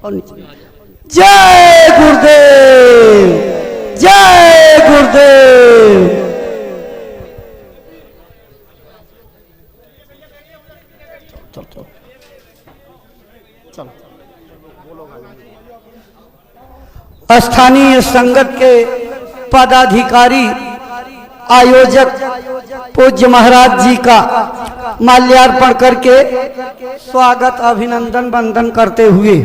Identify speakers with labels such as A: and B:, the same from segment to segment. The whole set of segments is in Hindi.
A: और नीचे। जय गुरुदेव, जय गुरुदेव। चलो चलो चलो। स्थानीय संगत के पदाधिकारी आयोजक पूज्य महाराज जी का माल्यार्पण करके स्वागत अभिनंदन वंदन करते हुए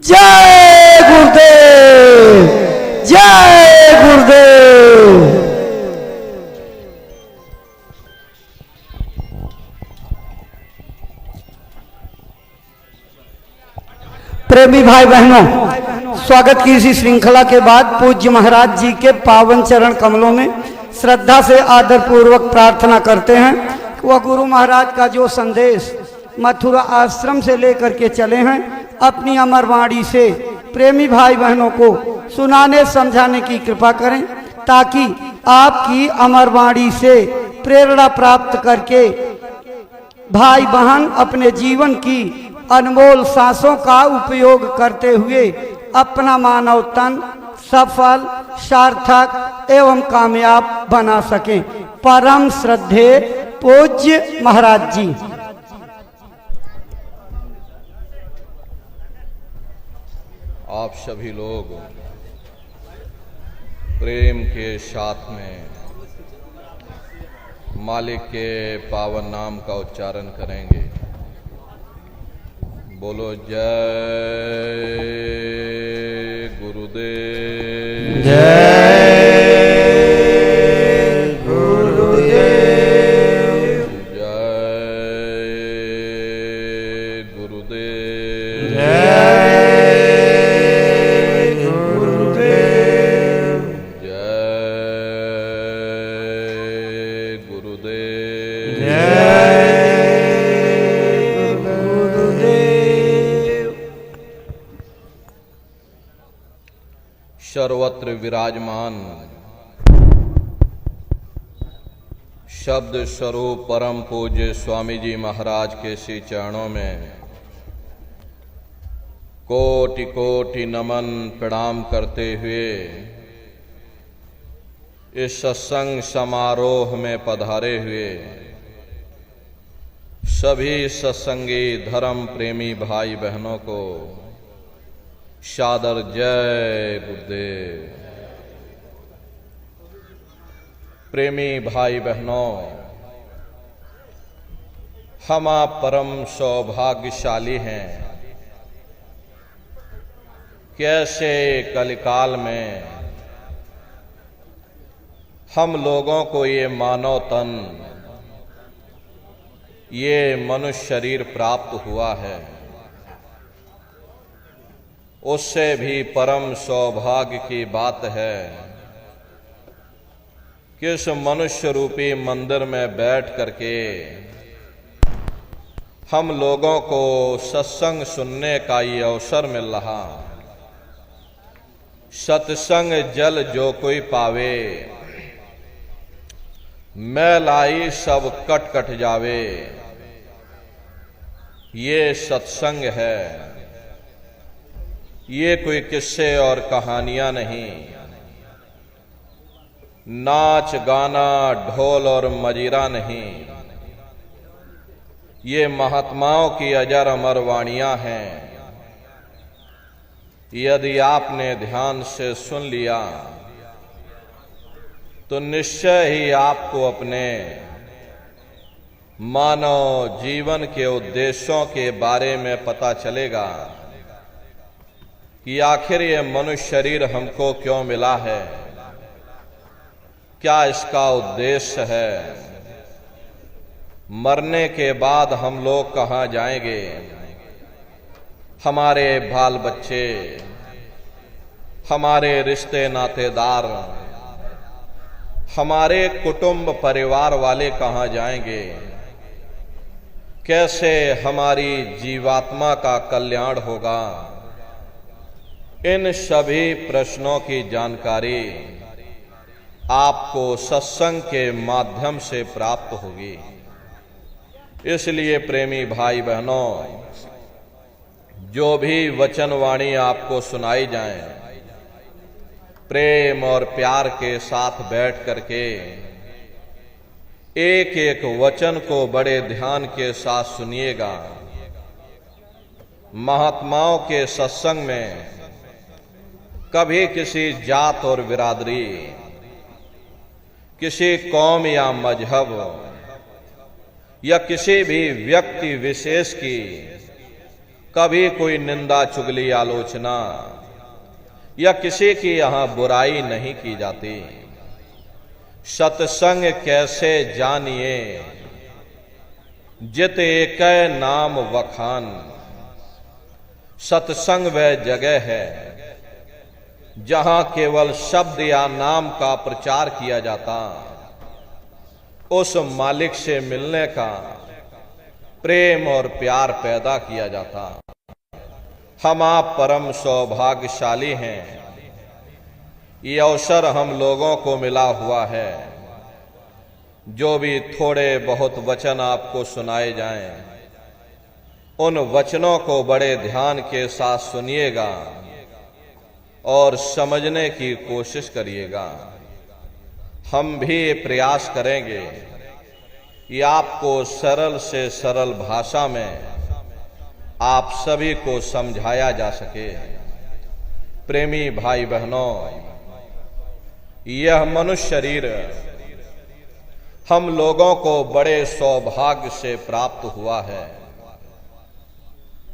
A: जय गुरुदेव, जय गुरुदेव। प्रेमी भाई बहनों, स्वागत की इसी श्रृंखला के बाद पूज्य महाराज जी के पावन चरण कमलों में श्रद्धा से आदर पूर्वक प्रार्थना करते हैं कि वह गुरु महाराज का जो संदेश मथुरा आश्रम से लेकर के चले हैं अपनी अमर वाणी से प्रेमी भाई बहनों को सुनाने समझाने की कृपा करें, ताकि आपकी अमर वाणी से प्रेरणा प्राप्त करके भाई बहन अपने जीवन की अनमोल सांसों का उपयोग करते हुए अपना मानव तन सफल, सार्थक एवं कामयाब बना सकें। परम श्रद्धेय पूज्य महाराज जी।
B: आप सभी लोग प्रेम के साथ में मालिक के पावन नाम का उच्चारण करेंगे। बोलो जय गुरुदेव,
A: जय गुरुदेव,
B: जय गुरुदेव,
A: जय गुरुदेव,
B: जय गुरुदेव,
A: जय
B: सर्वत्र विराजमान शब्द स्वरूप परम पूज्य स्वामी जी महाराज के श्री चरणों में कोटि कोटि नमन प्रणाम करते हुए इस सत्संग समारोह में पधारे हुए सभी सत्संगी धर्म प्रेमी भाई बहनों को सादर जय गुरुदेव। प्रेमी भाई बहनों, हम आप परम सौभाग्यशाली हैं। कैसे कलिकाल में हम लोगों को ये मानव तन, ये मनुष्य शरीर प्राप्त हुआ है, उससे भी परम सौभाग्य की बात है कि इस मनुष्य रूपी मंदिर में बैठ करके हम लोगों को सत्संग सुनने का ये अवसर मिल रहा। सत्संग जल जो कोई पावे, मैल आई सब कट कट जावे, ये सत्संग है। ये कोई किस्से और कहानियां नहीं, नाच गाना ढोल और मजीरा नहीं, ये महात्माओं की अजर अमर वाणियां हैं। यदि आपने ध्यान से सुन लिया तो निश्चय ही आपको अपने मानव जीवन के उद्देश्यों के बारे में पता चलेगा कि आखिर ये मनुष्य शरीर हमको क्यों मिला है, क्या इसका उद्देश्य है, मरने के बाद हम लोग कहाँ जाएंगे, हमारे बाल बच्चे, हमारे रिश्ते नातेदार, हमारे कुटुंब परिवार वाले कहाँ जाएंगे, कैसे हमारी जीवात्मा का कल्याण होगा। इन सभी प्रश्नों की जानकारी आपको सत्संग के माध्यम से प्राप्त होगी। इसलिए प्रेमी भाई बहनों, जो भी वचन वाणी आपको सुनाई जाए, प्रेम और प्यार के साथ बैठ करके एक एक वचन को बड़े ध्यान के साथ सुनिएगा। महात्माओं के सत्संग में कभी किसी जात और बिरादरी, किसी कौम या मजहब या किसी भी व्यक्ति विशेष की कभी कोई निंदा, चुगली, आलोचना या किसी की यहां बुराई नहीं की जाती। सत्संग कैसे जानिए, जित एक नाम वखान। सत्संग वह जगह है जहां केवल शब्द या नाम का प्रचार किया जाता, उस मालिक से मिलने का प्रेम और प्यार पैदा किया जाता। हम आप परम सौभाग्यशाली हैं, ये अवसर हम लोगों को मिला हुआ है। जो भी थोड़े बहुत वचन आपको सुनाए जाएं, उन वचनों को बड़े ध्यान के साथ सुनिएगा और समझने की कोशिश करिएगा। हम भी प्रयास करेंगे कि आपको सरल से सरल भाषा में आप सभी को समझाया जा सके। प्रेमी भाई बहनों, यह मनुष्य शरीर हम लोगों को बड़े सौभाग्य से प्राप्त हुआ है।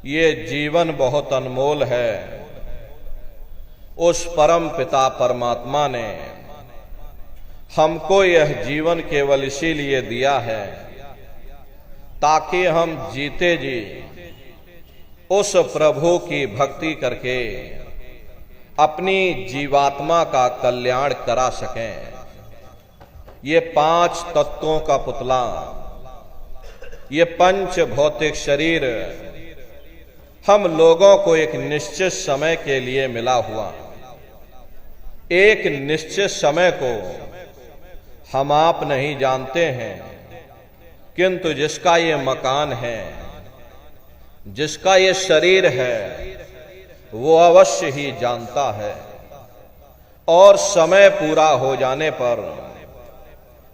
B: ये जीवन बहुत अनमोल है। उस परम पिता परमात्मा ने हमको यह जीवन केवल इसीलिए दिया है ताकि हम जीते जी उस प्रभु की भक्ति करके अपनी जीवात्मा का कल्याण करा सकें। ये 5 तत्वों का पुतला, ये पंच भौतिक शरीर हम लोगों को एक निश्चित समय के लिए मिला हुआ। एक निश्चित समय को हम आप नहीं जानते हैं, किंतु जिसका ये मकान है, जिसका ये शरीर है, वो अवश्य ही जानता है। और समय पूरा हो जाने पर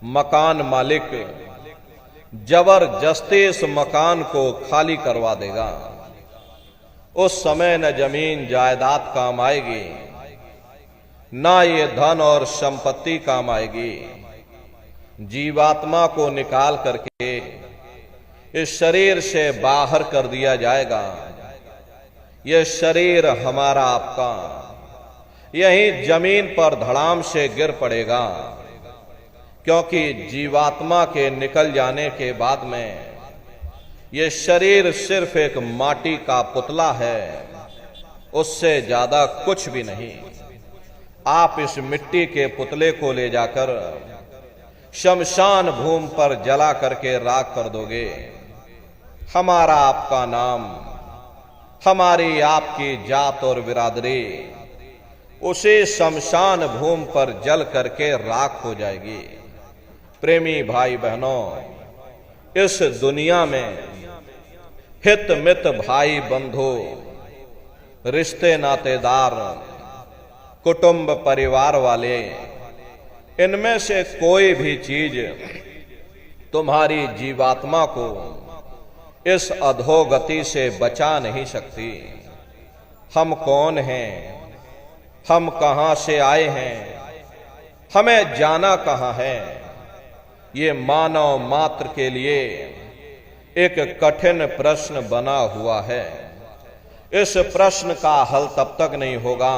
B: मकान मालिक जबरदस्ती इस मकान को खाली करवा देगा। उस समय न जमीन जायदाद काम आएगी, ना ये धन और संपत्ति काम आएगी। जीवात्मा को निकाल करके इस शरीर से बाहर कर दिया जाएगा। यह शरीर हमारा आपका यही जमीन पर धड़ाम से गिर पड़ेगा, क्योंकि जीवात्मा के निकल जाने के बाद में यह शरीर सिर्फ एक माटी का पुतला है, उससे ज्यादा कुछ भी नहीं। आप इस मिट्टी के पुतले को ले जाकर शमशान भूमि पर जला करके राख कर दोगे। हमारा आपका नाम, हमारी आपकी जात और बिरादरी उसी शमशान भूमि पर जल करके राख हो जाएगी। प्रेमी भाई बहनों, इस दुनिया में हित मित भाई बंधु, रिश्ते नातेदार, कुटुंब परिवार वाले, इनमें से कोई भी चीज तुम्हारी जीवात्मा को इस अधोगति से बचा नहीं सकती। हम कौन हैं, हम कहां से आए हैं, हमें जाना कहां है, ये मानव मात्र के लिए एक कठिन प्रश्न बना हुआ है। इस प्रश्न का हल तब तक नहीं होगा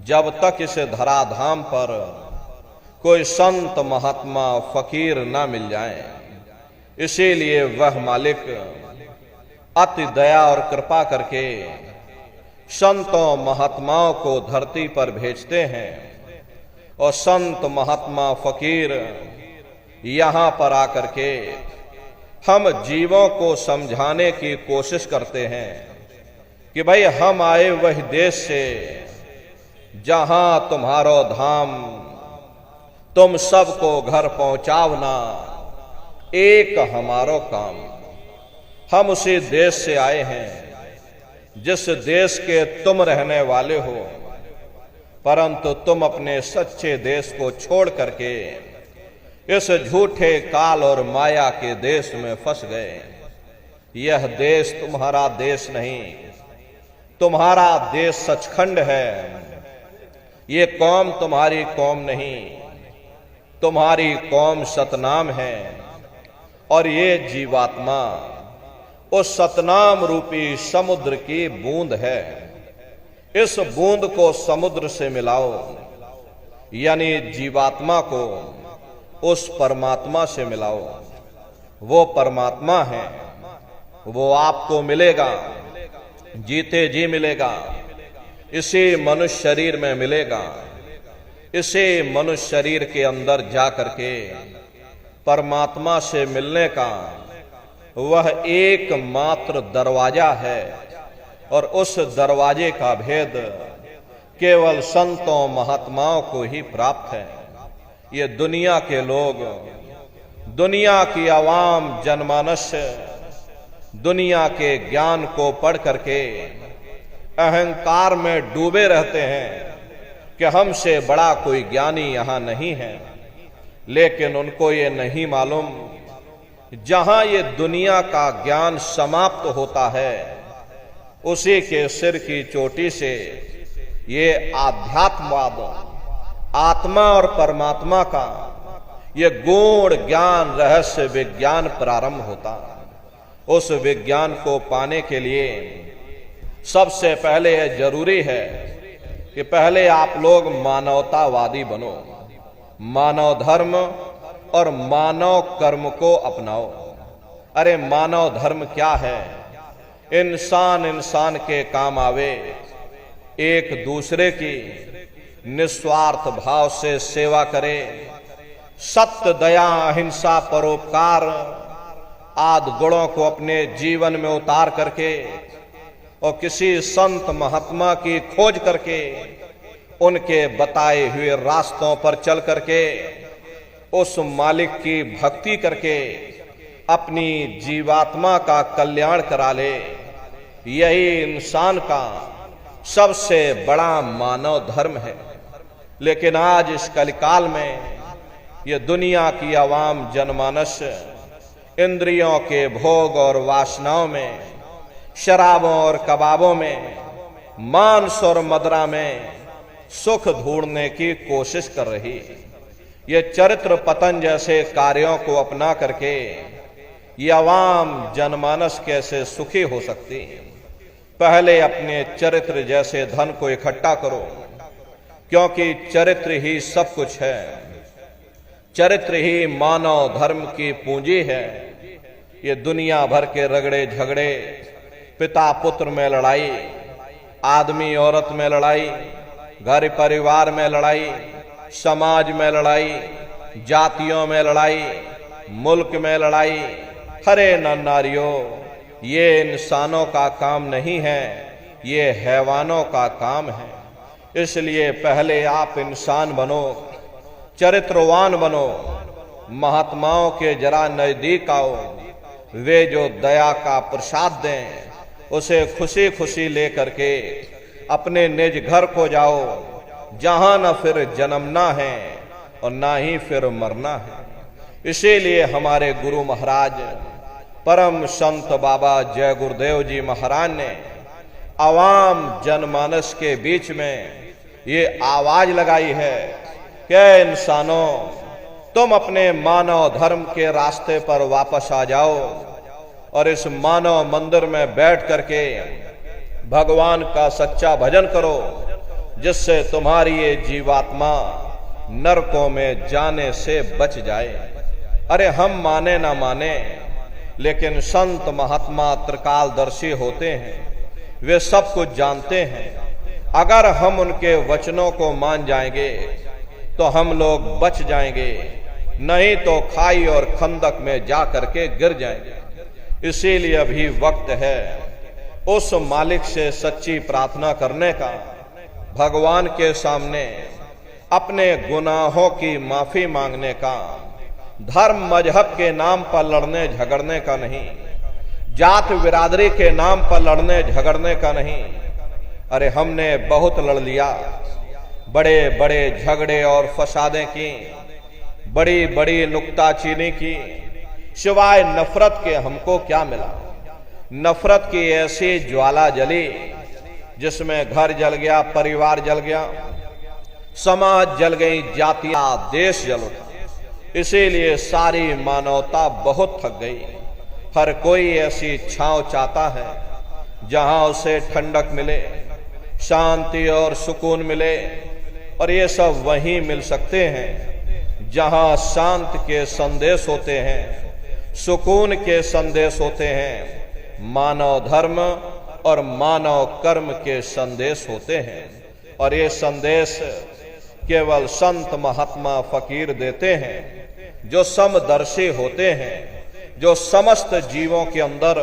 B: जब तक इस धराधाम पर कोई संत महात्मा फकीर ना मिल जाए। इसीलिए वह मालिक अति दया और कृपा करके संतों महात्माओं को धरती पर भेजते हैं, और संत महात्मा फकीर यहां पर आकर के हम जीवों को समझाने की कोशिश करते हैं कि भाई हम आए वही देश से जहां तुम्हारो धाम, तुम सबको घर पहुंचावना एक हमारो काम। हम उसी देश से आए हैं जिस देश के तुम रहने वाले हो, परंतु तुम अपने सच्चे देश को छोड़ करके इस झूठे काल और माया के देश में फंस गए। यह देश तुम्हारा देश नहीं, तुम्हारा देश सचखंड है। ये कौम तुम्हारी कौम नहीं, तुम्हारी कौम सतनाम है। और ये जीवात्मा उस सतनाम रूपी समुद्र की बूंद है। इस बूंद को समुद्र से मिलाओ, यानी जीवात्मा को उस परमात्मा से मिलाओ। वो परमात्मा है, वो आपको मिलेगा, जीते जी मिलेगा, इसी मनुष्य शरीर में मिलेगा। इसी मनुष्य शरीर के अंदर जा करके परमात्मा से मिलने का वह एकमात्र दरवाजा है। और उस दरवाजे का भेद केवल संतों महात्माओं को ही प्राप्त है। ये दुनिया के लोग, दुनिया की आवाम जनमानस दुनिया के ज्ञान को पढ़ करके अहंकार में डूबे रहते हैं कि हमसे बड़ा कोई ज्ञानी यहां नहीं है। लेकिन उनको ये नहीं मालूम, जहां ये दुनिया का ज्ञान समाप्त होता है, उसी के सिर की चोटी से ये आध्यात्मवाद, आत्मा और परमात्मा का ये गूढ़ ज्ञान, रहस्य विज्ञान प्रारंभ होता। उस विज्ञान को पाने के लिए सबसे पहले यह जरूरी है कि पहले आप लोग मानवतावादी बनो, मानव धर्म और मानव कर्म को अपनाओ। अरे मानव धर्म क्या है? इंसान इंसान के काम आवे, एक दूसरे की निस्वार्थ भाव से सेवा करे, सत्य, दया, अहिंसा, परोपकार आदि गुणों को अपने जीवन में उतार करके और किसी संत महात्मा की खोज करके उनके बताए हुए रास्तों पर चल करके उस मालिक की भक्ति करके अपनी जीवात्मा का कल्याण करा ले। यही इंसान का सबसे बड़ा मानव धर्म है। लेकिन आज इस कलिकाल में ये दुनिया की आवाम जनमानस इंद्रियों के भोग और वासनाओं में, शराबों और कबाबों में, मांस और मदिरा में सुख ढूंढने की कोशिश कर रही। ये चरित्र पतन जैसे कार्यों को अपना करके ये आवाम जनमानस कैसे सुखी हो सकती? पहले अपने चरित्र जैसे धन को इकट्ठा करो, क्योंकि चरित्र ही सब कुछ है। चरित्र ही मानव धर्म की पूंजी है। ये दुनिया भर के रगड़े झगड़े, पिता पुत्र में लड़ाई, आदमी औरत में लड़ाई, घर परिवार में लड़ाई, समाज में लड़ाई, जातियों में लड़ाई, मुल्क में लड़ाई, हरे नर नारियों, ये इंसानों का काम नहीं है, ये हैवानों का काम है। इसलिए पहले आप इंसान बनो, चरित्रवान बनो, महात्माओं के जरा नजदीक आओ। वे जो दया का प्रसाद दें, उसे खुशी खुशी लेकर के अपने निज घर को जाओ, जहां न फिर जन्मना है और ना ही फिर मरना है। इसीलिए हमारे गुरु महाराज परम संत बाबा जय गुरुदेव जी महाराज ने आवाम जनमानस के बीच में ये आवाज लगाई है कि इंसानों, तुम अपने मानव धर्म के रास्ते पर वापस आ जाओ और इस मानव मंदिर में बैठ करके भगवान का सच्चा भजन करो, जिससे तुम्हारी ये जीवात्मा नरकों में जाने से बच जाए। अरे हम माने ना माने, लेकिन संत महात्मा त्रिकालदर्शी होते हैं, वे सब कुछ जानते हैं। अगर हम उनके वचनों को मान जाएंगे तो हम लोग बच जाएंगे, नहीं तो खाई और खंदक में जा करके गिर जाएंगे। इसीलिए अभी वक्त है उस मालिक से सच्ची प्रार्थना करने का, भगवान के सामने अपने गुनाहों की माफी मांगने का, धर्म मजहब के नाम पर लड़ने झगड़ने का नहीं। जात बिरादरी के नाम पर लड़ने झगड़ने का नहीं। अरे हमने बहुत लड़ लिया, बड़े बड़े झगड़े और फसादें की, बड़ी बड़ी नुक्ताचीनी की, सिवाय नफरत के हमको क्या मिला। नफरत की ऐसी ज्वाला जली जिसमें घर जल गया, परिवार जल गया, समाज जल गई, जातियां, देश जल उठा। इसीलिए सारी मानवता बहुत थक गई। हर कोई ऐसी छांव चाहता है जहां उसे ठंडक मिले, शांति और सुकून मिले, और ये सब वहीं मिल सकते हैं जहां शांति के संदेश होते हैं, सुकून के संदेश होते हैं, मानव धर्म और मानव कर्म के संदेश होते हैं। और ये संदेश केवल संत महात्मा फकीर देते हैं जो समदर्शी होते हैं, जो समस्त जीवों के अंदर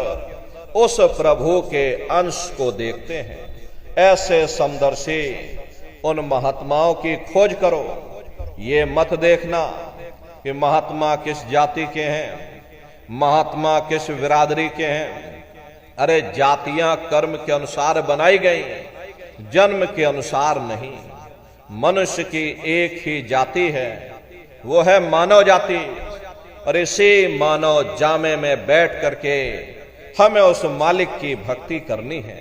B: उस प्रभु के अंश को देखते हैं। ऐसे समदर्शी उन महात्माओं की खोज करो। ये मत देखना कि महात्मा किस जाति के हैं, महात्मा किस बिरादरी के हैं। अरे जातियां कर्म के अनुसार बनाई गई, जन्म के अनुसार नहीं। मनुष्य की एक ही जाति है, वो है मानव जाति। और इसी मानव जामे में बैठ करके हमें उस मालिक की भक्ति करनी है।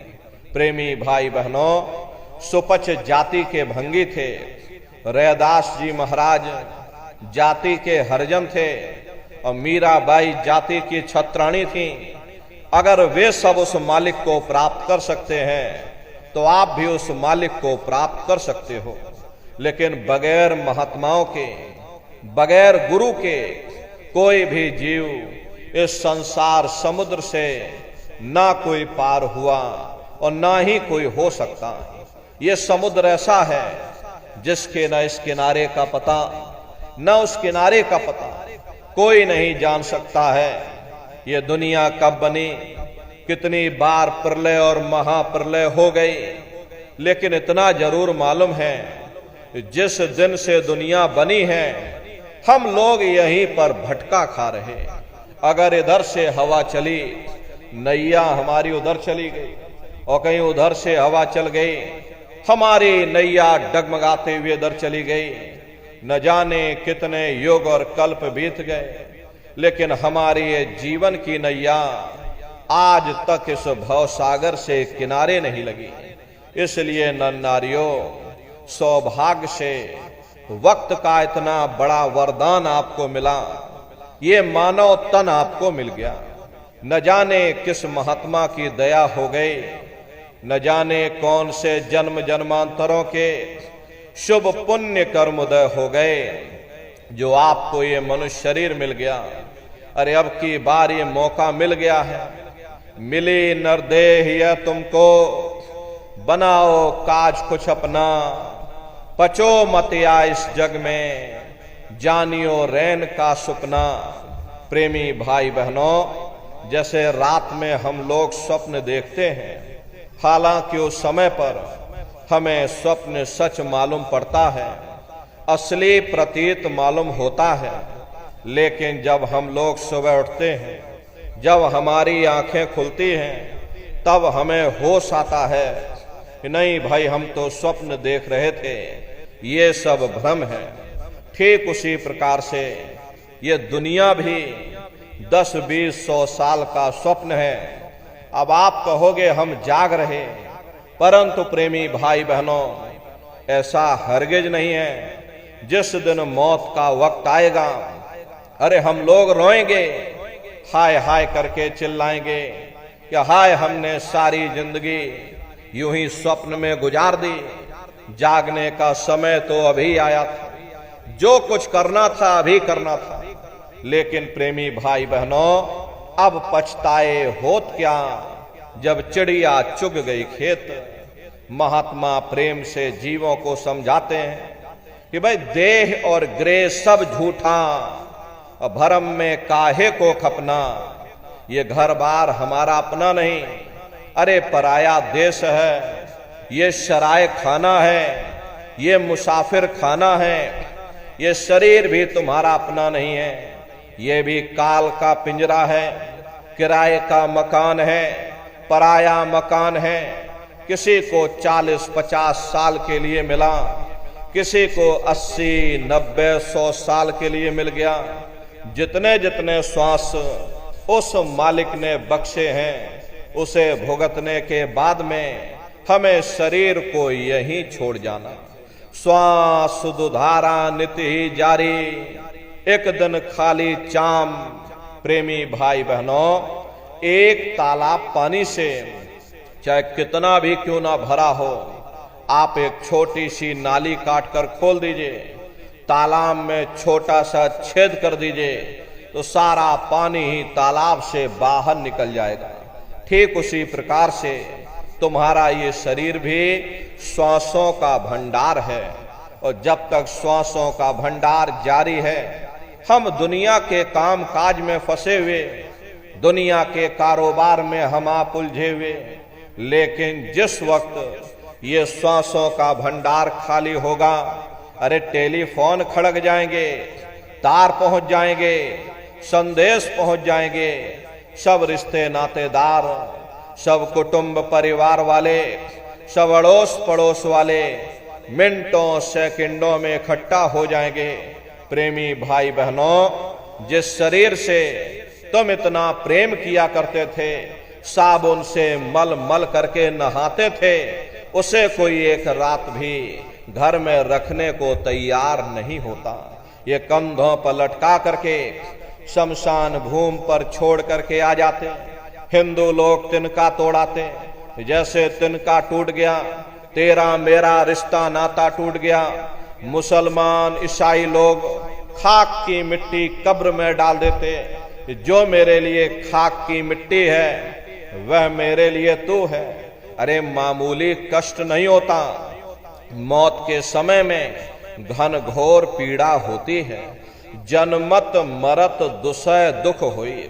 B: प्रेमी भाई बहनों, सुपच जाति के भंगी थे, रैदास जी महाराज जाति के हरिजन थे, और मीराबाई जाति की छत्राणी थी। अगर वे सब उस मालिक को प्राप्त कर सकते हैं तो आप भी उस मालिक को प्राप्त कर सकते हो। लेकिन बगैर महात्माओं के, बगैर गुरु के कोई भी जीव इस संसार समुद्र से ना कोई पार हुआ और ना ही कोई हो सकता। ये समुद्र ऐसा है जिसके न इस किनारे का पता न उस किनारे का पता, कोई नहीं जान सकता है ये दुनिया कब बनी, कितनी बार प्रलय और महाप्रलय हो गई। लेकिन इतना जरूर मालूम है, जिस दिन से दुनिया बनी है हम लोग यहीं पर भटका खा रहे। अगर इधर से हवा चली, नैया हमारी उधर चली गई, और कहीं उधर से हवा चल गई, हमारी नैया डगमगाते हुए इधर चली गई। न जाने कितने युग और कल्प बीत गए, लेकिन हमारी ये जीवन की नैया आज तक इस भवसागर से किनारे नहीं लगी। इसलिए नर नारियों, सौभाग्य से वक्त का इतना बड़ा वरदान आपको मिला, ये मानव तन आपको मिल गया। न जाने किस महात्मा की दया हो गई, न जाने कौन से जन्म जन्मांतरों के शुभ पुण्य कर्म उदय हो गए जो आपको ये मनुष्य शरीर मिल गया। अरे अब की बार ये मौका मिल गया है, मिली नरदेह यह तुमको, बनाओ काज कुछ अपना, पचो मत या इस जग में, जानियो रैन का सुपना। प्रेमी भाई बहनों, जैसे रात में हम लोग स्वप्न देखते हैं, हालांकि उस समय पर हमें स्वप्न सच मालूम पड़ता है, असली प्रतीत मालूम होता है। लेकिन जब हम लोग सुबह उठते हैं, जब हमारी आंखें खुलती हैं, तब हमें होश आता है कि नहीं भाई, हम तो स्वप्न देख रहे थे, ये सब भ्रम है। ठीक उसी प्रकार से ये दुनिया भी 10, 20, 100 साल का स्वप्न है। अब आप कहोगे हम जाग रहे, परंतु प्रेमी भाई बहनों, ऐसा हरगिज नहीं है। जिस दिन मौत का वक्त आएगा, अरे हम लोग रोएंगे, हाय हाय करके चिल्लाएंगे कि हाय, हमने सारी जिंदगी यूं ही स्वप्न में गुजार दी, जागने का समय तो अभी आया था, जो कुछ करना था अभी करना था। लेकिन प्रेमी भाई बहनों, अब पछताए होत क्या जब चिड़िया चुग गई खेत। महात्मा प्रेम से जीवों को समझाते हैं कि भाई देह और ग्रह सब झूठा, भरम में काहे को खपना। ये घर बार हमारा अपना नहीं, अरे पराया देश है, ये शराय खाना है, ये मुसाफिर खाना है, ये शरीर भी तुम्हारा अपना नहीं है, ये भी काल का पिंजरा है। किराए का मकान है, पराया मकान है। किसी को 40-50 साल के लिए मिला, किसी को 80-90-100 साल के लिए मिल गया। जितने जितने श्वास उस मालिक ने बख्शे हैं, उसे भुगतने के बाद में हमें शरीर को यहीं छोड़ जाना। श्वास दुधारा नित ही जारी, एक दिन खाली चाम। प्रेमी भाई बहनों, एक तालाब पानी से चाहे कितना भी क्यों ना भरा हो, आप एक छोटी सी नाली काट कर खोल दीजिए, तालाब में छोटा सा छेद कर दीजिए, तो सारा पानी ही तालाब से बाहर निकल जाएगा। ठीक उसी प्रकार से तुम्हारा ये शरीर भी श्वासों का भंडार है, और जब तक श्वासों का भंडार जारी है, हम दुनिया के काम काज में फंसे हुए, दुनिया के कारोबार में हम आप उलझे हुए। लेकिन जिस वक्त ये श्वासों का भंडार खाली होगा, अरे टेलीफोन खड़क जाएंगे, तार पहुंच जाएंगे, संदेश पहुंच जाएंगे, सब रिश्ते नातेदार, सब कुटुंब परिवार वाले, सब अड़ोस पड़ोस वाले मिनटों सेकंडों में इकट्ठा हो जाएंगे। प्रेमी भाई बहनों, जिस शरीर से तुम इतना प्रेम किया करते थे, साबुन से मल मल करके नहाते थे, उसे कोई एक रात भी घर में रखने को तैयार नहीं होता। ये कंधों पर लटका करके शमशान भूमि पर छोड़ करके आ जाते। हिंदू लोग तिनका तोड़ाते, जैसे तिनका टूट गया तेरा मेरा रिश्ता नाता टूट गया। मुसलमान ईसाई लोग खाक की मिट्टी कब्र में डाल देते। जो मेरे लिए खाक की मिट्टी है, वह मेरे लिए तू है। अरे मामूली कष्ट नहीं होता, मौत के समय में घन घोर पीड़ा होती है। जन्मत मरत दुसह दुख हुई,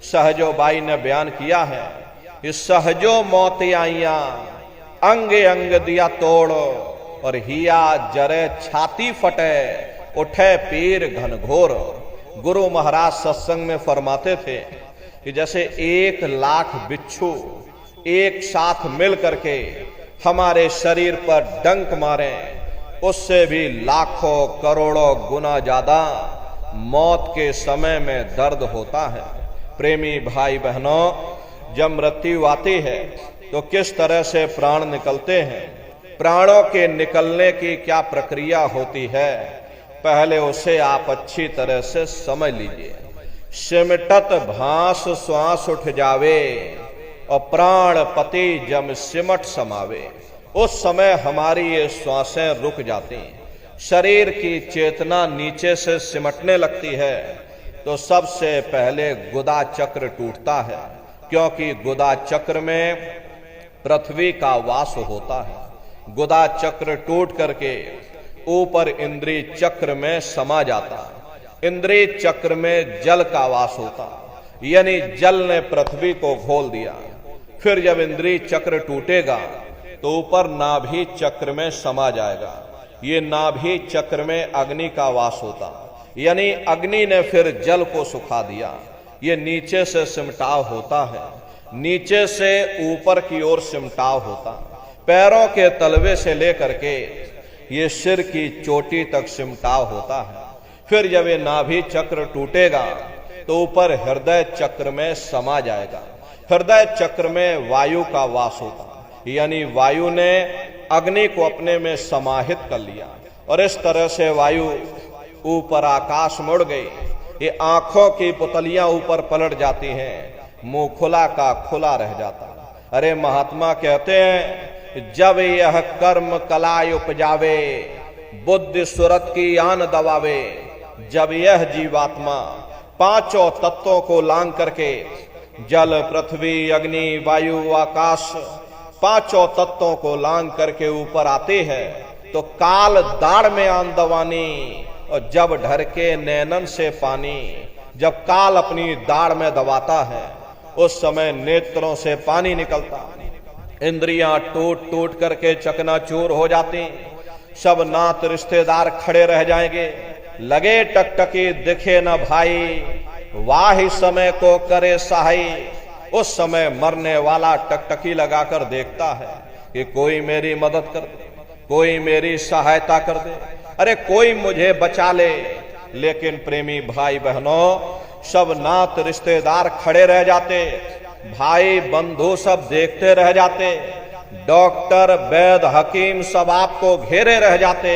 B: सहजो बाई ने बयान किया है। इस सहजो मौत आइया, अंग अंग दिया तोड़, और हिया जरे छाती फटे, उठे पीर घनघोर। गुरु महाराज सत्संग में फरमाते थे कि जैसे 1,00,000 बिच्छू एक साथ मिल करके हमारे शरीर पर डंक मारे, उससे भी लाखों करोड़ों गुना ज्यादा मौत के समय में दर्द होता है। प्रेमी भाई बहनों, जब मृत्यु आती है तो किस तरह से प्राण निकलते हैं, प्राणों के निकलने की क्या प्रक्रिया होती है, पहले उसे आप अच्छी तरह से समझ लीजिए। सिमटत भास श्वास उठ जावे, और प्राण पति जम सिमट समावे। उस समय हमारी ये श्वासें रुक जाती, शरीर की चेतना नीचे से सिमटने लगती है, तो सबसे पहले गुदा चक्र टूटता है, क्योंकि गुदा चक्र में पृथ्वी का वास होता है। गुदा चक्र टूट करके ऊपर इंद्रिय चक्र में समा जाता। इंद्रिय चक्र में जल का वास होता, यानी जल ने पृथ्वी को घोल दिया। फिर जब इंद्रिय चक्र टूटेगा तो ऊपर नाभि चक्र में समा जाएगा। ये नाभि चक्र में अग्नि का वास होता, यानी अग्नि ने फिर जल को सुखा दिया। ये नीचे से सिमटाव होता है, नीचे से ऊपर की ओर सिमटाव होता, पैरों के तलवे से लेकर के ये सिर की चोटी तक सिमटाव होता है। फिर जब ये नाभि चक्र टूटेगा तो ऊपर हृदय चक्र में समा जाएगा। हृदय चक्र में वायु का वास होता, यानी वायु ने अग्नि को अपने में समाहित कर लिया, और इस तरह से वायु ऊपर आकाश मुड़ गई। ये आंखों की पुतलियां ऊपर पलट जाती हैं, मुंह खुला का खुला रह जाता। अरे महात्मा कहते हैं, जब यह कर्म कलाय उपजावे, बुद्धि सुरत की आन दबावे। जब यह जीवात्मा पांचों तत्वों को लांग करके, जल पृथ्वी अग्नि वायु आकाश, पांचों तत्वों को लांग करके ऊपर आते हैं, तो काल दाढ़ में आन दबानी। और जब ढर के नैनन से पानी, जब काल अपनी दाढ़ में दबाता है, उस समय नेत्रों से पानी निकलता, इंद्रियां टूट टूट करके चकनाचूर हो जाती। सब नात रिश्तेदार खड़े रह जाएंगे, लगे टकटकी दिखे न भाई, वाही समय को करे सहाई। उस समय मरने वाला टकटकी लगाकर देखता है कि कोई मेरी मदद कर दे, कोई मेरी सहायता कर दे, अरे कोई मुझे बचा ले। लेकिन प्रेमी भाई बहनों, सब नात रिश्तेदार खड़े रह जाते, भाई बंधु सब देखते रह जाते, डॉक्टर वैद हकीम सब आपको घेरे रह जाते,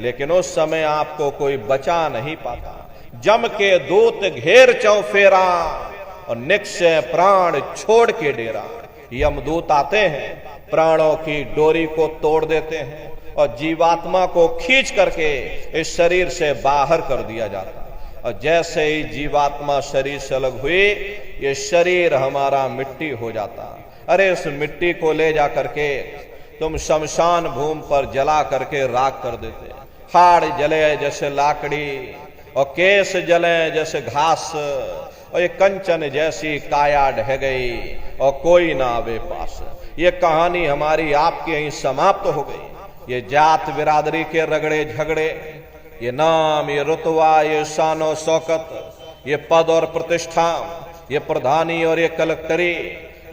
B: लेकिन उस समय आपको कोई बचा नहीं पाता। जम के दूत घेर चौफेरा और निक्षय प्राण छोड़ के डेरा। यमदूत आते हैं, प्राणों की डोरी को तोड़ देते हैं और जीवात्मा को खींच करके इस शरीर से बाहर कर दिया जाता है। और जैसे ही जीवात्मा शरीर से अलग हुई, ये शरीर हमारा मिट्टी हो जाता। अरे इस मिट्टी को ले जा करके तुम शमशान भूमि पर जला करके राख कर देते। हाड़ जले जैसे लाकड़ी और केस जले जैसे घास, और ये कंचन जैसी काया ढह गई और कोई ना आवे पास। ये कहानी हमारी आपकी यहीं समाप्त हो गई। ये जात बिरादरी के रगड़े झगड़े, ये नाम, ये रुतबा, ये शानो शौकत, ये पद और प्रतिष्ठा, ये प्रधानी और ये कलेक्टरी,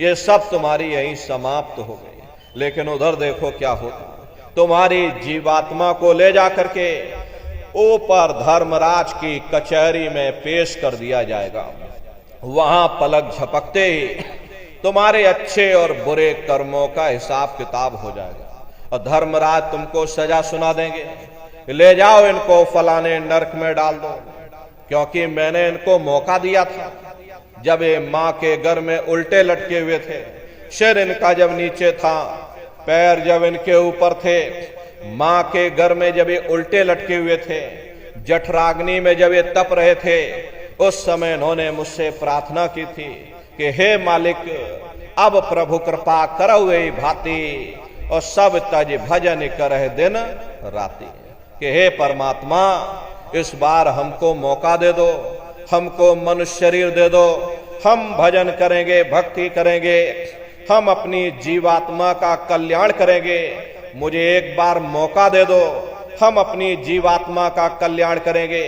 B: ये सब तुम्हारी यहीं समाप्त हो गई। लेकिन उधर देखो क्या होता, तुम्हारी जीवात्मा को ले जा करके ऊपर धर्मराज की कचहरी में पेश कर दिया जाएगा। वहां पलक झपकते ही तुम्हारे अच्छे और बुरे कर्मों का हिसाब किताब हो जाएगा और धर्मराज तुमको सजा सुना देंगे। ले जाओ इनको फलाने नरक में डाल दो, क्योंकि मैंने इनको मौका दिया था। जब ये माँ के घर में उल्टे लटके हुए थे, सिर इनका जब नीचे था, पैर जब इनके ऊपर थे, माँ के घर में जब ये उल्टे लटके हुए थे, जठराग्नि में जब ये तप रहे थे, उस समय इन्होंने मुझसे प्रार्थना की थी कि हे मालिक, अब प्रभु कृपा करो वे भांति और सब तज भजन करह दिन राति। कि हे परमात्मा, इस बार हमको मौका दे दो, हमको मनुष्य शरीर दे दो, हम भजन करेंगे, भक्ति करेंगे, हम अपनी जीवात्मा का कल्याण करेंगे। मुझे एक बार मौका दे दो, हम अपनी जीवात्मा का कल्याण करेंगे।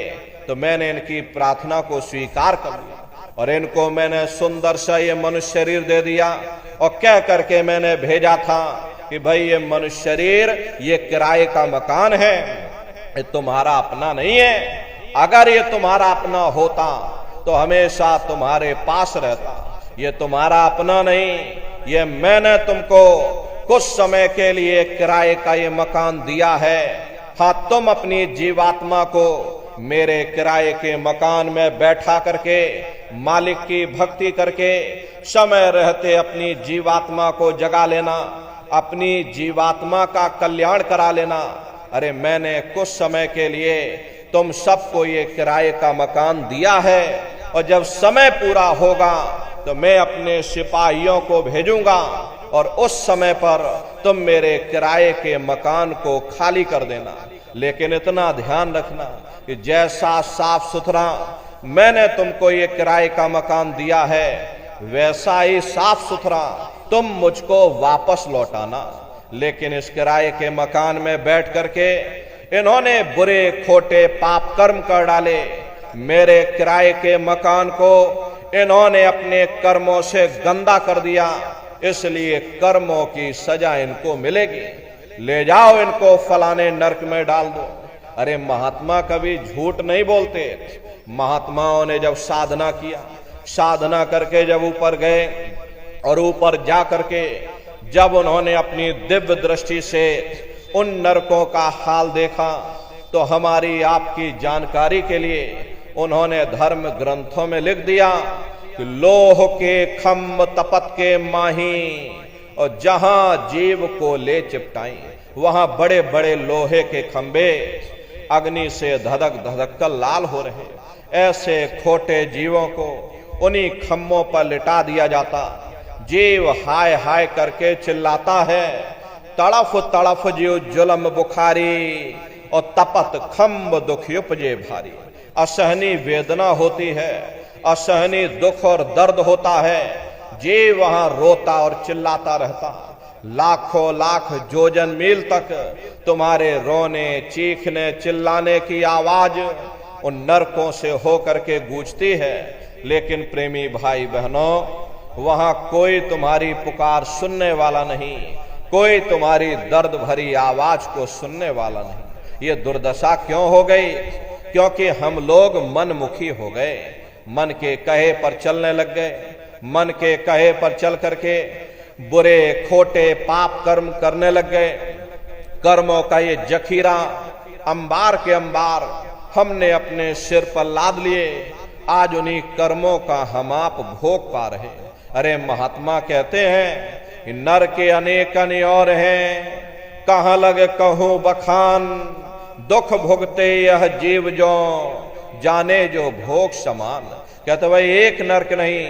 B: तो मैंने इनकी प्रार्थना को स्वीकार कर लिया और इनको मैंने सुंदर सा ये मनुष्य शरीर दे दिया और कह करके मैंने भेजा था कि भाई ये मनुष्य शरीर ये किराए का मकान है, ये तुम्हारा अपना नहीं है। अगर ये तुम्हारा अपना होता तो हमेशा तुम्हारे पास रहता। ये तुम्हारा अपना नहीं, ये मैंने तुमको कुछ समय के लिए किराए का ये मकान दिया है। हाँ, तुम अपनी जीवात्मा को मेरे किराए के मकान में बैठा करके मालिक की भक्ति करके समय रहते अपनी जीवात्मा को जगा लेना, अपनी जीवात्मा का कल्याण करा लेना। अरे मैंने कुछ समय के लिए तुम सबको ये किराए का मकान दिया है और जब समय पूरा होगा तो मैं अपने सिपाहियों को भेजूंगा और उस समय पर तुम मेरे किराए के मकान को खाली कर देना। लेकिन इतना ध्यान रखना कि जैसा साफ सुथरा मैंने तुमको ये किराए का मकान दिया है, वैसा ही साफ सुथरा तुम मुझको वापस लौटाना। लेकिन इस किराए के मकान में बैठ करके इन्होंने बुरे खोटे पाप कर्म कर डाले। मेरे किराए के मकान को इन्होंने अपने कर्मों से गंदा कर दिया, इसलिए कर्मों की सजा इनको मिलेगी। ले जाओ इनको फलाने नरक में डाल दो। अरे महात्मा कभी झूठ नहीं बोलते। महात्माओं ने जब साधना किया, साधना करके जब ऊपर गए और ऊपर जा करके जब उन्होंने अपनी दिव्य दृष्टि से उन नरकों का हाल देखा, तो हमारी आपकी जानकारी के लिए उन्होंने धर्म ग्रंथों में लिख दिया कि लोह के खम्भ तपत के माही, और जहां जीव को ले चिपटाई वहां बड़े बड़े लोहे के खंबे अग्नि से धधक धधक कर लाल हो रहे। ऐसे खोटे जीवों को उन्हीं खम्भों पर लिटा दिया जाता। जीव हाय हाय करके चिल्लाता है, तड़फ तड़फ जीव जुलम बुखारी और तपत खम्भ दुख उपजे भारी। असहनी वेदना होती है, असहनी दुख और दर्द होता है। जीव वहां रोता और चिल्लाता रहता। लाखों लाख जोजन मील तक तुम्हारे रोने चीखने चिल्लाने की आवाज उन नरकों से होकर के गूंजती है, लेकिन प्रेमी भाई बहनों, वहां कोई तुम्हारी पुकार सुनने वाला नहीं, कोई तुम्हारी दर्द भरी आवाज को सुनने वाला नहीं। ये दुर्दशा क्यों हो गई? क्योंकि हम लोग मनमुखी हो गए, मन के कहे पर चलने लग गए, मन के कहे पर चल करके बुरे खोटे पाप कर्म करने लग गए। कर्मों का ये जखीरा अंबार के अंबार हमने अपने सिर पर लाद लिए, आज उन्हीं कर्मों का हम आप भोग पा रहे। अरे महात्मा कहते हैं नर के अनेक और हैं, कहां लगे कहूं बखान, दुख भुगते यह जीव जो जाने जो भोग समान। कहते भाई एक नरक नहीं,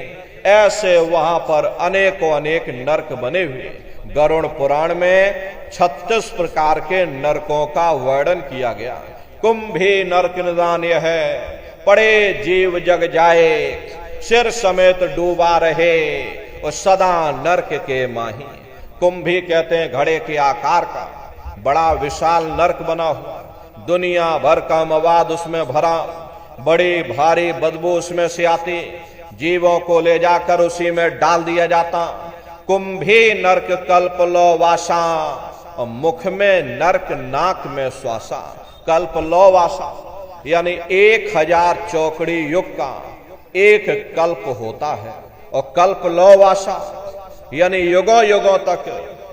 B: ऐसे वहां पर अनेकों अनेक नरक बने हुए। गरुड़ पुराण में 36 प्रकार के नरकों का वर्णन किया गया। कुंभी नरक निदान यह है, पड़े जीव जग जाए, सिर समेत डूबा रहे, और सदा नरक के माही। कुंभी कहते हैं घड़े के आकार का बड़ा विशाल नरक बना हुआ, दुनिया भर का मवाद उसमें भरा, बड़ी भारी बदबू उसमें से आती, जीवों को ले जाकर उसी में डाल दिया जाता। कुंभी नरक कल्प लो वासा, और मुख में नरक नाक में श्वासा। कल्प लो वासा यानी 1000 चौकड़ी युग का एक कल्प होता है, और कल्प लो वासा यानी युगों युगों तक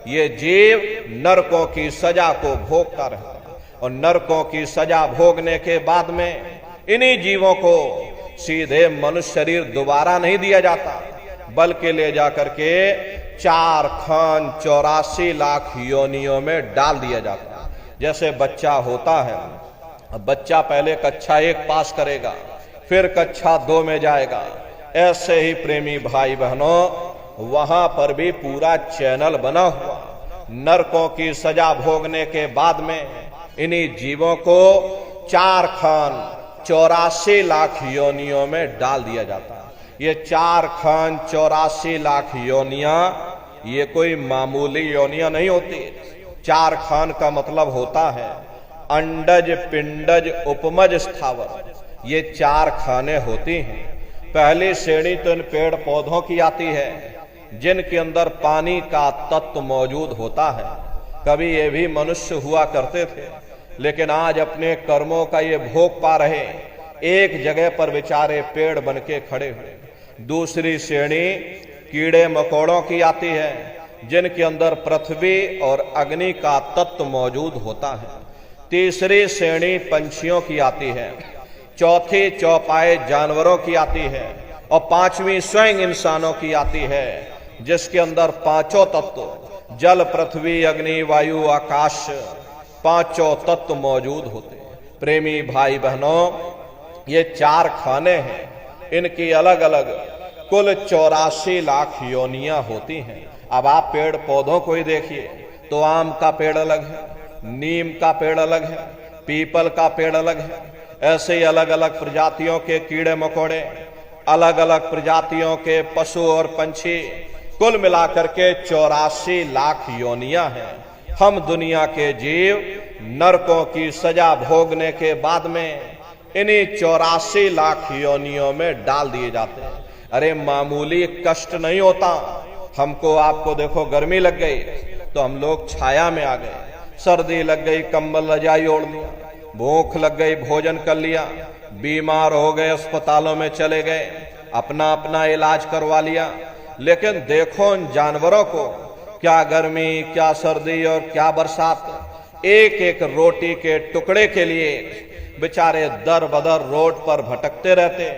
B: ये जीव नरकों की सजा को भोगता रहता है। और नरकों की सजा भोगने के बाद में इन्हीं जीवों को सीधे मनुष्य शरीर दोबारा नहीं दिया जाता, बल्कि ले जाकर के 4 खान 84 लाख योनियों में डाल दिया जाता है। जैसे बच्चा होता है, बच्चा पहले कक्षा 1 पास करेगा, फिर कक्षा 2 में जाएगा। ऐसे ही प्रेमी भाई बहनों, वहां पर भी पूरा चैनल बना हुआ। नरकों की सजा भोगने के बाद में इन्हीं जीवों को 4 खान 84 लाख योनियों में डाल दिया जाता है। ये 4 खान 84 लाख योनियां ये कोई मामूली योनियां नहीं होती। 4 खान का मतलब होता है अंडज पिंडज उपमज स्थावर, ये 4 खाने होती हैं। पहली श्रेणी तो इन पेड़ पौधों की आती है जिनके अंदर पानी का तत्व मौजूद होता है। कभी ये भी मनुष्य हुआ करते थे, लेकिन आज अपने कर्मों का ये भोग पा रहे, एक जगह पर बेचारे पेड़ बन के खड़े हुए। दूसरी श्रेणी कीड़े मकोड़ों की आती है जिनके अंदर पृथ्वी और अग्नि का तत्व मौजूद होता है। तीसरी श्रेणी पंछियों की आती है, चौथी चौपाए जानवरों की आती है, और 5वीं स्वयं इंसानों की आती है जिसके अंदर 5 तत्व जल पृथ्वी अग्नि वायु आकाश 5 तत्व मौजूद होते हैं। प्रेमी भाई बहनों, ये 4 खाने हैं, इनकी अलग अलग कुल 84 लाख योनियां होती हैं। अब आप पेड़ पौधों को ही देखिए तो आम का पेड़ अलग है, नीम का पेड़ अलग है, पीपल का पेड़ अलग है। ऐसे ही अलग अलग प्रजातियों के कीड़े मकोड़े, अलग अलग प्रजातियों के पशु और पंछी, कुल मिलाकर के 84 लाख योनियां हैं। हम दुनिया के जीव नरकों की सजा भोगने के बाद में इन्हीं 84 लाख योनियों में डाल दिए जाते हैं। अरे मामूली कष्ट नहीं होता। हमको आपको देखो गर्मी लग गई तो हम लोग छाया में आ गए, सर्दी लग गई कंबल रजाई ओढ़ लिया, भूख लग गई भोजन कर लिया, बीमार हो गए अस्पतालों में चले गए, अपना अपना इलाज करवा लिया। लेकिन देखो इन जानवरों को, क्या गर्मी क्या सर्दी और क्या बरसात, एक एक रोटी के टुकड़े के लिए बेचारे दर बदर रोड पर भटकते रहते।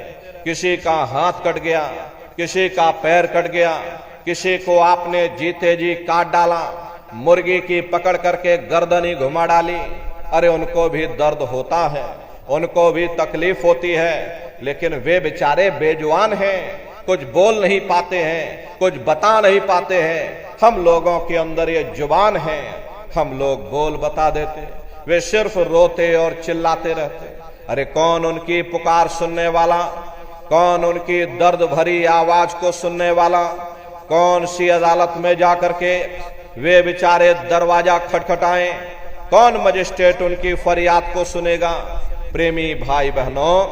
B: किसी का हाथ कट गया, किसी का पैर कट गया, किसी को आपने जीते जी काट डाला, मुर्गी की पकड़ करके गर्दनी घुमा डाली। अरे उनको भी दर्द होता है, उनको भी तकलीफ होती है, लेकिन वे बेचारे बेजुबान हैं, कुछ बोल नहीं पाते हैं, कुछ बता नहीं पाते हैं। हम लोगों के अंदर ये जुबान है, हम लोग बोल बता देते, वे सिर्फ रोते और चिल्लाते रहते। अरे कौन उनकी पुकार सुनने वाला, कौन उनकी दर्द भरी आवाज को सुनने वाला, कौन सी अदालत में जाकर के वे बेचारे दरवाजा खटखटाएं, कौन मजिस्ट्रेट उनकी फरियाद को सुनेगा। प्रेमी भाई बहनों,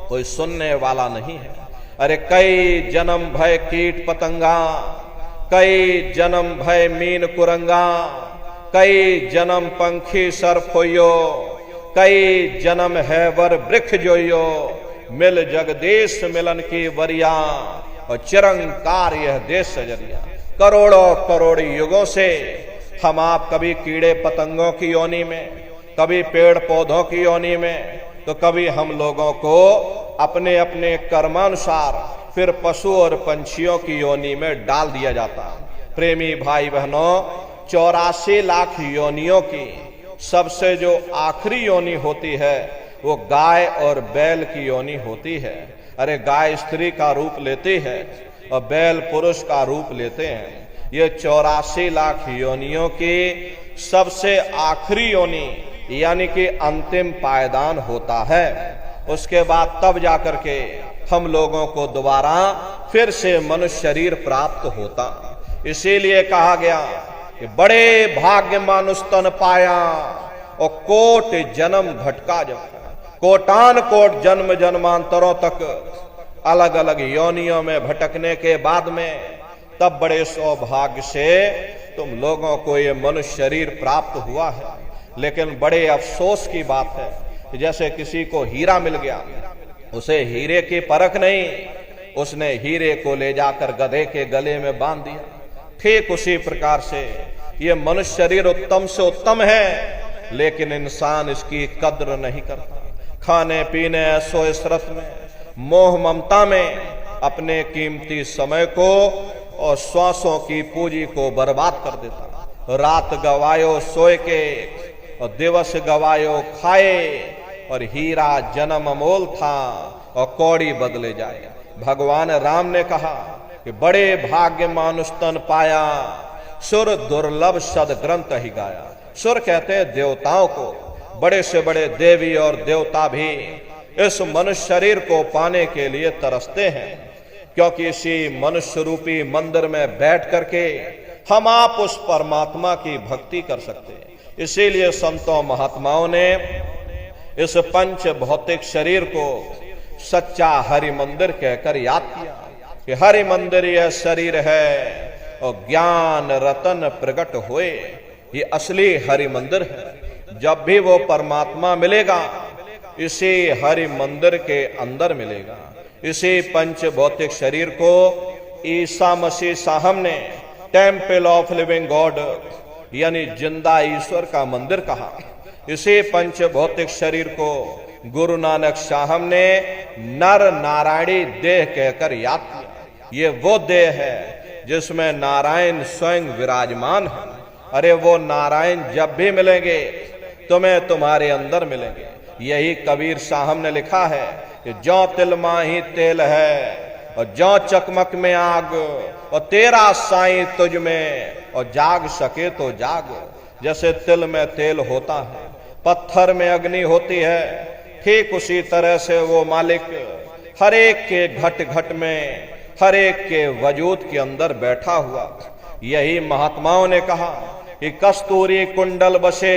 B: कोई सुनने वाला नहीं है। अरे कई जन्म भय कीट पतंगा, कई जन्म भय मीन कुरंगा, कई जन्म पंखी सर्प होयो, कई जन्म है वर वृक्ष जोयो, मिल जगदीश मिलन की वरिया, और चिरंकार यह देश सजरिया। करोड़ों करोड़ युगों से हम आप कभी कीड़े पतंगों की योनि में, कभी पेड़ पौधों की योनि में, तो कभी हम लोगों को अपने अपने कर्मानुसार फिर पशु और पंछियों की योनि में डाल दिया जाता। प्रेमी भाई बहनों, 84 लाख योनियों की सबसे जो आखिरी योनि होती है वो गाय और बैल की योनि होती है। अरे गाय स्त्री का रूप लेती है और बैल पुरुष का रूप लेते हैं। ये 84 लाख योनियों की सबसे आखिरी योनि यानी कि अंतिम पायदान होता है। उसके बाद तब जाकर के हम लोगों को दोबारा फिर से मनुष्य शरीर प्राप्त होता। इसीलिए कहा गया कि बड़े भाग्य मानुष तन पाया और कोट जन्म घटका जब, कोटान कोट जन्म जन्मांतरों तक अलग अलग योनियों में भटकने के बाद में तब बड़े सौभाग्य से तुम लोगों को ये मनुष्य शरीर प्राप्त हुआ है। लेकिन बड़े अफसोस की बात है कि जैसे किसी को हीरा मिल गया, उसे हीरे की परख नहीं, उसने हीरे को ले जाकर गधे के गले में बांध दिया। ठीक उसी प्रकार से ये मनुष्य शरीर उत्तम से उत्तम है, लेकिन इंसान इसकी कद्र नहीं करता। खाने पीने ऐसो इसरत में, मोह ममता में अपने कीमती समय को और श्वासों की पूंजी को बर्बाद कर देता। रात गवायो सोए के और दिवस गवायो खाए, और हीरा जन्म अमोल था और कौड़ी बदले जाए। भगवान राम ने कहा कि बड़े भाग्य मानुष तन पाया, सुर दुर्लभ सद ग्रंथ ही गाया। सुर कहते हैं देवताओं को। बड़े से बड़े देवी और देवता भी इस मनुष्य शरीर को पाने के लिए तरसते हैं, क्योंकि इसी मनुष्य रूपी मंदिर में बैठ करके हम आप उस परमात्मा की भक्ति कर सकते हैं। इसीलिए संतों महात्माओं ने इस पंच भौतिक शरीर को सच्चा हरि मंदिर कहकर याद किया कि हरि मंदिर यह शरीर है और ज्ञान रतन प्रकट हुए, ये असली हरि मंदिर है। जब भी वो परमात्मा मिलेगा इसी हरि मंदिर के अंदर मिलेगा। इसी पंच भौतिक शरीर को ईसा मसीह साहब ने टेम्पल ऑफ लिविंग गॉड यानी जिंदा ईश्वर का मंदिर कहा। इसी पंच भौतिक शरीर को गुरु नानक साहब ने नर नारायणी देह कहकर याद किया। ये वो देह है जिसमें नारायण स्वयं विराजमान है। अरे वो नारायण जब भी मिलेंगे तुम्हें तुम्हारे अंदर मिलेंगे। यही कबीर साहब ने लिखा है कि जौ तिल माही तेल है और जौ चकमक में आग, और तेरा साईं तुझ में और जाग सके तो जाग। जैसे तिल में तेल होता है, पत्थर में अग्नि होती है, ठीक उसी तरह से वो मालिक हर एक के घट घट में, हर एक के वजूद के अंदर बैठा हुआ। यही महात्माओं ने कहा कि कस्तूरी कुंडल बसे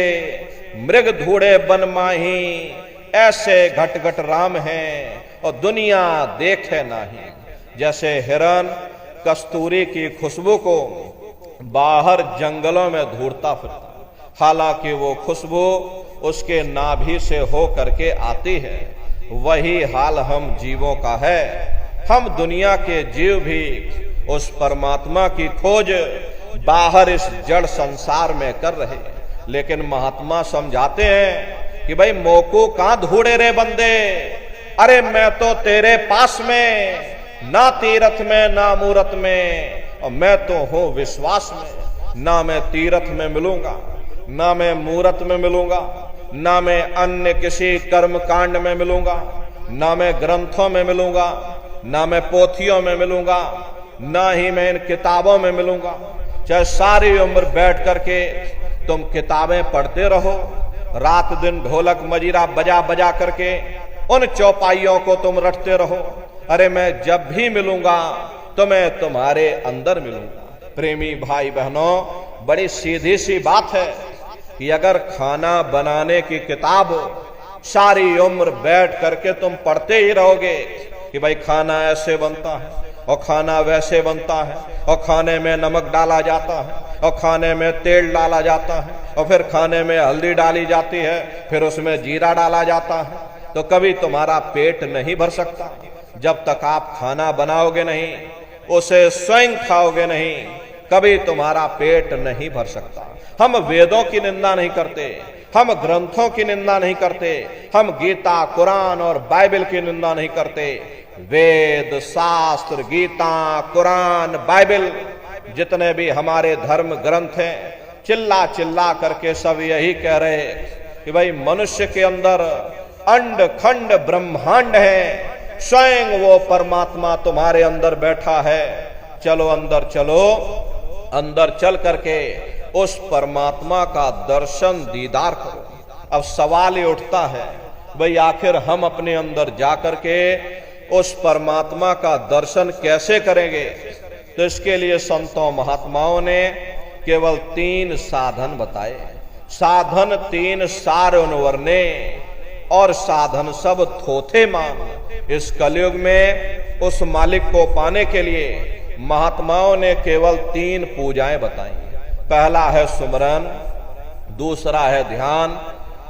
B: मृग धूड़े बन माही, ऐसे घट घट राम हैं और दुनिया देखे नाही। जैसे हिरन कस्तूरी की खुशबू को बाहर जंगलों में ढूंढता फिरता, हालांकि वो खुशबू उसके नाभि से हो करके आती है। वही हाल हम जीवों का है। हम दुनिया के जीव भी उस परमात्मा की खोज बाहर इस जड़ संसार में कर रहे हैं, लेकिन महात्मा समझाते हैं कि भाई मोको कहां ढूंढे रे बंदे, अरे मैं तो तेरे पास में, ना तीरथ में ना मूरत में, और मैं तो हूं विश्वास में। ना मैं तीरथ में मिलूंगा, ना मैं मूरत में मिलूंगा, ना मैं अन्य किसी कर्म कांड में मिलूंगा, ना मैं ग्रंथों में मिलूंगा, ना मैं पोथियों में मिलूंगा, ना ही मैं इन किताबों में मिलूंगा। चाहे सारी उम्र बैठ करके तुम किताबें पढ़ते रहो, रात दिन ढोलक मजीरा बजा बजा करके उन चौपाइयों को तुम रटते रहो, अरे मैं जब भी मिलूंगा तो मैं तुम्हारे अंदर मिलूंगा। प्रेमी भाई बहनों, बड़ी सीधी सी बात है कि अगर खाना बनाने की किताब सारी उम्र बैठ करके तुम पढ़ते ही रहोगे कि भाई खाना ऐसे बनता है और खाना वैसे बनता है और खाने में नमक डाला जाता है और खाने में तेल डाला जाता है और फिर खाने में हल्दी डाली जाती है, फिर उसमें जीरा डाला जाता है, तो कभी तुम्हारा पेट नहीं भर सकता जब तक आप खाना बनाओगे नहीं, उसे स्वयं खाओगे नहीं, कभी तुम्हारा पेट नहीं भर सकता। हम वेदों की निंदा नहीं करते, हम ग्रंथों की निंदा नहीं करते, हम गीता, कुरान और बाइबल की निंदा नहीं करते। वेद, शास्त्र, गीता, कुरान, बाइबल, जितने भी हमारे धर्म ग्रंथ हैं, चिल्ला चिल्ला करके सब यही कह रहे कि भाई मनुष्य के अंदर अंड खंड ब्रह्मांड है, स्वयं वो परमात्मा तुम्हारे अंदर बैठा है। चलो अंदर चलो, अंदर चल करके उस परमात्मा का दर्शन दीदार करो। अब सवाल ये उठता है, भाई आखिर हम अपने अंदर जा करके उस परमात्मा का दर्शन कैसे करेंगे? तो इसके लिए संतों महात्माओं ने केवल 3 साधन बताए। साधन 3 सार उनवरने और साधन सब थोथे मान। इस कलयुग में उस मालिक को पाने के लिए महात्माओं ने केवल 3 पूजाएं बताई। पहला है सुमरन, दूसरा है ध्यान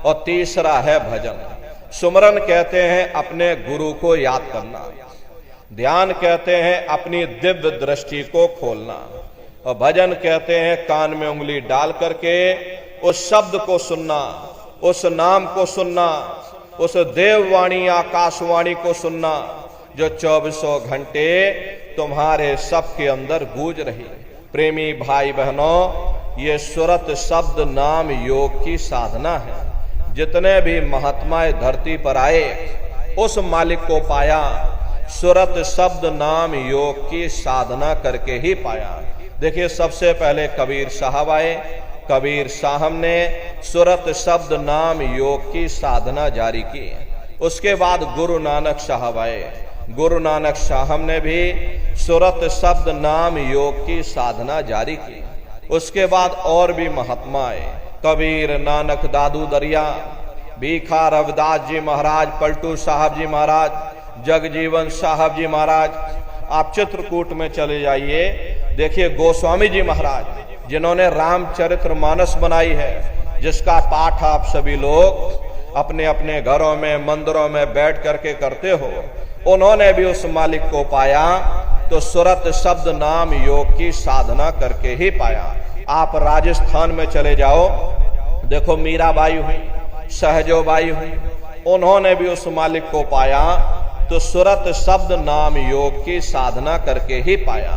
B: और तीसरा है भजन। सुमरन कहते हैं अपने गुरु को याद करना, ध्यान कहते हैं अपनी दिव्य दृष्टि को खोलना, और भजन कहते हैं कान में उंगली डाल करके उस शब्द को सुनना, उस नाम को सुनना, उस देववाणी आकाशवाणी को सुनना जो 24 घंटे तुम्हारे सबके अंदर गूंज रही। प्रेमी भाई बहनों, ये सुरत शब्द नाम योग की साधना है। जितने भी महात्माएं धरती पर आए उस मालिक को पाया, सुरत शब्द नाम योग की साधना करके ही पाया। देखिए सबसे पहले कबीर साहब आए, कबीर साहब ने सुरत शब्द नाम योग की साधना जारी की। उसके बाद गुरु नानक साहब आए, गुरु नानक साहब ने भी सुरत शब्द नाम योग की साधना जारी की। उसके बाद और भी महात्मा आए, कबीर, नानक, दादू दरिया, भीखा रविदास जी महाराज, पलटू साहब जी महाराज, जगजीवन साहब जी महाराज। आप चित्रकूट में चले जाइए, देखिए गोस्वामी जी महाराज जिन्होंने रामचरितमानस बनाई है, जिसका पाठ आप सभी लोग अपने अपने घरों में, मंदिरों में बैठ करके करते हो, उन्होंने भी उस मालिक को पाया तो सुरत शब्द नाम योग की साधना करके ही पाया। आप राजस्थान में चले जाओ, देखो मीराबाई हुई, सहजोबाई हुई, उन्होंने भी उस मालिक को पाया तो सुरत शब्द नाम योग की साधना करके ही पाया।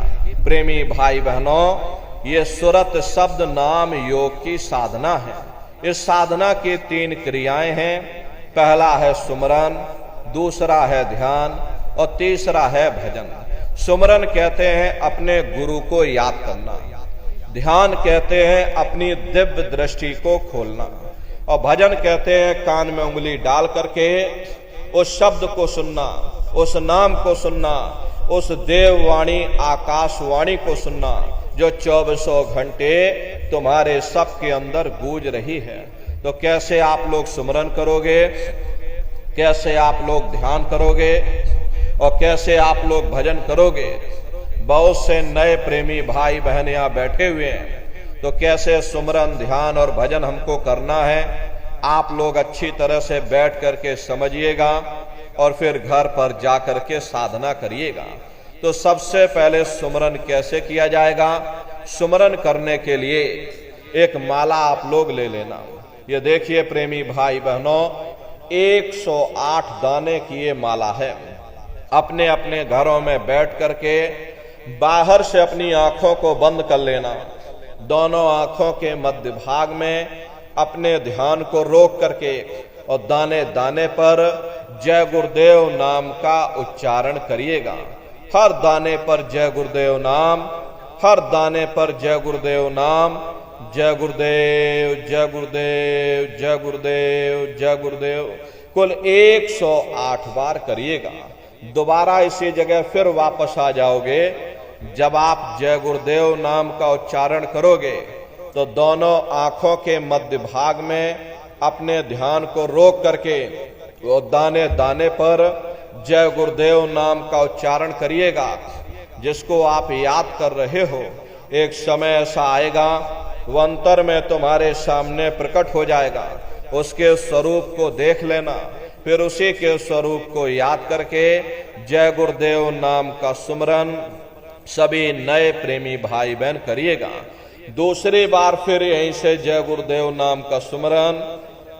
B: प्रेमी भाई बहनों, ये सुरत शब्द नाम योग की साधना है। इस साधना की 3 क्रियाएं हैं। पहला है सुमरन, दूसरा है ध्यान और तीसरा है भजन। सुमरन कहते हैं अपने गुरु को याद करना, ध्यान कहते हैं अपनी दिव्य दृष्टि को खोलना, और भजन कहते हैं कान में उंगली डाल करके उस शब्द को सुनना, उस नाम को सुनना, उस देववाणी आकाशवाणी को सुनना जो 24 घंटे तुम्हारे सबके अंदर गूंज रही है। तो कैसे आप लोग सुमरन करोगे, कैसे आप लोग ध्यान करोगे और कैसे आप लोग भजन करोगे? बहुत से नए प्रेमी भाई बहन यहाँ बैठे हुए हैं, तो कैसे सुमरन, ध्यान और भजन हमको करना है, आप लोग अच्छी तरह से बैठ करके समझिएगा और फिर घर पर जा करके साधना करिएगा। तो सबसे पहले सुमरन कैसे किया जाएगा? सुमरन करने के लिए एक माला आप लोग ले लेना। ये देखिए प्रेमी भाई बहनों, 108 दाने की ये माला है। अपने अपने घरों में बैठ करके बाहर से अपनी आंखों को बंद कर लेना, दोनों आंखों के मध्य भाग में अपने ध्यान को रोक करके और दाने दाने पर जय गुरुदेव नाम का उच्चारण करिएगा। हर दाने पर जय गुरुदेव नाम, हर दाने पर जय गुरुदेव नाम, जय गुरुदेव, जय गुरुदेव, जय गुरुदेव, जय गुरुदेव, कुल 108 बार करिएगा। दोबारा इसी जगह फिर वापस आ जाओगे। जब आप जय गुरुदेव नाम का उच्चारण करोगे तो दोनों आंखों के मध्य भाग में अपने ध्यान को रोक करके वो दाने दाने पर जय गुरुदेव नाम का उच्चारण करिएगा। जिसको आप याद कर रहे हो, एक समय ऐसा आएगा वो अंतर में तुम्हारे सामने प्रकट हो जाएगा। उसके स्वरूप को देख लेना, फिर उसी के स्वरूप को याद करके जय गुरुदेव नाम का सुमरन सभी नए प्रेमी भाई बहन करिएगा। दूसरी बार फिर यहीं से जय गुरुदेव नाम का सुमरन,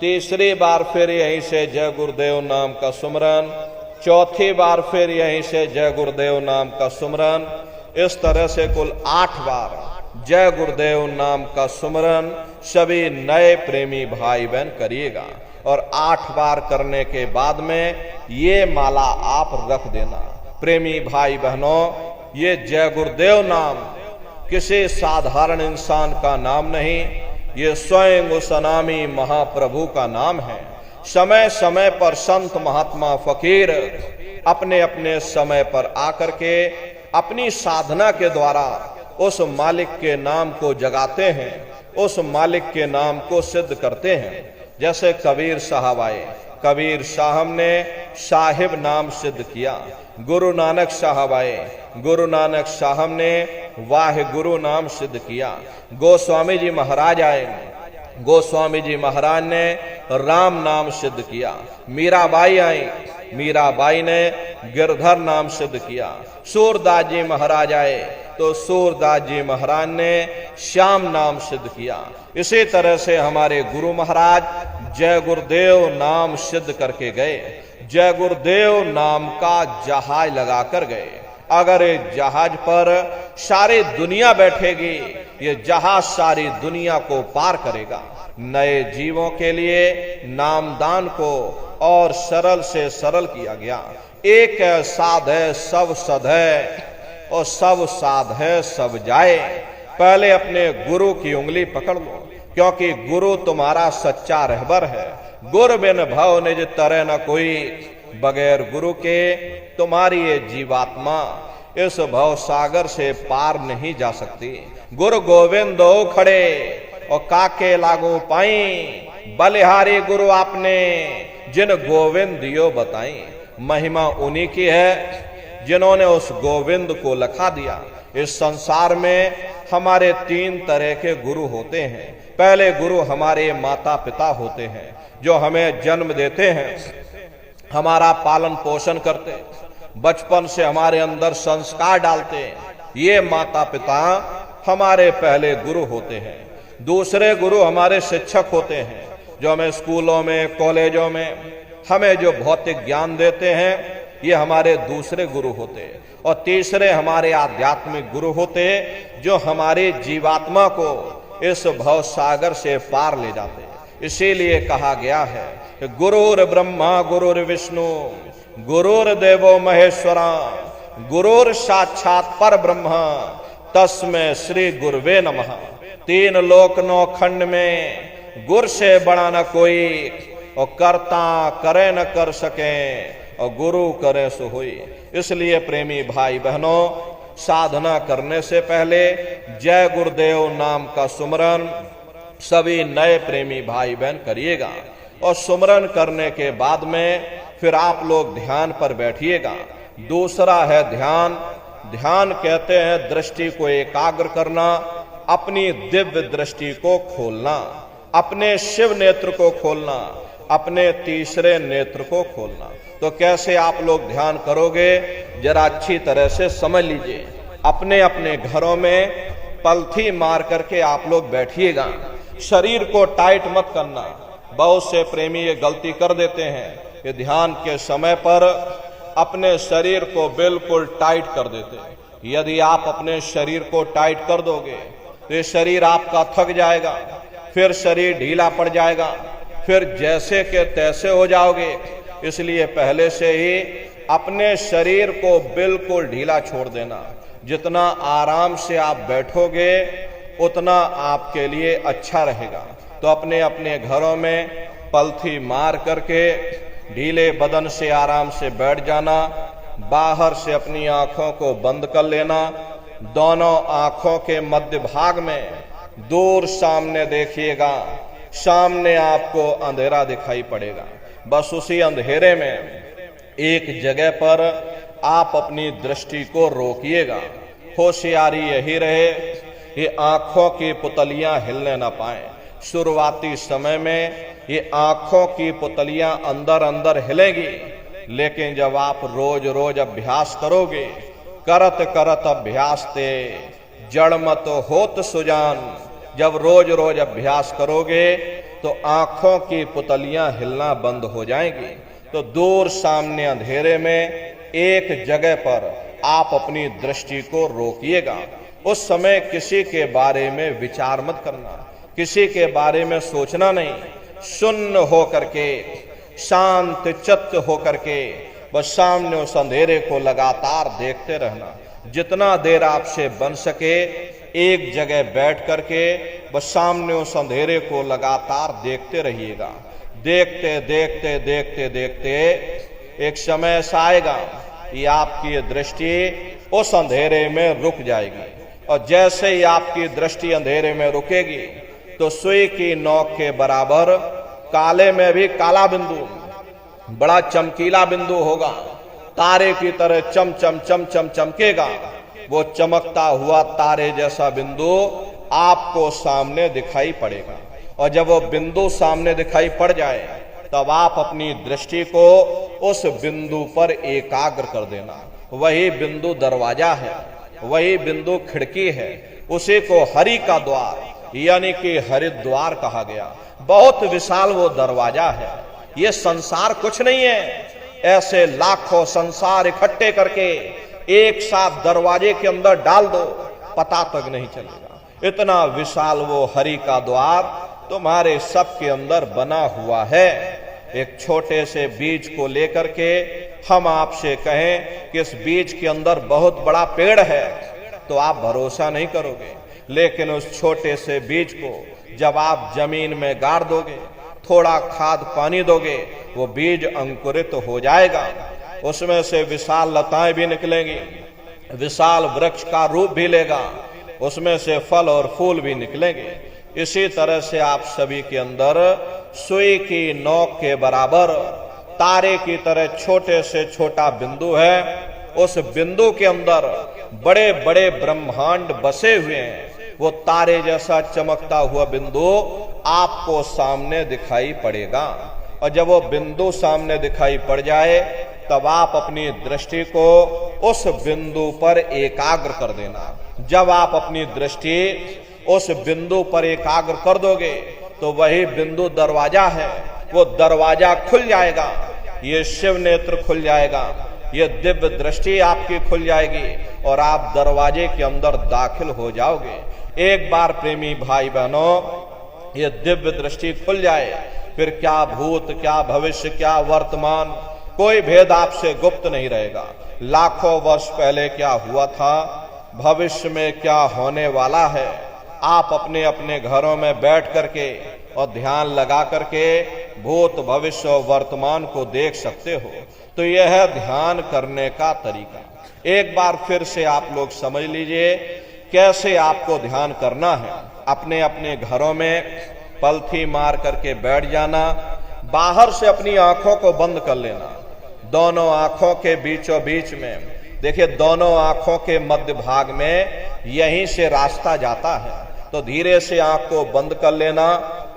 B: तीसरी बार फिर यहीं से जय गुरुदेव नाम का सुमरन, चौथी बार फिर यहीं से जय गुरुदेव नाम का सुमरन। इस तरह से कुल 8 बार जय गुरुदेव नाम का सुमरन सभी नए प्रेमी भाई बहन करिएगा। और 8 बार करने के बाद में ये माला आप रख देना। प्रेमी भाई बहनों, ये जय गुरुदेव नाम किसी साधारण इंसान का नाम नहीं, ये स्वयं उस अनामी महाप्रभु का नाम है। समय समय पर संत महात्मा फकीर अपने अपने समय पर आकर के अपनी साधना के द्वारा उस मालिक के नाम को जगाते हैं, उस मालिक के नाम को सिद्ध करते हैं। जैसे कबीर साहब आए, कबीर साहब ने साहिब नाम सिद्ध किया। गुरु नानक साहब आए, गुरु नानक साहब ने वाहे गुरु नाम सिद्ध किया। गोस्वामी जी महाराज आए, गोस्वामी जी महाराज ने राम नाम सिद्ध किया। मीराबाई आई, मीराबाई ने गिरधर नाम सिद्ध किया। सूरदास जी महाराज आए तो सूरदास जी महाराज ने श्याम नाम सिद्ध किया। इसी तरह से हमारे गुरु महाराज जय गुरुदेव नाम सिद्ध करके गए। जय गुरुदेव नाम का जहाज लगा कर गए। अगर एक जहाज पर सारी दुनिया बैठेगी, ये जहाज सारी दुनिया को पार करेगा। नए जीवों के लिए नामदान को और सरल से सरल किया गया। एक है साध है सब सध है, और सब साध है सब जाए। पहले अपने गुरु की उंगली पकड़ लो, क्योंकि गुरु तुम्हारा सच्चा रहबर है। गुर बिन भव निज तरह न कोई, बगैर गुरु के तुम्हारी ये जीवात्मा इस भव सागर से पार नहीं जा सकती। गुरु गोविंदो खड़े और काके लागू पाई, बलिहारी गुरु आपने जिन गोविंद दियो बताई। महिमा उन्हीं की है जिन्होंने उस गोविंद को लखा दिया। इस संसार में हमारे 3 तरह के गुरु होते हैं। पहले गुरु हमारे माता पिता होते हैं, जो हमें जन्म देते हैं, हमारा पालन पोषण करते, बचपन से हमारे अंदर संस्कार डालते। ये माता पिता हमारे पहले गुरु होते हैं। दूसरे गुरु हमारे शिक्षक होते हैं, जो हमें स्कूलों में कॉलेजों में हमें जो भौतिक ज्ञान देते हैं, ये हमारे दूसरे गुरु होते। और तीसरे हमारे आध्यात्मिक गुरु होते, जो हमारी जीवात्मा को इस भव सागर से पार ले जाते। इसीलिए कहा गया है कि गुरुर ब्रह्मा गुरुर विष्णु गुरुर देवो महेश्वरा गुरुर साक्षात पर ब्रह्मा तस्मै श्री गुरुवे नमः। 3 लोक 9 खंड में गुर से बड़ा न कोई, और करता करे न कर सके, और गुरु करे सो होई। इसलिए प्रेमी भाई बहनों, साधना करने से पहले जय गुरुदेव नाम का सुमरन सभी नए प्रेमी भाई बहन करिएगा। और सुमरन करने के बाद में फिर आप लोग ध्यान पर बैठिएगा। दूसरा है ध्यान। ध्यान कहते हैं दृष्टि को एकाग्र करना, अपनी दिव्य दृष्टि को खोलना, अपने शिव नेत्र को खोलना, अपने तीसरे नेत्र को खोलना। तो कैसे आप लोग ध्यान करोगे, जरा अच्छी तरह से समझ लीजिए। अपने अपने घरों में पलथी मार करके आप लोग बैठिएगा। शरीर को टाइट मत करना। बहुत से प्रेमी ये गलती कर देते हैं कि ध्यान के समय पर अपने शरीर को बिल्कुल टाइट कर देते हैं। यदि आप अपने शरीर को टाइट कर दोगे तो ये शरीर आपका थक जाएगा, फिर शरीर ढीला पड़ जाएगा, फिर जैसे के तैसे हो जाओगे। इसलिए पहले से ही अपने शरीर को बिल्कुल ढीला छोड़ देना। जितना आराम से आप बैठोगे उतना आपके लिए अच्छा रहेगा। तो अपने अपने घरों में पलथी मार करके ढीले बदन से आराम से बैठ जाना। बाहर से अपनी आंखों को बंद कर लेना। दोनों आंखों के मध्य भाग में दूर सामने देखिएगा सामने आपको अंधेरा दिखाई पड़ेगा। बस उसी अंधेरे में एक जगह पर आप अपनी दृष्टि को रोकिएगा। होशियारी यही रहे ये आंखों की पुतलियां हिलने ना पाए। शुरुआती समय में ये आंखों की पुतलियां अंदर अंदर हिलेंगी, लेकिन जब आप रोज रोज अभ्यास करोगे, करत करत अभ्यास ते जड़ मत होत सुजान, जब रोज रोज अभ्यास करोगे तो आंखों की पुतलियां हिलना बंद हो जाएंगी। तो दूर सामने अंधेरे में एक जगह पर आप अपनी दृष्टि को रोकिएगा। उस समय किसी के बारे में विचार मत करना, किसी के बारे में सोचना नहीं। शून्य हो करके, शांत चित्त हो करके बस सामने उस अंधेरे को लगातार देखते रहना। जितना देर आपसे बन सके एक जगह बैठ करके बस सामने उस अंधेरे को लगातार देखते रहिएगा। देखते देखते देखते देखते एक समय ऐसा आएगा कि आपकी दृष्टि उस अंधेरे में रुक जाएगी, और जैसे ही आपकी दृष्टि अंधेरे में रुकेगी तो सुई की नोक के बराबर काले में भी काला बिंदु, बड़ा चमकीला बिंदु होगा, तारे की तरह चम चम चम चम चमकेगा। वो चमकता हुआ तारे जैसा बिंदु आपको सामने दिखाई पड़ेगा, और जब वो बिंदु सामने दिखाई पड़ जाए तब आप अपनी दृष्टि को उस बिंदु पर एकाग्र कर देना। वही बिंदु दरवाजा है, वही बिंदु खिड़की है, उसी को हरि का द्वार यानी कि हरिद्वार कहा गया। बहुत विशाल वो दरवाजा है। ये संसार कुछ नहीं है। ऐसे लाखों संसार इकट्ठे करके एक साथ दरवाजे के अंदर डाल दो, पता तक नहीं चलेगा। इतना विशाल वो हरि का द्वार तुम्हारे सबके अंदर बना हुआ है। एक छोटे से बीज को लेकर के हम आपसे कहें कि इस बीज के अंदर बहुत बड़ा पेड़ है, तो आप भरोसा नहीं करोगे। लेकिन उस छोटे से बीज को जब आप जमीन में गाड़ दोगे, थोड़ा खाद पानी दोगे, वो बीज अंकुरित हो जाएगा। उसमें से विशाल लताएं भी निकलेंगी, विशाल वृक्ष का रूप भी लेगा, उसमें से फल और फूल भी निकलेंगे। इसी तरह से आप सभी के अंदर सुई की नोक के बराबर तारे की तरह छोटे से छोटा बिंदु है। उस बिंदु के अंदर बड़े बड़े ब्रह्मांड बसे हुए हैं। वो तारे जैसा चमकता हुआ बिंदु आपको सामने दिखाई पड़ेगा, और जब वो बिंदु सामने दिखाई पड़ जाए तब आप अपनी दृष्टि को उस बिंदु पर एकाग्र कर देना। जब आप अपनी दृष्टि उस बिंदु पर एकाग्र कर दोगे तो वही बिंदु दरवाजा है। वो दरवाजा खुल जाएगा, ये शिव नेत्र खुल जाएगा, ये दिव्य दृष्टि आपकी खुल जाएगी और आप दरवाजे के अंदर दाखिल हो जाओगे। एक बार प्रेमी भाई बहनों, ये दिव्य दृष्टि खुल जाए, फिर क्या भूत, क्या भविष्य, क्या वर्तमान, कोई भेद आपसे गुप्त नहीं रहेगा। लाखों वर्ष पहले क्या हुआ था, भविष्य में क्या होने वाला है, आप अपने अपने घरों में बैठ करके और ध्यान लगा करके भूत, भविष्य और वर्तमान को देख सकते हो। तो यह है ध्यान करने का तरीका। एक बार फिर से आप लोग समझ लीजिए कैसे आपको ध्यान करना है। अपने अपने घरों में पलथी मार करके बैठ जाना, बाहर से अपनी आंखों को बंद कर लेना। दोनों आंखों के बीचों बीच में देखिए, दोनों आंखों के मध्य भाग में यहीं से रास्ता जाता है। तो धीरे से आंख को बंद कर लेना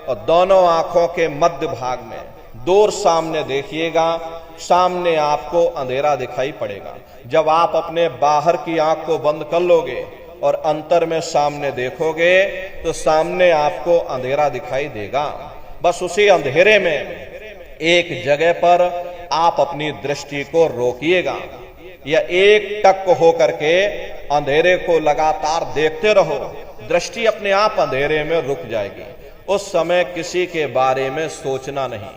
B: और दोनों आंखों के मध्य भाग में दूर सामने देखिएगा, सामने आपको अंधेरा दिखाई पड़ेगा। जब आप अपने बाहर की आंख को बंद कर लोगे और अंतर में सामने देखोगे तो सामने आपको अंधेरा दिखाई देगा। बस उसी अंधेरे में एक जगह पर आप अपनी दृष्टि को रोकिएगा, या एक टक हो करके अंधेरे को लगातार देखते रहो। दृष्टि अपने आप अंधेरे में रुक जाएगी। उस समय किसी के बारे में सोचना नहीं,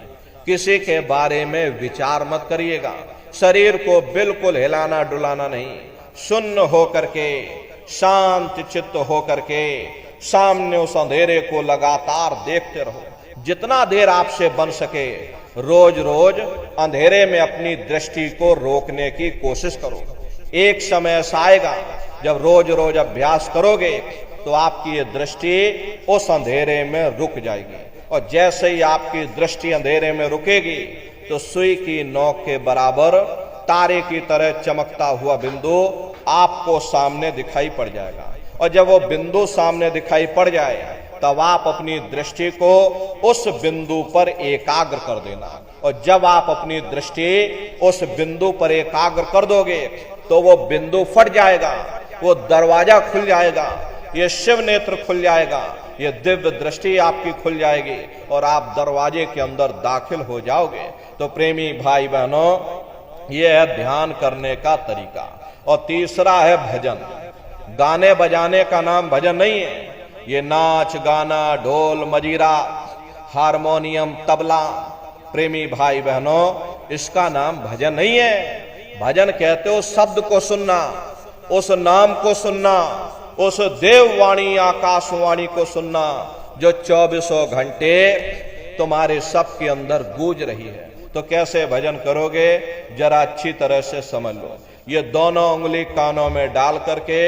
B: किसी के बारे में विचार मत करिएगा। शरीर को बिल्कुल हिलाना डुलाना नहीं। शून्य हो करके, शांत चित्त हो करके सामने उस अंधेरे को लगातार देखते रहो। जितना देर आपसे बन सके रोज रोज अंधेरे में अपनी दृष्टि को रोकने की कोशिश करो। एक समय ऐसा आएगा जब रोज रोज अभ्यास करोगे तो आपकी ये दृष्टि उस अंधेरे में रुक जाएगी। और जैसे ही आपकी दृष्टि अंधेरे में रुकेगी तो सुई की नोक के बराबर तारे की तरह चमकता हुआ बिंदु आपको सामने दिखाई पड़ जाएगा। और जब वो बिंदु सामने दिखाई पड़ जाए तब आप अपनी दृष्टि को उस बिंदु पर एकाग्र कर देना। और जब आप अपनी दृष्टि उस बिंदु पर एकाग्र कर दोगे तो वो बिंदु फट जाएगा, वो दरवाजा खुल जाएगा, ये शिव नेत्र खुल जाएगा, ये दिव्य दृष्टि आपकी खुल जाएगी और आप दरवाजे के अंदर दाखिल हो जाओगे। तो प्रेमी भाई बहनों, ये है ध्यान करने का तरीका। और तीसरा है भजन। गाने बजाने का नाम भजन नहीं है। ये नाच गाना, ढोल मजीरा, हारमोनियम, तबला, प्रेमी भाई बहनों, इसका नाम भजन नहीं है। भजन कहते हो शब्द को सुनना, उस नाम को सुनना, उस देववाणी आकाशवाणी को सुनना जो 24 घंटे तुम्हारे सब के अंदर गूंज रही है। तो कैसे भजन करोगे, जरा अच्छी तरह से समझ लो। ये दोनों उंगली कानों में डाल करके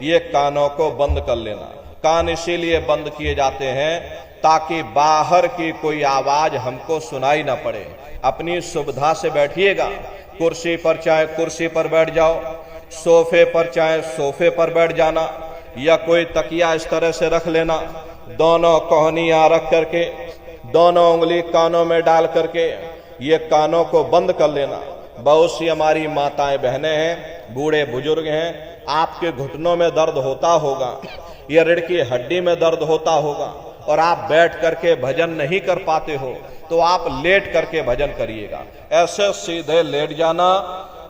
B: ये कानों को बंद कर लेना। कान इसीलिए बंद किए जाते हैं ताकि बाहर की कोई आवाज हमको सुनाई ना पड़े। अपनी सुविधा से बैठिएगा, कुर्सी पर चाहे कुर्सी पर बैठ जाओ, सोफे पर चाहे सोफे पर बैठ जाना, या कोई तकिया इस तरह से रख लेना, दोनों कोहनियां रख करके दोनों उंगली कानों में डाल करके ये कानों को बंद कर लेना। बहुत सी हमारी माताएं बहनें हैं, बूढ़े बुजुर्ग हैं, आपके घुटनों में दर्द होता होगा या रीढ़ की हड्डी में दर्द होता होगा और आप बैठ करके भजन नहीं कर पाते हो, तो आप लेट करके भजन करिएगा। ऐसे सीधे लेट जाना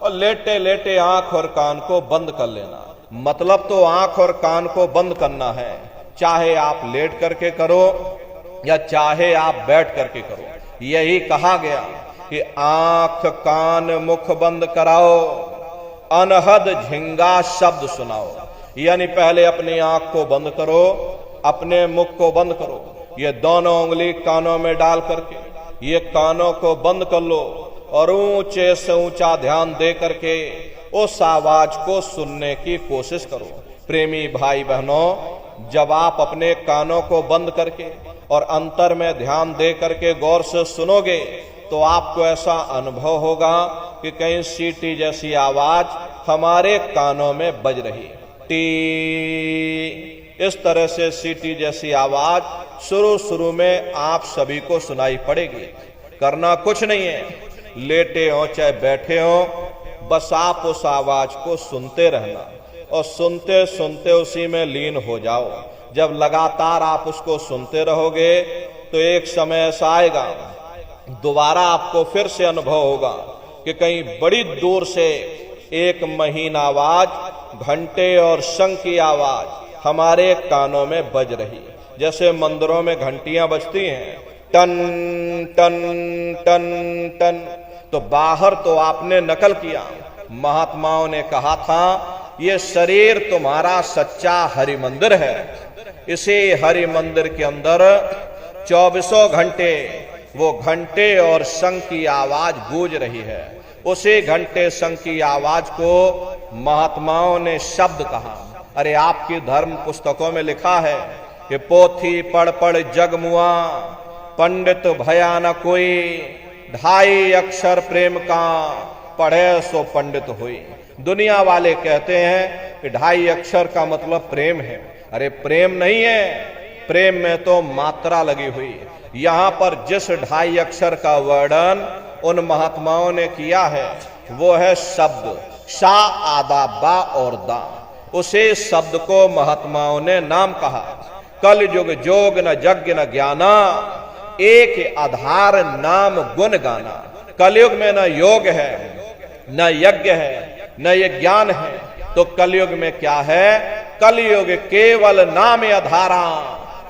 B: और लेटे लेटे आंख और कान को बंद कर लेना। मतलब तो आंख और कान को बंद करना है, चाहे आप लेट करके करो या चाहे आप बैठ करके करो। यही कहा गया कि आंख कान मुख बंद कराओ, अनहद झिंगा शब्द सुनाओ। यानी पहले अपनी आंख को बंद करो, अपने मुख को बंद करो, ये दोनों उंगली कानों में डाल करके ये कानों को बंद कर लो और ऊंचे से ऊंचा ध्यान दे करके उस आवाज को सुनने की कोशिश करो। प्रेमी भाई बहनों, जब आप अपने कानों को बंद करके और अंतर में ध्यान दे करके गौर से सुनोगे तो आपको ऐसा अनुभव होगा कि कहीं सीटी जैसी आवाज हमारे कानों में बज रही है। टी, इस तरह से सीटी जैसी आवाज शुरू में आप सभी को सुनाई पड़ेगी। करना कुछ नहीं है, लेटे हो चाहे बैठे हो, बस आप उस आवाज को सुनते रहना और सुनते सुनते उसी में लीन हो जाओ। जब लगातार आप उसको सुनते रहोगे तो एक समय ऐसा आएगा, दोबारा आपको फिर से अनुभव होगा कि कहीं बड़ी दूर से एक महीन आवाज, घंटे और शंख की आवाज हमारे कानों में बज रही। जैसे मंदिरों में घंटियां बजती हैं, टन टन टन टन। तो बाहर तो आपने नकल किया। महात्माओं ने कहा था ये शरीर तुम्हारा सच्चा हरि मंदिर है। इसी हरि मंदिर के अंदर 24 घंटे वो घंटे और शंख की आवाज गूंज रही है। उसी घंटे शंख की आवाज को महात्माओं ने शब्द कहा। अरे आपकी धर्म पुस्तकों में लिखा है कि पोथी पढ़ पढ़ जग मुआ, पंडित भया न कोई, 2.5 अक्षर प्रेम का, पढ़े सो पंडित हुई। दुनिया वाले कहते हैं कि 2.5 अक्षर का मतलब प्रेम है। अरे प्रेम नहीं है, प्रेम में तो मात्रा लगी हुई है। यहां पर जिस 2.5 अक्षर का वर्णन उन महात्माओं ने किया है वो है शब्द, शा आदा बा और दा। उसे शब्द को महात्माओं ने नाम कहा। कल युग जोग न यज्ञ न ज्ञाना, एक आधार नाम गुण गाना। कलयुग में न योग है, न यज्ञ है, न ये ज्ञान है, तो कलयुग में क्या है? कलयुग केवल नाम आधारा,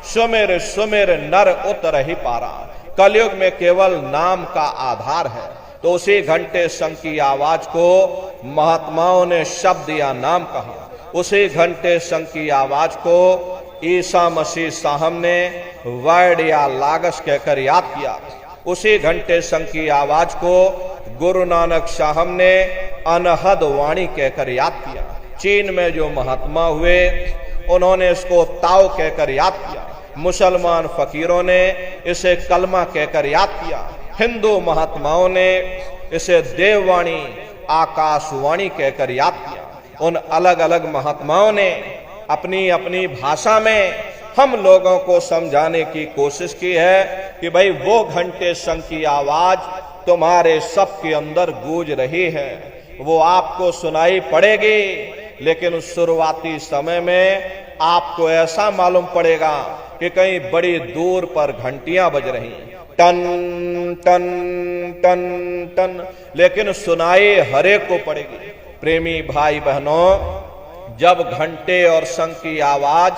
B: सुमेर सुमेर नर उतर ही पारा। कलयुग में केवल नाम का आधार है। तो उसी घंटे शंख की आवाज को महात्माओं ने शब्द या नाम कहा। उसी घंटे शंख की आवाज को ईसा मसीह साहब ने वर्ड या लागस कहकर याद किया। उसी घंटे शंख की आवाज को गुरु नानक साहब ने अनहद वाणी कहकर याद किया। चीन में जो महात्मा हुए उन्होंने इसको ताओ कहकर याद किया। मुसलमान फकीरों ने इसे कलमा कहकर याद किया, हिंदू महात्माओं ने इसे देववाणी आकाशवाणी कहकर याद किया। उन अलग अलग महात्माओं ने अपनी अपनी भाषा में हम लोगों को समझाने की कोशिश की है कि भाई वो घंटे शंख की आवाज तुम्हारे सबके अंदर गूंज रही है, वो आपको सुनाई पड़ेगी, लेकिन उस शुरुआती समय में आपको ऐसा मालूम पड़ेगा कि कहीं बड़ी दूर पर घंटियां बज रही, टन टन टन टन, लेकिन सुनाई हरेक को पड़ेगी। प्रेमी भाई बहनों, जब घंटे और शंख की आवाज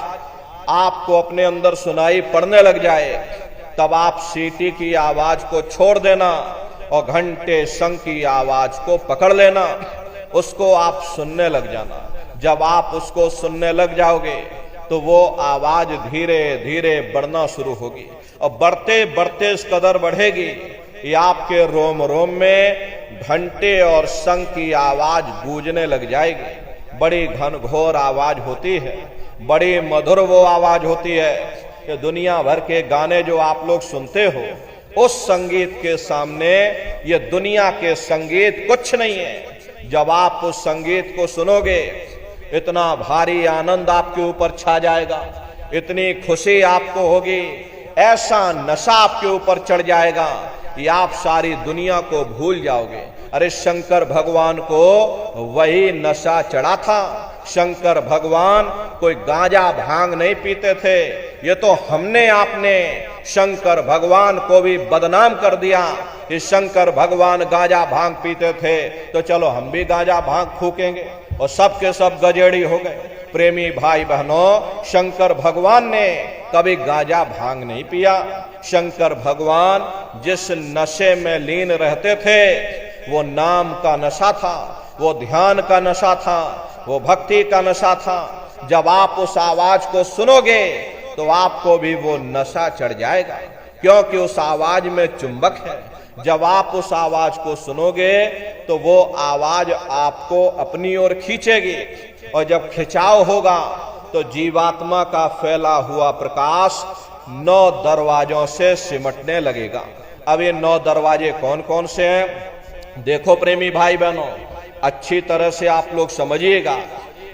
B: आपको अपने अंदर सुनाई पड़ने लग जाए, तब आप सीटी की आवाज को छोड़ देना और घंटे शंख की आवाज को पकड़ लेना, उसको आप सुनने लग जाना। जब आप उसको सुनने लग जाओगे तो वो आवाज धीरे धीरे बढ़ना शुरू होगी और बढ़ते बढ़ते इस कदर बढ़ेगी कि आपके रोम रोम में घंटे और शंख की आवाज गूंजने लग जाएगी। बड़ी घनघोर आवाज होती है, बड़ी मधुर वो आवाज होती है कि दुनिया भर के गाने जो आप लोग सुनते हो, उस संगीत के सामने ये दुनिया के संगीत कुछ नहीं है। जब आप उस संगीत को सुनोगे, इतना भारी आनंद आपके ऊपर छा जाएगा, इतनी खुशी आपको होगी, ऐसा नशा आपके ऊपर चढ़ जाएगा कि आप सारी दुनिया को भूल जाओगे। अरे शंकर भगवान को वही नशा चढ़ा था। शंकर भगवान कोई गांजा भांग नहीं पीते थे। ये तो हमने आपने शंकर भगवान को भी बदनाम कर दिया कि शंकर भगवान गांजा भांग पीते थे, तो चलो हम भी गांजा भांग फूकेंगे, और सब के सब गजेड़ी हो गए। प्रेमी भाई बहनों, शंकर भगवान ने कभी गांजा भांग नहीं पिया। शंकर भगवान जिस नशे में लीन रहते थे, वो नाम का नशा था, वो ध्यान का नशा था, वो भक्ति का नशा था। जब आप उस आवाज को सुनोगे तो आपको भी वो नशा चढ़ जाएगा, क्योंकि उस आवाज में चुंबक है। जब आप उस आवाज को सुनोगे तो वो आवाज आपको अपनी ओर खींचेगी, और जब खिंचाव होगा तो जीवात्मा का फैला हुआ प्रकाश 9 दरवाजों से सिमटने लगेगा। अब ये 9 दरवाजे कौन कौन से हैं? देखो प्रेमी भाई बहनों, अच्छी तरह से आप लोग समझिएगा,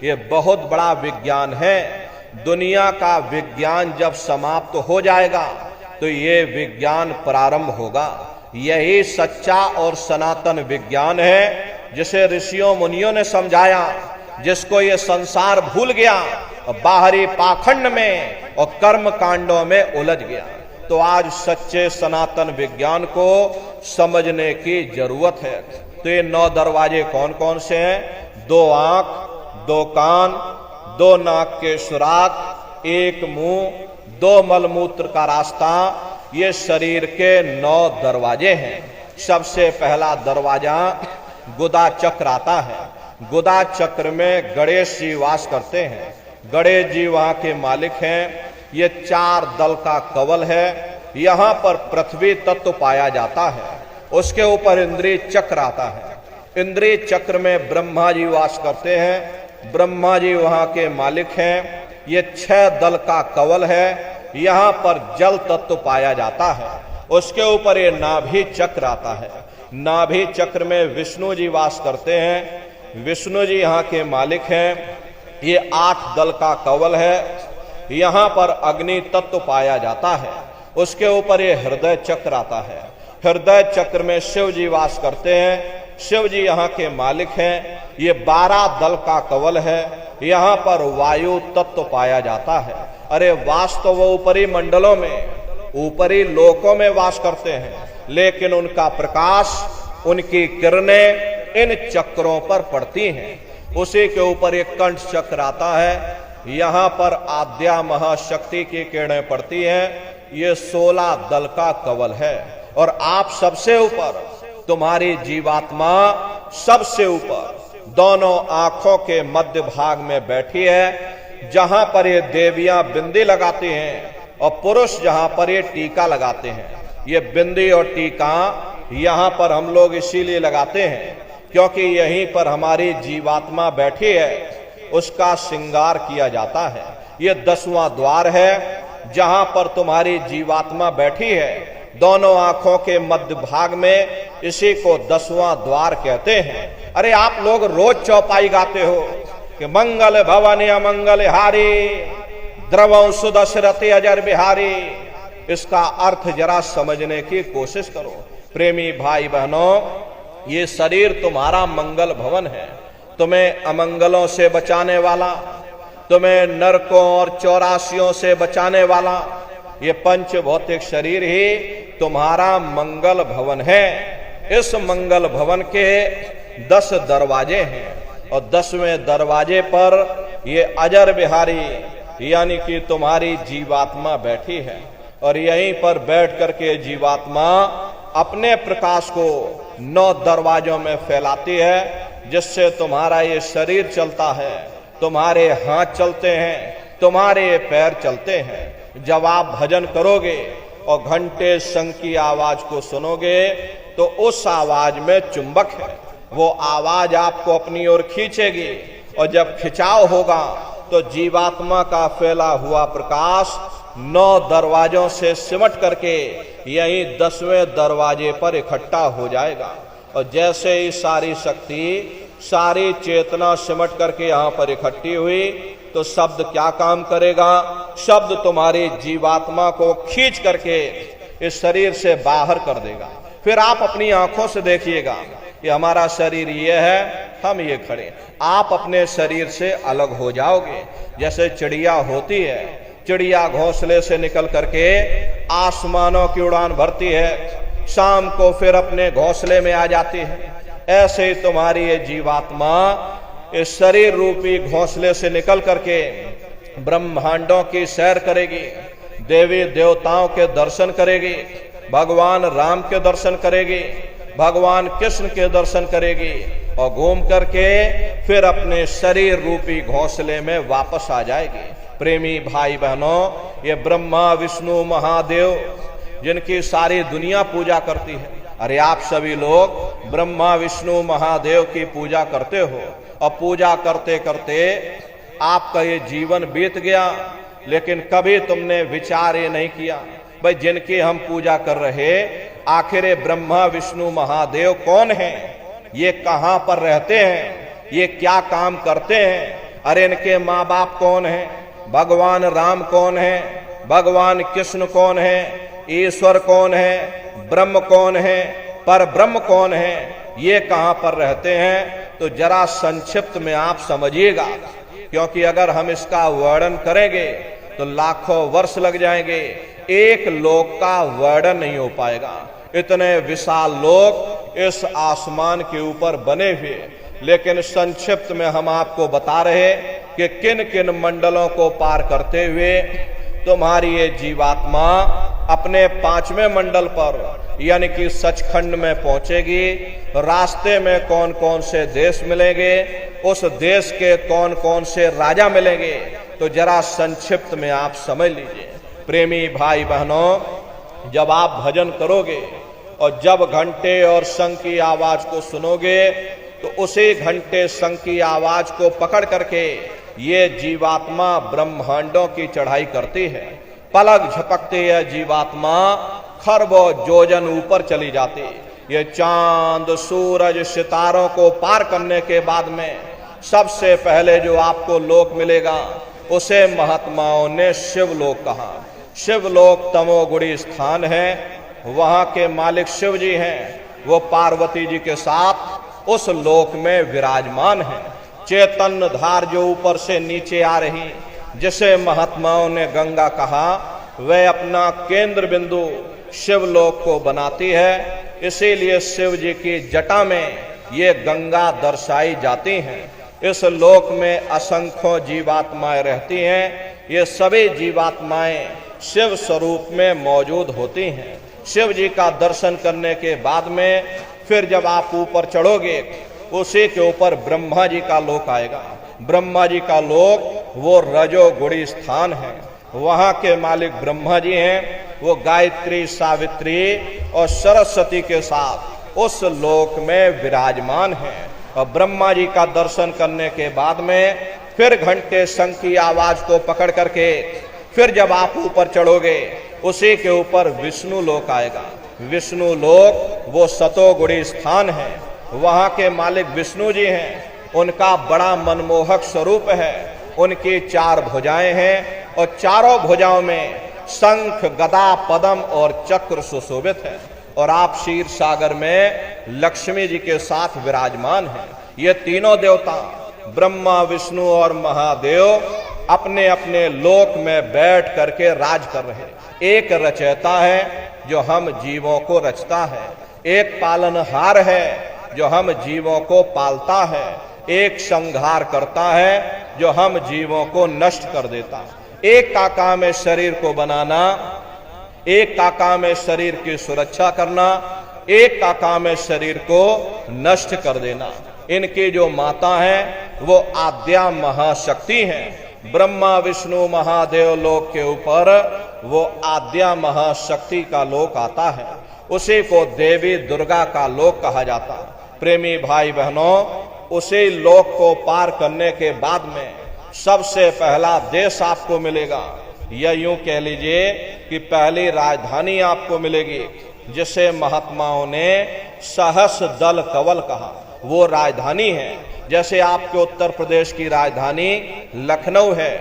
B: ये बहुत बड़ा विज्ञान है। दुनिया का विज्ञान जब समाप्त हो जाएगा तो ये विज्ञान प्रारंभ होगा। यही सच्चा और सनातन विज्ञान है, जिसे ऋषियों मुनियों ने समझाया, जिसको ये संसार भूल गया और बाहरी पाखंड में और कर्म कांडों में उलझ गया। तो आज सच्चे सनातन विज्ञान को समझने की जरूरत है। तो ये 9 दरवाजे कौन कौन से हैं? 2 आंख, 2 कान, 2 नाक के सुराख, 1 मुंह, 2 मलमूत्र का रास्ता, ये शरीर के 9 दरवाजे हैं। सबसे पहला दरवाजा गुदा चक्र आता है। गुदा चक्र में गणेश जी वास करते हैं। गणेश जी वहां के मालिक हैं। ये 4 दल का कवल है। यहाँ पर पृथ्वी तत्व पाया जाता है। उसके ऊपर इंद्रिय चक्र आता है। इंद्रिय चक्र में ब्रह्मा जी वास करते हैं। ब्रह्मा जी वहां के मालिक हैं। ये 6 दल का कवल है। यहाँ पर जल तत्व पाया जाता है। उसके ऊपर ये नाभि चक्र आता है। नाभि चक्र में विष्णु जी वास करते हैं। विष्णु जी यहाँ के मालिक हैं। ये 8 दल का कवल है। यहाँ पर अग्नि तत्व पाया जाता है। उसके ऊपर ये हृदय चक्र आता है। हृदय चक्र में शिव जी वास करते हैं। शिव जी यहाँ के मालिक हैं। ये 12 दल का कवल है। यहाँ पर वायु तत्व पाया जाता है। अरे वास तो वो ऊपरी मंडलों में, ऊपरी लोकों में वास करते हैं, लेकिन उनका प्रकाश, उनकी किरणें इन चक्रों पर पड़ती हैं। उसी के ऊपर एक कंठ चक्र आता है। यहाँ पर आद्या महाशक्ति की किरणें पड़ती हैं। ये 16 दल का कवल है। और आप सबसे ऊपर, तुम्हारी जीवात्मा सबसे ऊपर दोनों आंखों के मध्य भाग में बैठी है, जहां पर ये देवियां बिंदी लगाती हैं और पुरुष जहां पर ये टीका लगाते हैं। ये बिंदी और टीका यहाँ पर हम लोग इसीलिए लगाते हैं क्योंकि यहीं पर हमारी जीवात्मा बैठी है, उसका श्रृंगार किया जाता है। ये 10वां द्वार है। जहां पर तुम्हारी जीवात्मा बैठी है, दोनों आंखों के मध्य भाग में, इसी को 10वां द्वार कहते हैं। अरे आप लोग रोज चौपाई गाते हो कि मंगल भवन अमंगल हारी, द्रवं सुदशरथि अजर बिहारी। इसका अर्थ जरा समझने की कोशिश करो। प्रेमी भाई बहनों, ये शरीर तुम्हारा मंगल भवन है, तुम्हें अमंगलों से बचाने वाला, तुम्हें नरकों और 84 से बचाने वाला, ये पंच भौतिक शरीर ही तुम्हारा मंगल भवन है। इस मंगल भवन के 10 दरवाजे हैं और 10वें दरवाजे पर ये अजर बिहारी यानी कि तुम्हारी जीवात्मा बैठी है, और यहीं पर बैठ करके जीवात्मा अपने प्रकाश को 9 दरवाजों में फैलाती है, जिससे तुम्हारा ये शरीर चलता है, तुम्हारे हाथ चलते हैं, तुम्हारे पैर चलते हैं। जब आप भजन करोगे और घंटे शंख की आवाज को सुनोगे तो उस आवाज में चुंबक है, वो आवाज आपको अपनी ओर खींचेगी, और जब खिंचाव होगा तो जीवात्मा का फैला हुआ प्रकाश 9 दरवाजों से सिमट करके यही 10वें दरवाजे पर इकट्ठा हो जाएगा। और जैसे ही सारी शक्ति, सारी चेतना सिमट करके यहां पर इकट्ठी हुई तो शब्द क्या काम करेगा? शब्द तुम्हारी जीवात्मा को खींच करके इस शरीर से बाहर कर देगा। फिर आप अपनी आंखों से देखिएगा कि हमारा शरीर ये है, हम ये खड़े। आप अपने शरीर से अलग हो जाओगे। जैसे चिड़िया होती है, चिड़िया घोंसले से निकल करके आसमानों की उड़ान भरती है, शाम को फिर अपने घोंसले में आ जाती है। ऐसे ही तुम्हारी ये जीवात्मा इस शरीर रूपी घोंसले से निकल करके ब्रह्मांडों की सैर करेगी, देवी देवताओं के दर्शन करेगी, भगवान राम के दर्शन करेगी, भगवान कृष्ण के दर्शन करेगी, और घूम करके फिर अपने शरीर रूपी घोंसले में वापस आ जाएगी। प्रेमी भाई बहनों, ये ब्रह्मा विष्णु महादेव जिनकी सारी दुनिया पूजा करती है, अरे आप सभी लोग ब्रह्मा विष्णु महादेव की पूजा करते हो, और पूजा करते करते आपका ये जीवन बीत गया, लेकिन कभी तुमने विचार ये नहीं किया भाई जिनकी हम पूजा कर रहे, आखिर ब्रह्मा विष्णु महादेव कौन हैं? ये कहां पर रहते हैं? ये क्या काम करते हैं? अरे इनके माँ बाप कौन हैं? भगवान राम कौन है? भगवान कृष्ण कौन है? ईश्वर कौन है? ब्रह्म कौन है? पर ब्रह्म कौन है? ये कहां पर रहते हैं? तो जरा संक्षिप्त में आप समझिएगा, क्योंकि अगर हम इसका वर्णन करेंगे तो लाखों वर्ष लग जाएंगे, एक लोक का वर्णन नहीं हो पाएगा। इतने विशाल लोक इस आसमान के ऊपर बने हुए, लेकिन संक्षिप्त में हम आपको बता रहे कि किन किन मंडलों को पार करते हुए तुम्हारी ये जीवात्मा अपने 5वें मंडल पर यानी कि सचखंड में पहुंचेगी। रास्ते में कौन कौन से देश मिलेंगे, उस देश के कौन कौन से राजा मिलेंगे, तो जरा संक्षिप्त में आप समझ लीजिए। प्रेमी भाई बहनों, जब आप भजन करोगे और जब घंटे और शंख की आवाज को सुनोगे तो उसी घंटे शंख की आवाज को पकड़ करके ये जीवात्मा ब्रह्मांडों की चढ़ाई करती है। पलक झपकते यह जीवात्मा खरबों योजन ऊपर चली जाती। ये चांद सूरज सितारों को पार करने के बाद में सबसे पहले जो आपको लोक मिलेगा उसे महात्माओं ने शिवलोक कहा। शिवलोक तमोगुणी स्थान है, वहां के मालिक शिव जी हैं, वो पार्वती जी के साथ उस लोक में विराजमान है। चैतन्य धार जो ऊपर से नीचे आ रही, जिसे महात्माओं ने गंगा कहा, वह अपना केंद्र बिंदु शिवलोक को बनाती है। इसीलिए शिव जी की जटा में ये गंगा दर्शाई जाती हैं। इस लोक में असंख्यों जीवात्माएं रहती हैं। ये सभी जीवात्माएं शिव स्वरूप में मौजूद होती हैं। शिव जी का दर्शन करने के बाद में फिर जब आप ऊपर चढ़ोगे, उसी के ऊपर ब्रह्मा जी का लोक आएगा। ब्रह्मा जी का लोक वो रजोगुणी स्थान है। वहां के मालिक ब्रह्मा जी हैं। वो गायत्री, सावित्री और सरस्वती के साथ उस लोक में विराजमान हैं। और ब्रह्मा जी का दर्शन करने के बाद में फिर घंटे शंख की आवाज को पकड़ करके फिर जब आप ऊपर चढ़ोगे उसी के ऊपर विष्णु लोक आएगा। विष्णु लोक वो सतोगुणी स्थान है, वहां के मालिक विष्णु जी हैं। उनका बड़ा मनमोहक स्वरूप है। उनकी 4 भुजाएं हैं और चारों भुजाओं में शंख, गदा, पद्म और चक्र सुशोभित है। और आप क्षीर सागर में लक्ष्मी जी के साथ विराजमान हैं। ये तीनों देवता ब्रह्मा, विष्णु और महादेव अपने अपने लोक में बैठ करके राज कर रहे हैं। एक रचयिता है जो हम जीवों को रचता है, एक पालनहार है जो हम जीवों को पालता है, एक संहार करता है जो हम जीवों को नष्ट कर देता है। एक का काम है शरीर को बनाना, एक का काम है शरीर की सुरक्षा करना, एक का काम है शरीर को नष्ट कर देना। इनकी जो माता है वो आद्या महाशक्ति है। ब्रह्मा, विष्णु, महादेव लोक के ऊपर वो आद्या महाशक्ति का लोक आता है। उसी को देवी दुर्गा का लोक कहा जाता है। प्रेमी भाई बहनों, उसी लोक को पार करने के बाद में सबसे पहला देश आपको मिलेगा, या यूं कह लीजिए कि पहली राजधानी आपको मिलेगी, जिसे महात्माओं ने सहस दल कवल कहा। वो राजधानी है। जैसे आपके उत्तर प्रदेश की राजधानी लखनऊ है,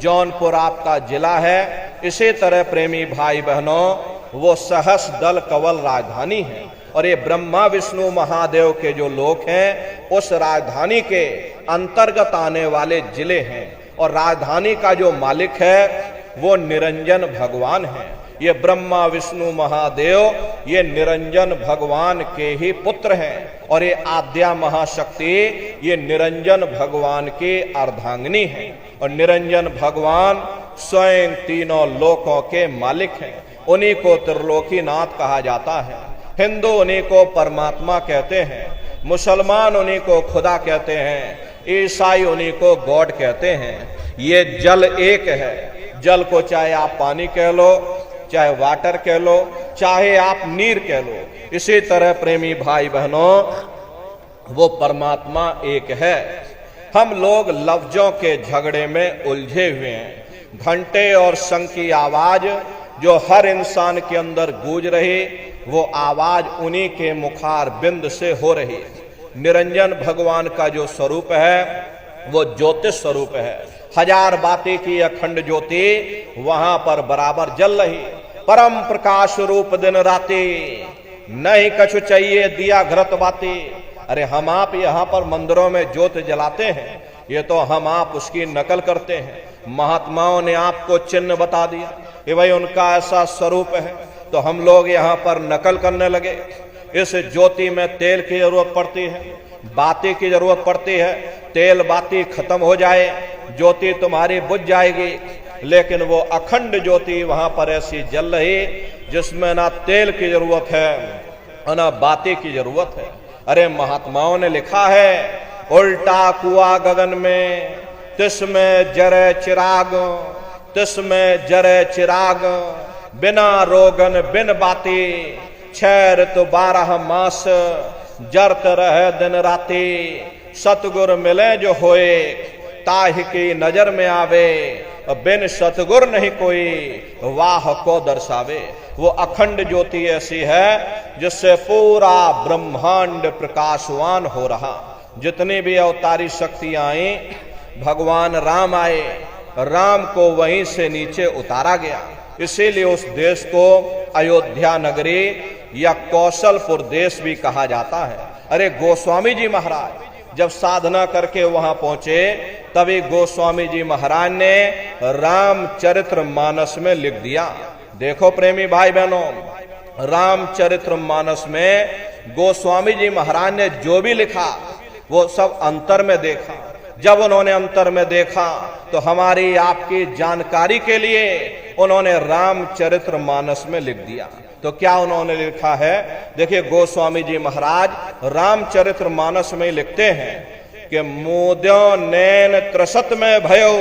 B: जौनपुर आपका जिला है, इसी तरह प्रेमी भाई बहनों वो सहस दल कवल राजधानी है। और ये ब्रह्मा, विष्णु, महादेव के जो लोक हैं उस राजधानी के अंतर्गत आने वाले जिले हैं। और राजधानी का जो मालिक है वो निरंजन भगवान है। ये ब्रह्मा, विष्णु, महादेव ये निरंजन भगवान के ही पुत्र हैं। और ये आद्या महाशक्ति ये निरंजन भगवान की अर्धांगिनी है। और निरंजन भगवान स्वयं तीनों लोकों के मालिक हैं। उन्हीं को त्रिलोकीनाथ कहा जाता है। हिंदू उन्हीं को परमात्मा कहते हैं, मुसलमान उन्हीं को खुदा कहते हैं, ईसाई उन्हीं को गॉड कहते हैं। ये जल एक है। जल को चाहे आप पानी कह लो, चाहे वाटर कह लो, चाहे आप नीर कह लो, इसी तरह प्रेमी भाई बहनों वो परमात्मा एक है। हम लोग लफ्जों के झगड़े में उलझे हुए हैं। घंटे और शंख की आवाज जो हर इंसान के अंदर गूंज रही, वो आवाज उन्हीं के मुखार बिंद से हो रही। निरंजन भगवान का जो स्वरूप है वो ज्योतिष स्वरूप है। 1000 बाती की अखंड ज्योति वहां पर बराबर जल रही। परम प्रकाश रूप दिन राति, नहीं कछु चाहिए दिया घृत बाती। अरे हम आप यहाँ पर मंदिरों में ज्योत जलाते हैं, ये तो हम आप उसकी नकल करते हैं। महात्माओं ने आपको चिन्ह बता दिया कि भाई उनका ऐसा स्वरूप है, तो हम लोग यहाँ पर नकल करने लगे। इस ज्योति में तेल की जरूरत पड़ती है, बाती की जरूरत पड़ती है। तेल बाती खत्म हो जाए, ज्योति तुम्हारी बुझ जाएगी। लेकिन वो अखंड ज्योति वहां पर ऐसी जल रही जिसमें ना तेल की जरूरत है और ना बाती की जरूरत है। अरे महात्माओं ने लिखा है, उल्टा कुआ गगन में तिसमें जरे चिराग, तिसमें जरे चिराग, बिना रोगन बिन बाती, 6 ऋतु 12 मास, जरत रहे दिन राती। सतगुर मिले जो होए, ताहि की नजर में आवे, बिन सतगुर नहीं कोई, वाह को दर्शावे। वो अखंड ज्योति ऐसी है जिससे पूरा ब्रह्मांड प्रकाशवान हो रहा। जितनी भी अवतारी शक्तियां आई, भगवान राम आए, राम को वहीं से नीचे उतारा गया। इसीलिए उस देश को अयोध्या नगरी या कौशलपुर देश भी कहा जाता है। अरे गोस्वामी जी महाराज जब साधना करके वहां पहुंचे, तभी गोस्वामी जी महाराज ने रामचरित्र मानस में लिख दिया। देखो प्रेमी भाई बहनों, रामचरित्र मानस में गोस्वामी जी महाराज ने जो भी लिखा वो सब अंतर में देखा। जब उन्होंने अंतर में देखा तो हमारी आपकी जानकारी के लिए उन्होंने रामचरित्र मानस में लिख दिया। तो क्या उन्होंने लिखा है, देखिए गोस्वामी जी महाराज रामचरित्र मानस में लिखते हैं कि मोद्यो नैन त्रसत में भयो,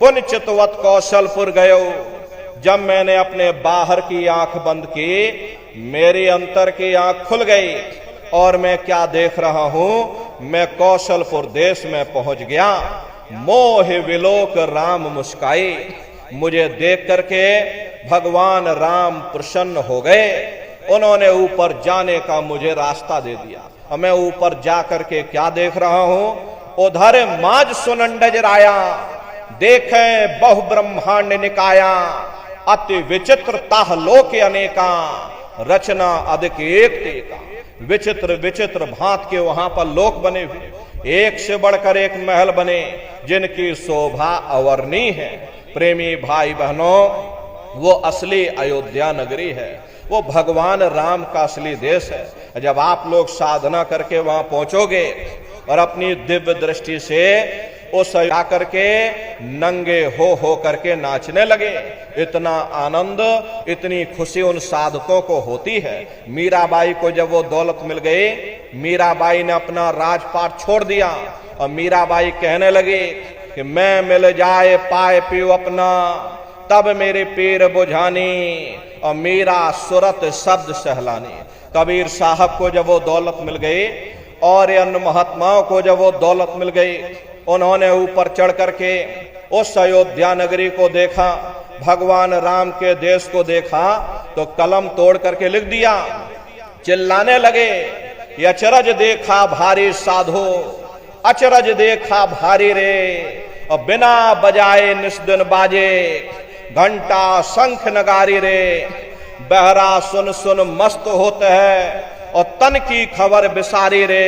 B: पुन चितवत कौशलपुर गयो। जब मैंने अपने बाहर की आंख बंद की, मेरी अंतर की आंख खुल गई और मैं क्या देख रहा हूं, मैं कौशलपुर देश में पहुंच गया। मोह विलोक राम मुस्काई। मुझे देख करके भगवान राम प्रसन्न हो गए। उन्होंने ऊपर जाने का मुझे रास्ता दे दिया और मैं ऊपर जा करके क्या देख रहा हूं, उधर माज सुनंडज राया, देखें बहु ब्रह्मांड निकाया, अति विचित्र ताह लोक अनेका, रचना अधिक एक टेका। विचित्र विचित्र भांत के वहां पर लोक बने हुए, एक से बढ़कर एक महल बने, जिनकी शोभा अवर्णीय है। प्रेमी भाई बहनों, वो असली अयोध्या नगरी है, वो भगवान राम का असली देश है। जब आप लोग साधना करके वहां पहुंचोगे और अपनी दिव्य दृष्टि से उस आकर के नंगे हो करके नाचने लगे, इतना आनंद, इतनी खुशी उन साधकों को होती है। मीराबाई को जब वो दौलत मिल गई, मीराबाई ने अपना राजपाट छोड़ दिया और मीराबाई कहने लगी कि मैं मिल जाए पाए पीऊ अपना, तब मेरे पीर बुझानी और मेरा सुरत शब्द सहलानी। कबीर साहब को जब वो दौलत मिल गई और अन्य महात्माओं को जब वो दौलत मिल गई, उन्होंने ऊपर चढ़ करके उस अयोध्या नगरी को देखा, भगवान राम के देश को देखा, तो कलम तोड़ करके लिख दिया, चिल्लाने लगे, ये अचरज देखा भारी साधो, अचरज देखा भारी रे, और बिना बजाए निस्दिन बाजे, घंटा शंख नगारी रे, बहरा सुन सुन मस्त होते है, और तन की खबर बिसारी रे,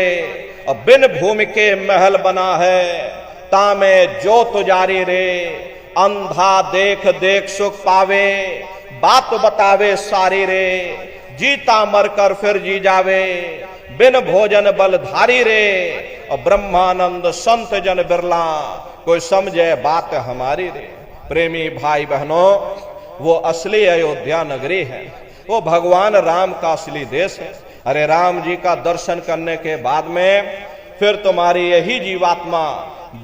B: और बिन भूमि के महल बना है, तामे जो तुजारी रे, अंधा देख देख सुख पावे, बात बतावे सारी रे, जीता मरकर फिर जी जावे, बिन भोजन बलधारी रे, और ब्रह्मानंद संत जन बिरला, कोई समझे बात हमारी रे। प्रेमी भाई बहनों, वो असली अयोध्या नगरी है, वो भगवान राम का असली देश है। अरे राम जी का दर्शन करने के बाद में फिर तुम्हारी यही जीवात्मा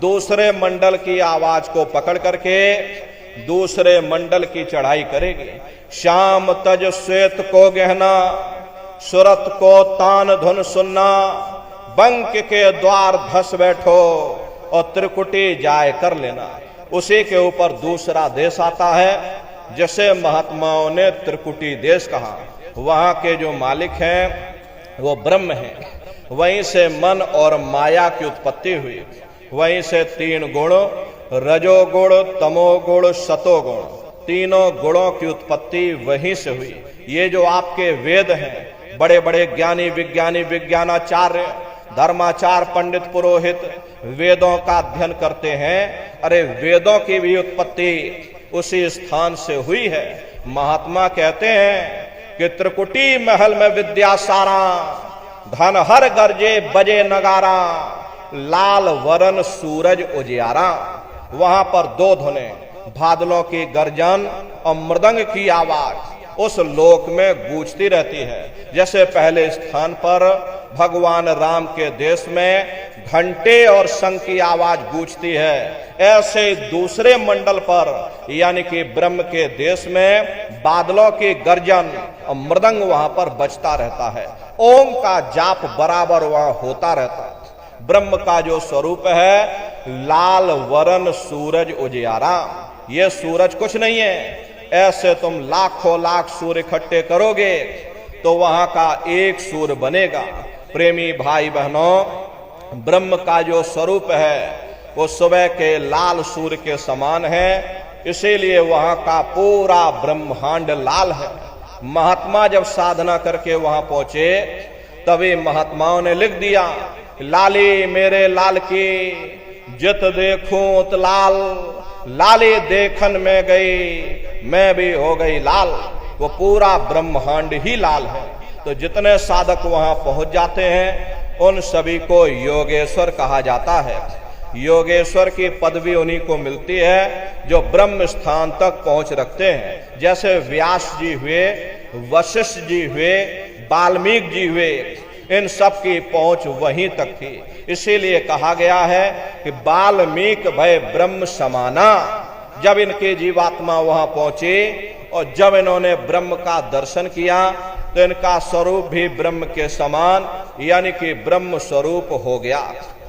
B: दूसरे मंडल की आवाज को पकड़ करके दूसरे मंडल की चढ़ाई करेगी। श्याम तज श्वेत को गहना, सुरत को तान धुन सुनना, बंक के द्वार धस बैठो और त्रिकुटी जाय कर लेना। उसी के ऊपर दूसरा देश आता है, जैसे महात्माओं ने त्रिकुटी देश कहा। वहां के जो मालिक हैं वो ब्रह्म हैं, वहीं से मन और माया की उत्पत्ति हुई, वहीं से तीन गुण, रजोगुण, तमोगुण, सतोगुण, तीनों गुणों की उत्पत्ति वहीं से हुई। ये जो आपके वेद हैं, बड़े बड़े ज्ञानी विज्ञानी विज्ञानाचार्य धर्माचार पंडित पुरोहित वेदों का अध्ययन करते हैं, अरे वेदों की भी उत्पत्ति उसी स्थान से हुई है। महात्मा कहते हैं कि त्रिकुटी महल में विद्या सारा, घन हर गरजे बजे नगारा, लाल वरन सूरज उजियारा। वहां पर दो धुने, बादलों की गर्जन और मृदंग की आवाज उस लोक में गूंजती रहती है। जैसे पहले स्थान पर भगवान राम के देश में घंटे और शंख की आवाज गूंजती है, ऐसे दूसरे मंडल पर यानी कि ब्रह्म के देश में बादलों की गर्जन और मृदंग वहां पर बजता रहता है। ओम का जाप बराबर वहां होता रहता है। ब्रह्म का जो स्वरूप है लाल वरन सूरज उजियारा। ये सूरज कुछ नहीं है, ऐसे तुम लाखों लाख सूर्य इकट्ठे करोगे तो वहां का एक सूर्य बनेगा। प्रेमी भाई बहनों, ब्रह्म का जो स्वरूप है वो सुबह के लाल सूर्य के समान है, इसीलिए वहां का पूरा ब्रह्मांड लाल है। महात्मा जब साधना करके वहां पहुंचे तभी महात्माओं ने लिख दिया, लाली मेरे लाल की जित देखूं उत लाल, लाली देखन में गई मैं भी हो गई लाल। वो पूरा ब्रह्मांड ही लाल है। तो जितने साधक वहां पहुंच जाते हैं उन सभी को योगेश्वर कहा जाता है। योगेश्वर की पदवी उन्हीं को मिलती है जो ब्रह्म स्थान तक पहुंच रखते हैं। जैसे व्यास जी हुए, वशिष्ठ जी हुए, वाल्मीकि जी हुए, इन सब की पहुंच वहीं तक थी। इसीलिए कहा गया है कि वाल्मीकि भय ब्रह्म समाना। जब इनके जीवात्मा वहां पहुंचे और जब इन्होंने ब्रह्म का दर्शन किया तो इनका स्वरूप भी ब्रह्म के समान यानी कि ब्रह्म स्वरूप हो गया।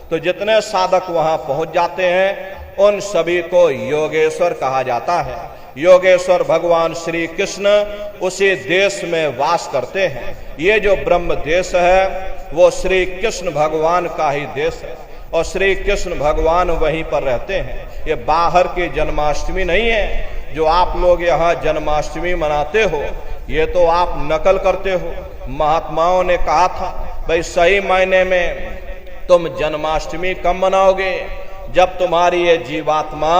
B: तो जितने साधक वहां पहुंच जाते हैं उन सभी को योगेश्वर कहा जाता है। योगेश्वर भगवान श्री कृष्ण उसी देश में वास करते हैं। ये जो ब्रह्म देश है वो श्री कृष्ण भगवान का ही देश है और श्री कृष्ण भगवान वहीं पर रहते हैं। ये बाहर की जन्माष्टमी नहीं है जो आप लोग यहाँ जन्माष्टमी मनाते हो, ये तो आप नकल करते हो। महात्माओं ने कहा था भाई सही मायने में तुम जन्माष्टमी कब मनाओगे, जब तुम्हारी ये जीवात्मा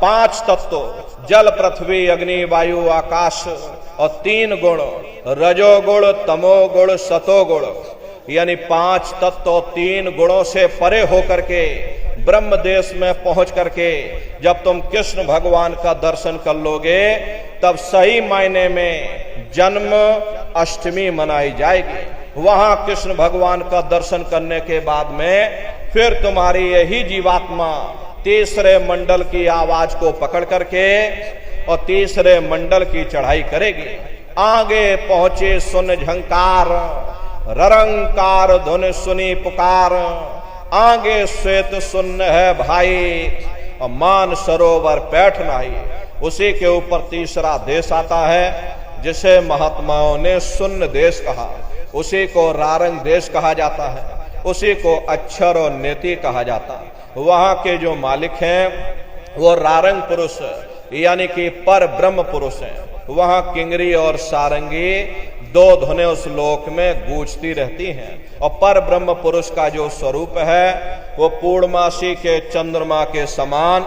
B: 5 तत्व जल पृथ्वी अग्नि वायु आकाश और 3 गुण रजोगुण तमोगुण सतोगुण यानी 5 तत्व और 3 गुणों से परे होकर के ब्रह्म देश में पहुंच करके जब तुम कृष्ण भगवान का दर्शन कर लोगे तब सही मायने में जन्म अष्टमी मनाई जाएगी। वहां कृष्ण भगवान का दर्शन करने के बाद में फिर तुम्हारी यही जीवात्मा तीसरे मंडल की आवाज को पकड़ करके और तीसरे मंडल की चढ़ाई करेगी। आगे पहुंचे सुन झंकार ररंकार धुन सुनी पुकार, आगे श्वेत सुन्न है भाई और मान सरोवर पैठ नाही। उसी के ऊपर तीसरा देश आता है जिसे महात्माओं ने सुन्न देश कहा, उसी को रारंग देश कहा जाता है, उसी को अक्षर और नेति कहा जाता है। वहां के जो मालिक हैं वो रारंग पुरुष यानी कि पर ब्रह्म पुरुष हैं। वहां किंगरी और सारंगी 2 धुनें उस लोक में गूंजती रहती हैं और पर ब्रह्म पुरुष का जो स्वरूप है वो पूर्णमासी के चंद्रमा के समान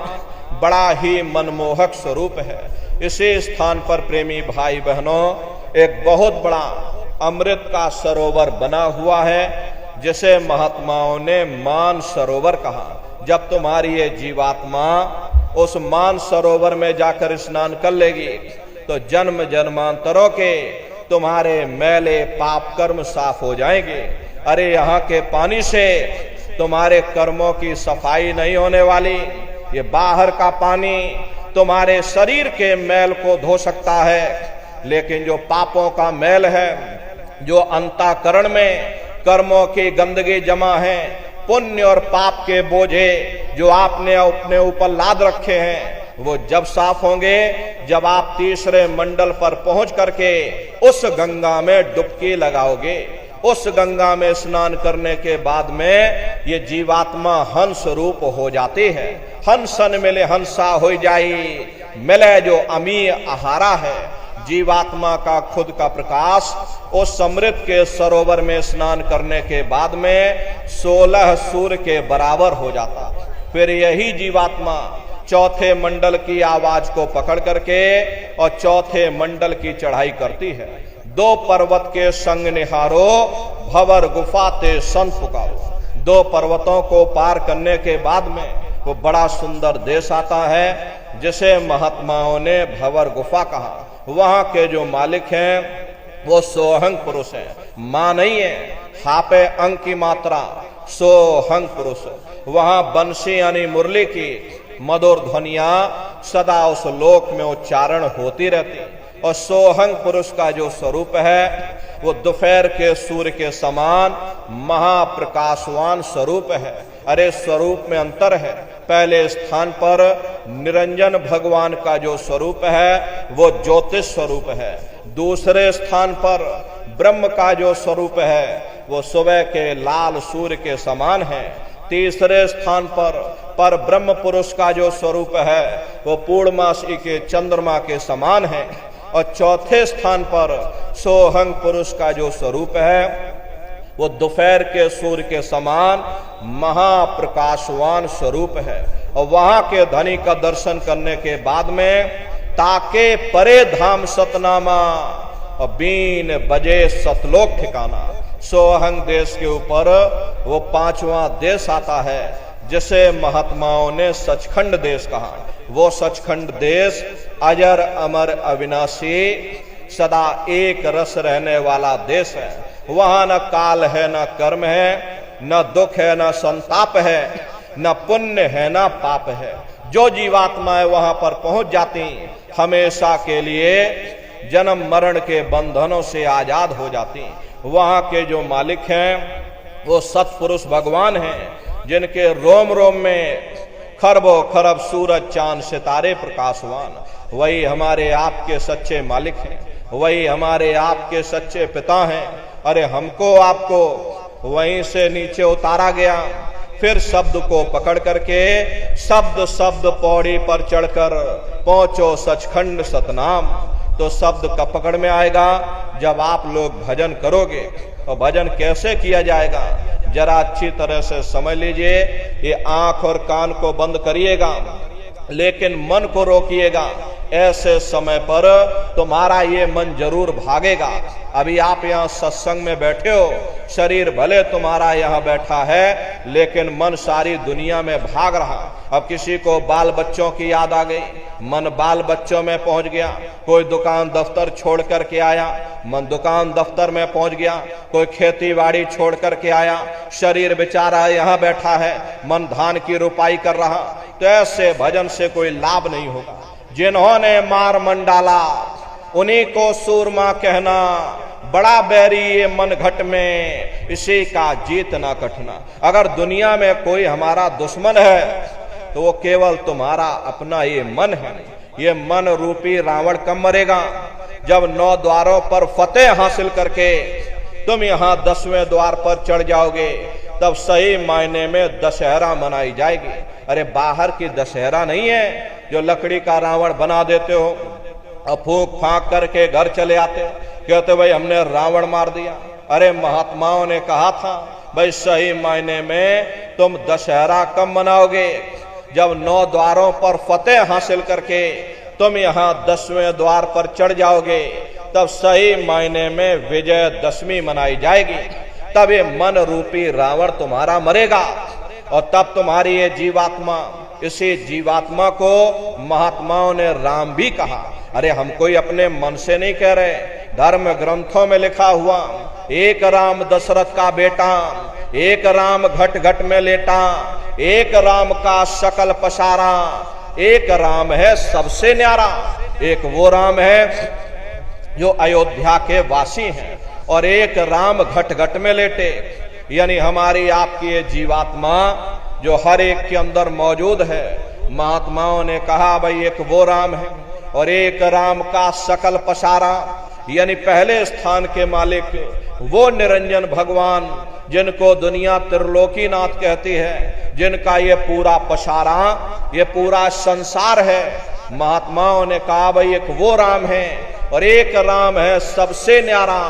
B: बड़ा ही मनमोहक स्वरूप है। इसी स्थान पर प्रेमी भाई बहनों एक बहुत बड़ा अमृत का सरोवर बना हुआ है जिसे महात्माओं ने मान सरोवर कहा। जब तुम्हारी ये जीवात्मा उस मान सरोवर में जाकर स्नान कर लेगी तो जन्म जन्मांतरों के तुम्हारे मैले पाप कर्म साफ हो जाएंगे। अरे यहाँ के पानी से तुम्हारे कर्मों की सफाई नहीं होने वाली, ये बाहर का पानी तुम्हारे शरीर के मैल को धो सकता है, लेकिन जो पापों का मैल है, जो अंतःकरण में कर्मों की गंदगी जमा है, पुण्य और पाप के बोझे जो आपने अपने ऊपर लाद रखे हैं, वो जब साफ होंगे जब आप तीसरे मंडल पर पहुंच करके उस गंगा में डुबकी लगाओगे। उस गंगा में स्नान करने के बाद में ये जीवात्मा हंस रूप हो जाती है। हंसन मिले हंसा हो जाई, मिले जो अमी आहारा है। जीवात्मा का खुद का प्रकाश उस समृद्ध के सरोवर में स्नान करने के बाद में 16 सूर्य के बराबर हो जाता। फिर यही जीवात्मा चौथे मंडल की आवाज को पकड़ करके और चौथे मंडल की चढ़ाई करती है। 2 पर्वत के संग निहारो भवर गुफा ते संत पुकारो। 2 पर्वतों को पार करने के बाद में वो बड़ा सुंदर देश आता है जिसे महात्माओं ने भवर गुफा कहा। वहां के जो मालिक हैं वो सोहंग पुरुष हैं, मां नहीं है, हापे अंक की मात्रा सोहंग पुरुष। वहां बंसी यानी मुरली की मधुर ध्वनिया सदा उस लोक में उच्चारण होती रहती। और सोहंग पुरुष का जो स्वरूप है वो दोपहर के सूर्य के समान महाप्रकाशवान स्वरूप है। अरे स्वरूप में अंतर है। पहले स्थान पर निरंजन भगवान का जो स्वरूप है वो ज्योतिष स्वरूप है। दूसरे स्थान पर ब्रह्म का जो स्वरूप है वो सुबह के लाल सूर्य के समान है। तीसरे स्थान पर ब्रह्म पुरुष का जो स्वरूप है वो पूर्णमासी के चंद्रमा के समान है। और चौथे स्थान पर सोहंग पुरुष का जो स्वरूप है वो दोपहर के सूर्य के समान महाप्रकाशवान स्वरूप है। और वहां के धनी का दर्शन करने के बाद में ताके परे धाम सतनामा और बीन बजे सतलोक ठिकाना। सोहंग देश के ऊपर वो 5वां देश आता है जिसे महात्माओं ने सचखंड देश कहा। वो सचखंड देश अजर अमर अविनाशी सदा एक रस रहने वाला देश है। वहां न काल है, न कर्म है, न दुख है, न संताप है, न पुण्य है, न पाप है। जो जीवात्माएं वहां पर पहुंच जाती हमेशा के लिए जन्म मरण के बंधनों से आजाद हो जाती। वहां के जो मालिक हैं वो सत्पुरुष भगवान हैं जिनके रोम रोम में खरबों खरब सूरज चांद सितारे प्रकाशवान। वही हमारे आपके सच्चे मालिक हैं, वही हमारे आपके सच्चे पिता हैं। अरे हमको आपको वहीं से नीचे उतारा गया, फिर शब्द को पकड़ करके शब्द शब्द पौड़ी पर चढ़कर पहुंचो सचखंड सतनाम। तो शब्द कब पकड़ में आएगा? जब आप लोग भजन करोगे। और भजन कैसे किया जाएगा जरा अच्छी तरह से समझ लीजिए। ये आंख और कान को बंद करिएगा, लेकिन मन को रोकिएगा। ऐसे समय पर तुम्हारा ये मन जरूर भागेगा। अभी आप यहाँ सत्संग में बैठे हो, शरीर भले तुम्हारा यहाँ बैठा है, लेकिन मन सारी दुनिया में भाग रहा। अब किसी को बाल बच्चों की याद आ गई, मन बाल बच्चों में पहुंच गया। कोई दुकान दफ्तर छोड़ करके आया, मन दुकान दफ्तर में पहुंच गया। कोई खेती बाड़ी छोड़ करके आया, शरीर बेचारा यहाँ बैठा है, मन धान की रुपाई कर रहा। तो ऐसे भजन से कोई लाभ नहीं होगा। जिन्होंने मार मन डाला उन्हीं को सूरमा कहना, बड़ा बैरी ये मन घट में, इसी का जीत ना कटना। अगर दुनिया में कोई हमारा दुश्मन है तो वो केवल तुम्हारा अपना ये मन है। ये मन रूपी रावण कब मरेगा? जब 9 द्वारों पर फतेह हासिल करके तुम यहाँ 10वें द्वार पर चढ़ जाओगे, तब सही मायने में दशहरा मनाई जाएगी। अरे बाहर की दशहरा नहीं है जो लकड़ी का रावण बना देते हो और फूंक फांक करके घर चले आते, कहते भाई हमने रावण मार दिया। अरे महात्माओं ने कहा था भाई सही मायने में तुम दशहरा कब मनाओगे? जब 9 द्वारों पर फतेह हासिल करके तुम यहाँ 10वें द्वार पर चढ़ जाओगे, तब सही मायने में विजयदशमी मनाई जाएगी। तब ये मन रूपी रावण तुम्हारा मरेगा और तब तुम्हारी ये जीवात्मा, इसी जीवात्मा को महात्माओं ने राम भी कहा। अरे हम कोई अपने मन से नहीं कह रहे, धर्म ग्रंथों में लिखा हुआ, एक राम दशरथ का बेटा, एक राम घट घट में लेटा, एक राम का सकल पसारा, एक राम है सबसे न्यारा। एक वो राम है जो अयोध्या के वासी हैं, और एक राम घट घट में लेटे, यानी हमारी आपकी ये जीवात्मा जो हर एक के अंदर मौजूद है। महात्माओं ने कहा भाई एक वो राम है और एक राम का सकल पसारा, यानी पहले स्थान के मालिक वो निरंजन भगवान जिनको दुनिया त्रिलोकीनाथ कहती है, जिनका ये पूरा पसारा, ये पूरा संसार है। महात्माओं ने कहा भाई एक वो राम है और एक राम है सबसे न्यारा,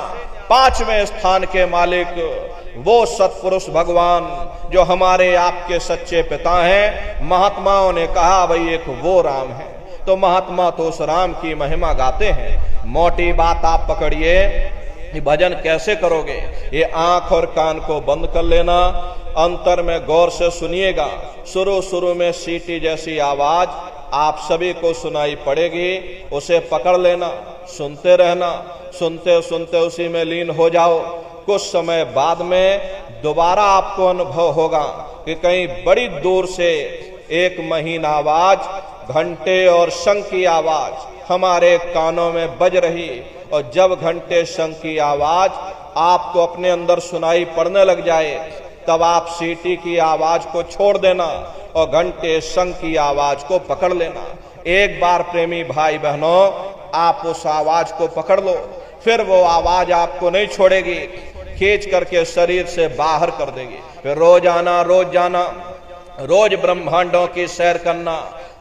B: 5वें स्थान के मालिक वो सत्पुरुष भगवान जो हमारे आपके सच्चे पिता हैं। महात्माओं ने कहा भाई एक वो राम है। तो महात्मा तो उस राम की महिमा गाते हैं। मोटी बात आप पकड़िए, भजन कैसे करोगे? ये आंख और कान को बंद कर लेना, अंतर में गौर से सुनिएगा। शुरू शुरू में सीटी जैसी आवाज आप सभी को सुनाई पड़ेगी, उसे पकड़ लेना, सुनते रहना, सुनते सुनते उसी में लीन हो जाओ। कुछ समय बाद में दोबारा आपको अनुभव होगा कि कहीं बड़ी दूर से एक महीन आवाज, घंटे और शंख की आवाज हमारे कानों में बज रही, और जब घंटे शंख की आवाज आपको अपने अंदर सुनाई पड़ने लग जाए, तब आप सीटी की आवाज को छोड़ देना और घंटे शंख की आवाज को पकड़ लेना। एक बार प्रेमी भाई बहनों आप उस आवाज को पकड़ लो, फिर वो आवाज आपको नहीं छोड़ेगी, खींच करके शरीर से बाहर कर देगी। फिर रोज आना, रोज जाना, रोज ब्रह्मांडों की सैर करना,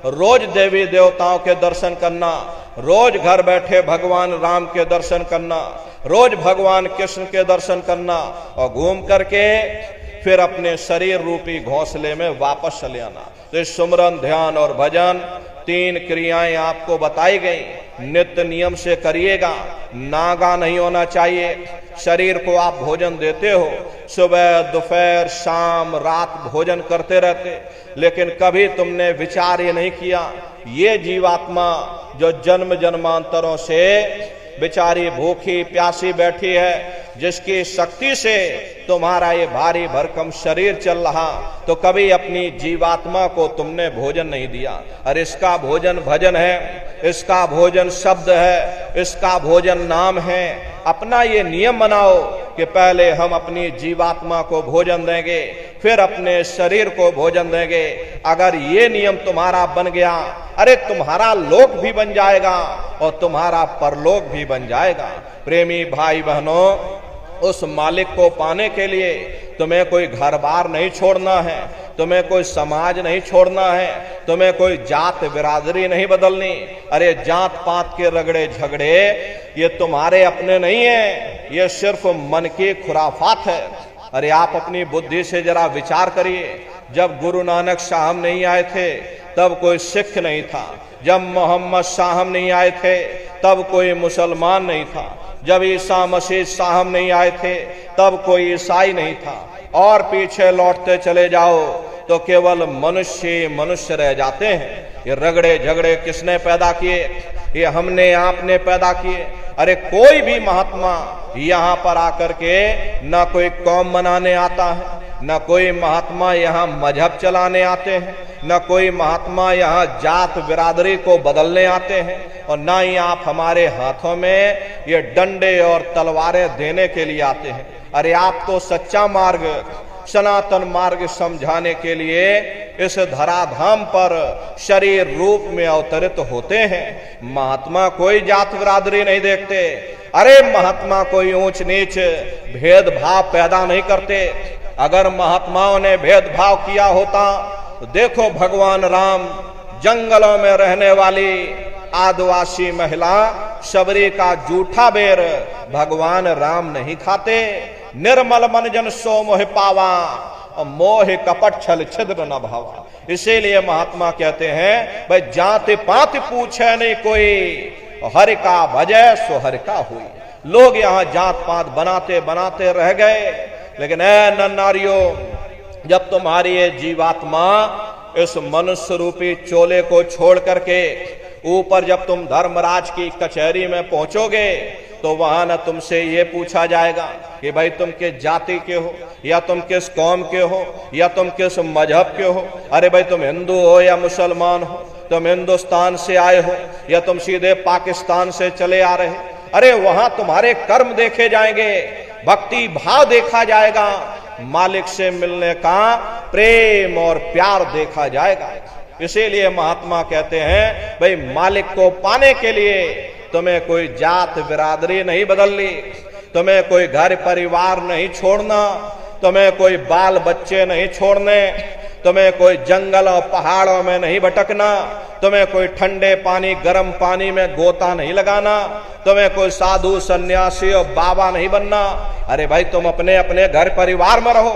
B: रोज देवी देवताओं के दर्शन करना, रोज घर बैठे भगवान राम के दर्शन करना, रोज भगवान कृष्ण के दर्शन करना, और घूम करके फिर अपने शरीर रूपी घोंसले में वापस चले आना। तो इस सुमरन, ध्यान और भजन 3 क्रियाएं आपको बताई गई, नित्य नियम से करिएगा। नागा नहीं होना चाहिए। शरीर को आप भोजन देते हो, सुबह दोपहर शाम रात भोजन करते रहते, लेकिन कभी तुमने विचार ये नहीं किया ये जीवात्मा जो जन्म जन्मांतरों से बेचारी भूखी प्यासी बैठी है, जिसकी शक्ति से तुम्हारा ये भारी भरकम शरीर चल रहा, तो कभी अपनी जीवात्मा को तुमने भोजन नहीं दिया। और इसका भोजन भजन है, इसका भोजन शब्द है, इसका भोजन नाम है। अपना ये नियम बनाओ कि पहले हम अपनी जीवात्मा को भोजन देंगे, फिर अपने शरीर को भोजन देंगे। अगर ये नियम तुम्हारा बन गया, अरे तुम्हारा लोक भी बन जाएगा और तुम्हारा परलोक भी बन जाएगा। प्रेमी भाई बहनों, उस मालिक को पाने के लिए तुम्हें कोई घर बार नहीं छोड़ना है, तुम्हें कोई समाज नहीं छोड़ना है, तुम्हें कोई जात बिरादरी नहीं बदलनी। अरे जात पात के रगड़े झगड़े ये तुम्हारे अपने नहीं है, ये सिर्फ मन की खुराफात है। अरे आप अपनी बुद्धि से जरा विचार करिए, जब गुरु नानक साहब नहीं आए थे तब कोई सिख नहीं था, जब मोहम्मद साहब नहीं आए थे तब कोई मुसलमान नहीं था, जब ईसा मसीह साहब नहीं आए थे तब कोई ईसाई नहीं था, और पीछे लौटते चले जाओ तो केवल मनुष्य मनुष्य रह जाते हैं। ये रगड़े झगड़े किसने पैदा किए? ये हमने आपने पैदा किए। अरे कोई भी महात्मा यहाँ पर आकर के ना कोई कौम मनाने आता है, न कोई महात्मा यहाँ मजहब चलाने आते हैं, न कोई महात्मा यहाँ जात बिरादरी को बदलने आते हैं, और ना ही आप हमारे हाथों में ये डंडे और तलवारें देने के लिए आते हैं। अरे आप तो सच्चा मार्ग, सनातन मार्ग समझाने के लिए इस धराधाम पर शरीर रूप में अवतरित होते हैं। महात्मा कोई जात बिरादरी नहीं देखते। अरे महात्मा कोई ऊंच नीच भेदभाव पैदा नहीं करते। अगर महात्माओं ने भेदभाव किया होता तो देखो भगवान राम जंगलों में रहने वाली आदिवासी महिला शबरी का जूठा बेर भगवान राम नहीं खाते। निर्मल मन जन सो मोह पावा, और मोह कपट छल छिद्र न भावा। इसीलिए महात्मा कहते हैं भाई जाति पाति पूछे नहीं कोई, हर का भजय सो हर का हुई। लोग यहाँ जात पात बनाते बनाते रह गए, लेकिन ऐ नन्नारियों, जब तुम्हारी ये जीवात्मा इस मनुष्य रूपी चोले को छोड़ करके ऊपर जब तुम धर्मराज की कचहरी में पहुंचोगे तो वहां न तुमसे ये पूछा जाएगा कि भाई तुम किस जाति के हो, या तुम किस कौम के हो, या तुम किस मजहब के हो। अरे भाई तुम हिंदू हो या मुसलमान हो, तुम हिंदुस्तान से आए हो या तुम सीधे पाकिस्तान से चले आ रहे। अरे वहां तुम्हारे कर्म देखे जाएंगे, भक्ति भाव देखा जाएगा, मालिक से मिलने का प्रेम और प्यार देखा जाएगा। इसीलिए महात्मा कहते हैं भाई मालिक को पाने के लिए तुम्हें कोई जात बिरादरी नहीं बदलनी, तुम्हें कोई घर परिवार नहीं छोड़ना, तुम्हें कोई बाल बच्चे नहीं छोड़ने, तुम्हें कोई जंगल और पहाड़ों में नहीं भटकना, तुम्हें कोई ठंडे पानी गर्म पानी में गोता नहीं लगाना, तुम्हें कोई साधु सन्यासी और बाबा नहीं बनना। अरे भाई तुम अपने अपने घर परिवार में रहो,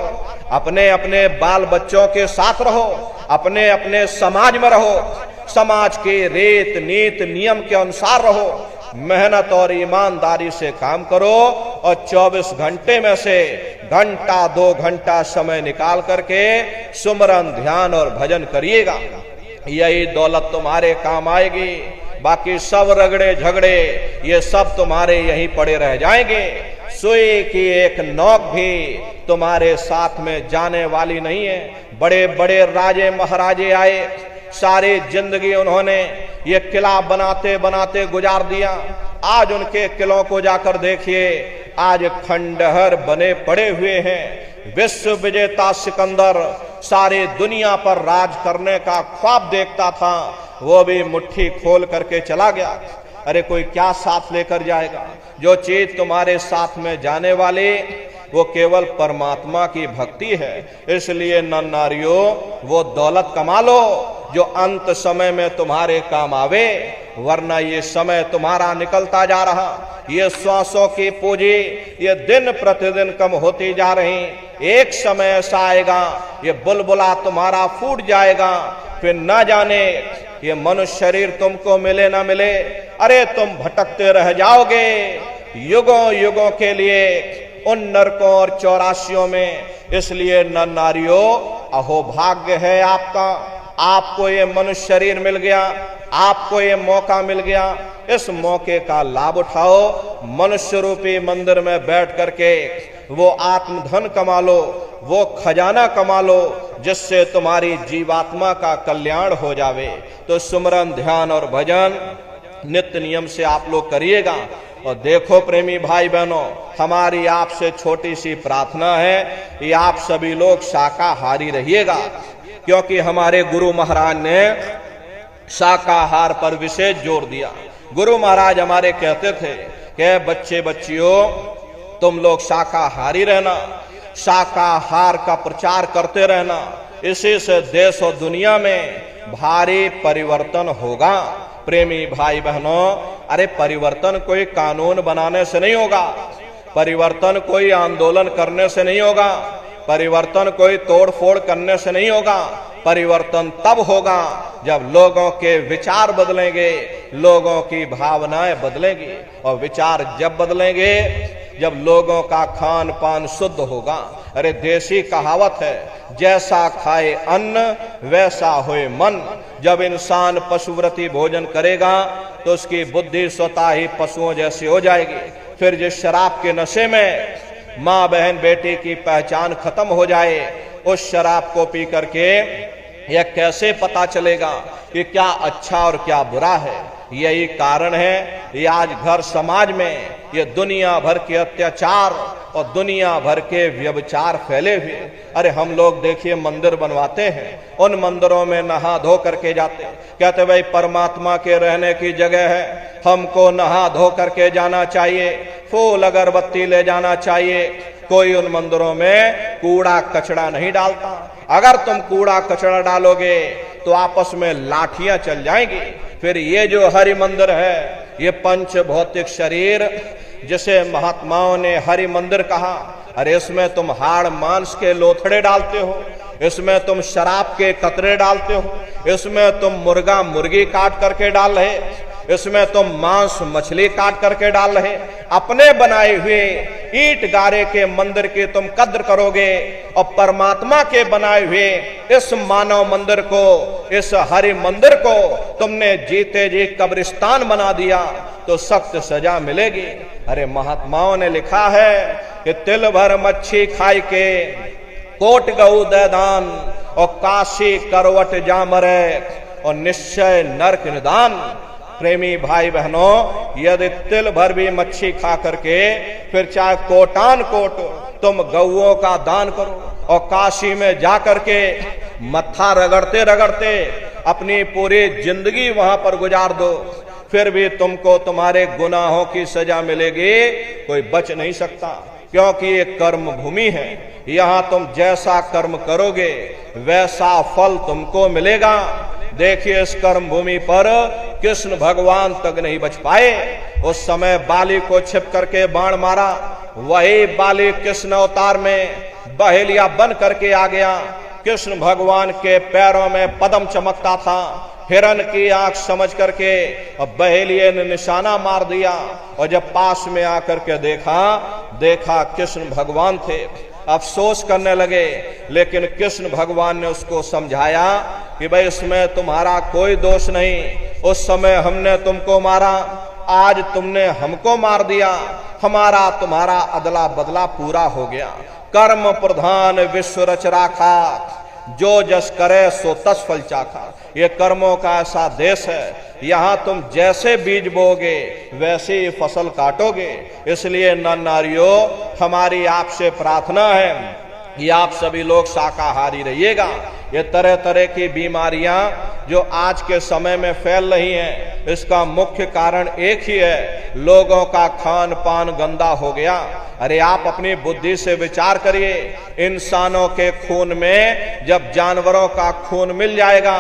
B: अपने अपने बाल बच्चों के साथ रहो, अपने अपने समाज में रहो, समाज के रीत नीत नियम के अनुसार रहो, मेहनत और ईमानदारी से काम करो, और 24 घंटे में से घंटा 2 घंटा समय निकाल करके सुमरन ध्यान और भजन करिएगा। यही दौलत तुम्हारे काम आएगी। बाकी सब रगड़े झगड़े ये सब तुम्हारे यहीं पड़े रह जाएंगे। सुई की एक नोक भी तुम्हारे साथ में जाने वाली नहीं है। बड़े बड़े राजे महाराजे आए, सारी जिंदगी उन्होंने ये किला बनाते बनाते गुजार दिया। आज उनके किलों को जाकर देखिए, आज खंडहर बने पड़े हुए हैं। विश्व विजेता सिकंदर सारी दुनिया पर राज करने का ख्वाब देखता था, वो भी मुट्ठी खोल करके चला गया। अरे कोई क्या साथ लेकर जाएगा? जो चीज तुम्हारे साथ में जाने वाली वो केवल परमात्मा की भक्ति है। इसलिए नर नारियों वो दौलत कमा लो जो अंत समय में तुम्हारे काम आवे, वरना ये समय तुम्हारा निकलता जा रहा, ये श्वासों की पूंजी ये दिन प्रतिदिन कम होती जा रही। एक समय ऐसा आएगा ये बुलबुला तुम्हारा फूट जाएगा, फिर ना जाने ये मनुष्य शरीर तुमको मिले ना मिले। अरे तुम भटकते रह जाओगे युगों युगों के लिए उन नरकों और चौरासियों में। इसलिए नर नारियों अहोभाग्य है आपका, आपको ये मनुष्य शरीर मिल गया, आपको ये मौका मिल गया। इस मौके का लाभ उठाओ, मनुष्य रूपी मंदिर में बैठ करके वो आत्मधन कमा लो, वो खजाना कमा लो जिससे तुम्हारी जीवात्मा का कल्याण हो जावे। तो सुमरन ध्यान और भजन नित्य नियम से आप लोग करिएगा। और देखो प्रेमी भाई बहनों, हमारी आपसे छोटी सी प्रार्थना है कि आप सभी लोग शाकाहारी रहिएगा। क्योंकि हमारे गुरु महाराज ने शाकाहार पर विशेष जोर दिया। गुरु महाराज हमारे कहते थे कि बच्चे बच्चियों तुम लोग शाकाहारी रहना, शाकाहार का प्रचार करते रहना, इसी से देश और दुनिया में भारी परिवर्तन होगा। प्रेमी भाई बहनों, अरे परिवर्तन कोई कानून बनाने से नहीं होगा, परिवर्तन कोई आंदोलन करने से नहीं होगा, परिवर्तन कोई तोड़फोड़ करने से नहीं होगा। परिवर्तन तब होगा जब लोगों के विचार बदलेंगे, लोगों की भावनाएं बदलेंगी, और विचार जब बदलेंगे जब लोगों का खान पान शुद्ध होगा। अरे देसी कहावत है, जैसा खाए अन्न वैसा होए मन। जब इंसान पशुव्रती भोजन करेगा तो उसकी बुद्धि स्वतः ही पशुओं जैसी हो जाएगी। फिर जिस शराब के नशे में माँ बहन बेटी की पहचान खत्म हो जाए, उस शराब को पी करके यह कैसे पता चलेगा कि क्या अच्छा और क्या बुरा है। यही कारण है ये आज घर समाज में ये दुनिया भर के अत्याचार और दुनिया भर के व्यभिचार फैले हुए। अरे हम लोग देखिए मंदिर बनवाते हैं, उन मंदिरों में नहा धो करके जाते, कहते भाई परमात्मा के रहने की जगह है, हमको नहा धो करके जाना चाहिए, फूल अगरबत्ती ले जाना चाहिए। कोई उन मंदिरों में कूड़ा कचरा नहीं डालता। अगर तुम कूड़ा कचरा डालोगे तो आपस में लाठियां चल जाएंगी। फिर ये जो हरि मंदिर है, ये पंच भौतिक शरीर जिसे महात्माओं ने हरि मंदिर कहा, अरे इसमें तुम हाड़ मांस के लोथड़े डालते हो, इसमें तुम शराब के कतरे डालते हो, इसमें तुम मुर्गा मुर्गी काट करके डाल रहे, इसमें तुम मांस मछली काट करके डाल रहे। अपने बनाए हुए ईंट गारे के मंदिर की तुम कद्र करोगे और परमात्मा के बनाए हुए इस मानव मंदिर को, इस हरि मंदिर को तुमने जीते जी कब्रिस्तान बना दिया तो सख्त सजा मिलेगी। अरे महात्माओं ने लिखा है कि तिल भर मच्छी खाई के कोट गऊ दे दान और काशी करवट जा मरे और निश्चय नरक निदान। प्रेमी भाई बहनों, यदि तिल भर भी मच्छी खा करके फिर चाहे कोटान कोट तुम गौओं का दान करो और काशी में जा करके मत्था रगड़ते रगड़ते अपनी पूरी जिंदगी वहां पर गुजार दो, फिर भी तुमको तुम्हारे गुनाहों की सजा मिलेगी, कोई बच नहीं सकता। क्योंकि ये कर्म भूमि है, यहां तुम जैसा कर्म करोगे वैसा फल तुमको मिलेगा। देखिए इस कर्म भूमि पर कृष्ण भगवान तक नहीं बच पाए। उस समय बाली को छिप करके बाण मारा, वही बाली कृष्ण अवतार में बहेलिया बन करके आ गया। कृष्ण भगवान के पैरों में पद्म चमकता था, हिरण की आंख समझ करके और बहेलिये ने निशाना मार दिया, और जब पास में आकर के देखा कृष्ण भगवान थे। अफसोस करने लगे, लेकिन कृष्ण भगवान ने उसको समझाया कि भाई इसमें तुम्हारा कोई दोष नहीं, उस समय हमने तुमको मारा, आज तुमने हमको मार दिया, हमारा तुम्हारा अदला बदला पूरा हो गया। कर्म प्रधान विश्व रच राखा, जो जस करे सो तस फल चाखा। ये कर्मों का ऐसा देश है, यहाँ तुम जैसे बीज बोगे वैसे ही फसल काटोगे। इसलिए नर नारियों, हमारी आपसे प्रार्थना है कि आप सभी लोग शाकाहारी रहिएगा। ये तरह तरह की बीमारियां जो आज के समय में फैल रही हैं, इसका मुख्य कारण एक ही है, लोगों का खान पान गंदा हो गया। अरे आप अपनी बुद्धि से विचार करिए, इंसानों के खून में जब जानवरों का खून मिल जाएगा,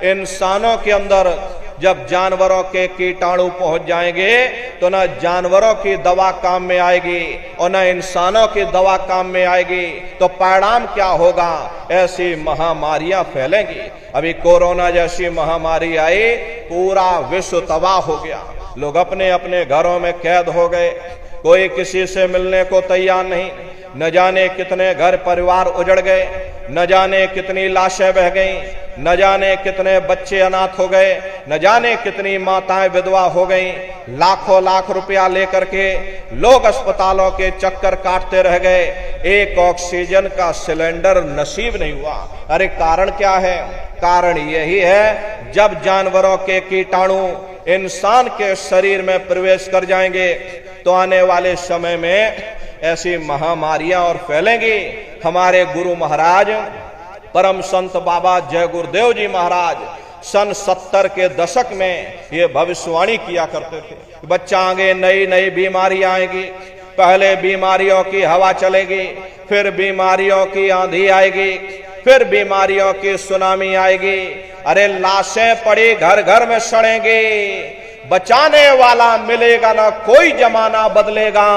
B: इंसानों के अंदर जब जानवरों के कीटाणु पहुंच जाएंगे तो न जानवरों की दवा काम में आएगी और न इंसानों की दवा काम में आएगी। तो परिणाम क्या होगा? ऐसी महामारियां फैलेंगी। अभी कोरोना जैसी महामारी आई, पूरा विश्व तबाह हो गया, लोग अपने अपने घरों में कैद हो गए, कोई किसी से मिलने को तैयार नहीं। न जाने कितने घर परिवार उजड़ गए, न जाने कितनी लाशें बह गईं, न जाने कितने बच्चे अनाथ हो गए, न जाने कितनी माताएं विधवा हो गईं। लाखों लाख रुपया लेकर के लोग अस्पतालों के चक्कर काटते रह गए, एक ऑक्सीजन का सिलेंडर नसीब नहीं हुआ। अरे कारण क्या है? कारण यही है, जब जानवरों के कीटाणु इंसान के शरीर में प्रवेश कर जाएंगे तो आने वाले समय में ऐसी महामारियां और फैलेंगी। हमारे गुरु महाराज परम संत बाबा जय गुरुदेव जी महाराज सन 70 के दशक में ये भविष्यवाणी किया करते थे। बच्चा आगे नई नई बीमारी आएगी, पहले बीमारियों की हवा चलेगी, फिर बीमारियों की आंधी आएगी, फिर बीमारियों की सुनामी आएगी। अरे लाशें पड़ी घर घर में सड़ेंगी, बचाने वाला मिलेगा ना, कोई जमाना बदलेगा।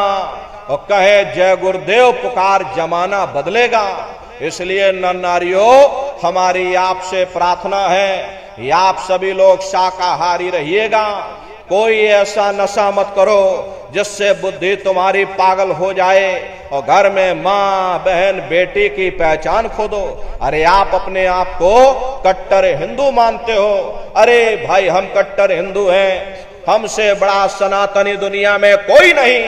B: और कहे जय गुरुदेव पुकार, जमाना बदलेगा। इसलिए नर नारियों, हमारी आपसे प्रार्थना है, या आप सभी लोग शाकाहारी रहिएगा। कोई ऐसा नशा मत करो जिससे बुद्धि तुम्हारी पागल हो जाए और घर में माँ बहन बेटी की पहचान खो दो। अरे आप अपने आप को कट्टर हिंदू मानते हो, अरे भाई हम कट्टर हिंदू हैं, हमसे बड़ा सनातनी दुनिया में कोई नहीं।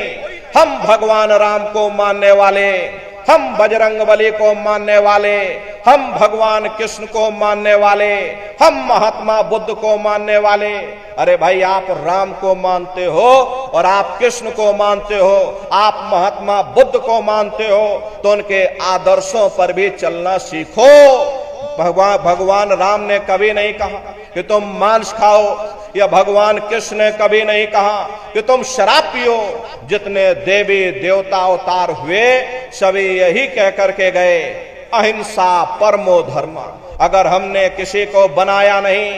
B: हम भगवान राम को मानने वाले, हम बजरंग बली को मानने वाले, हम भगवान कृष्ण को मानने वाले, हम महात्मा बुद्ध को मानने वाले। अरे भाई आप राम को मानते हो और आप कृष्ण को मानते हो, आप महात्मा बुद्ध को मानते हो, तो उनके आदर्शों पर भी चलना सीखो। भगवान राम ने कभी नहीं कहा कि तुम मांस खाओ, या भगवान कृष्ण ने कभी नहीं कहा कि तुम शराब पियो। जितने देवी देवता अवतार हुए सभी यही कह करके गए, अहिंसा परमो धर्म। अगर हमने किसी को बनाया नहीं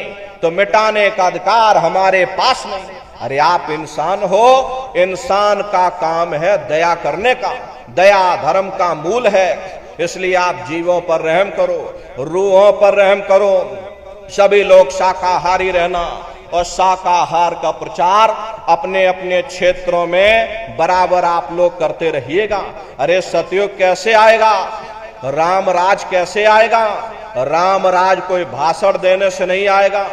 B: तो मिटाने का अधिकार हमारे पास नहीं। अरे आप इंसान हो, इंसान का काम है दया करने का, दया धर्म का मूल है। इसलिए आप जीवों पर रहम करो, रूहों पर रहम करो। सभी लोग शाकाहारी रहना और शाकाहार का प्रचार अपने अपने क्षेत्रों में बराबर आप लोग करते रहिएगा। अरे सतयुग कैसे आएगा, राम राज कैसे आएगा? राम राज कोई भाषण देने से नहीं आएगा,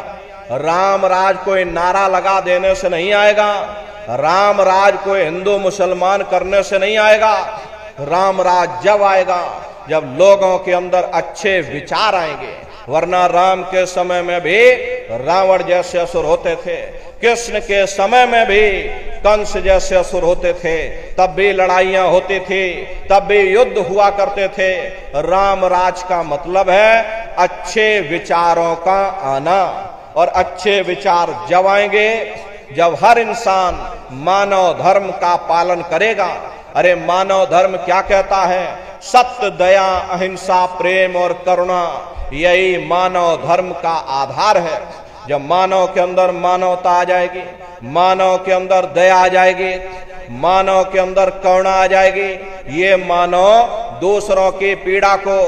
B: राम राज कोई नारा लगा देने से नहीं आएगा, राम राज कोई हिंदू मुसलमान करने से नहीं आएगा। राम राज जब आएगा जब लोगों के अंदर अच्छे विचार आएंगे। वरना राम के समय में भी रावण जैसे असुर होते थे, कृष्ण के समय में भी कंस जैसे असुर होते थे, तब भी लड़ाइयां होती थी, तब भी युद्ध हुआ करते थे। राम राज का मतलब है अच्छे विचारों का आना, और अच्छे विचार जब आएंगे जब हर इंसान मानव धर्म का पालन करेगा। अरे मानव धर्म क्या कहता है? सत्य, दया, अहिंसा, प्रेम और करुणा, यही मानव धर्म का आधार है। जब मानव के अंदर मानवता आ जाएगी, मानव के अंदर दया आ जाएगी, मानव के अंदर करुणा आ जाएगी, ये मानव दूसरों की पीड़ा को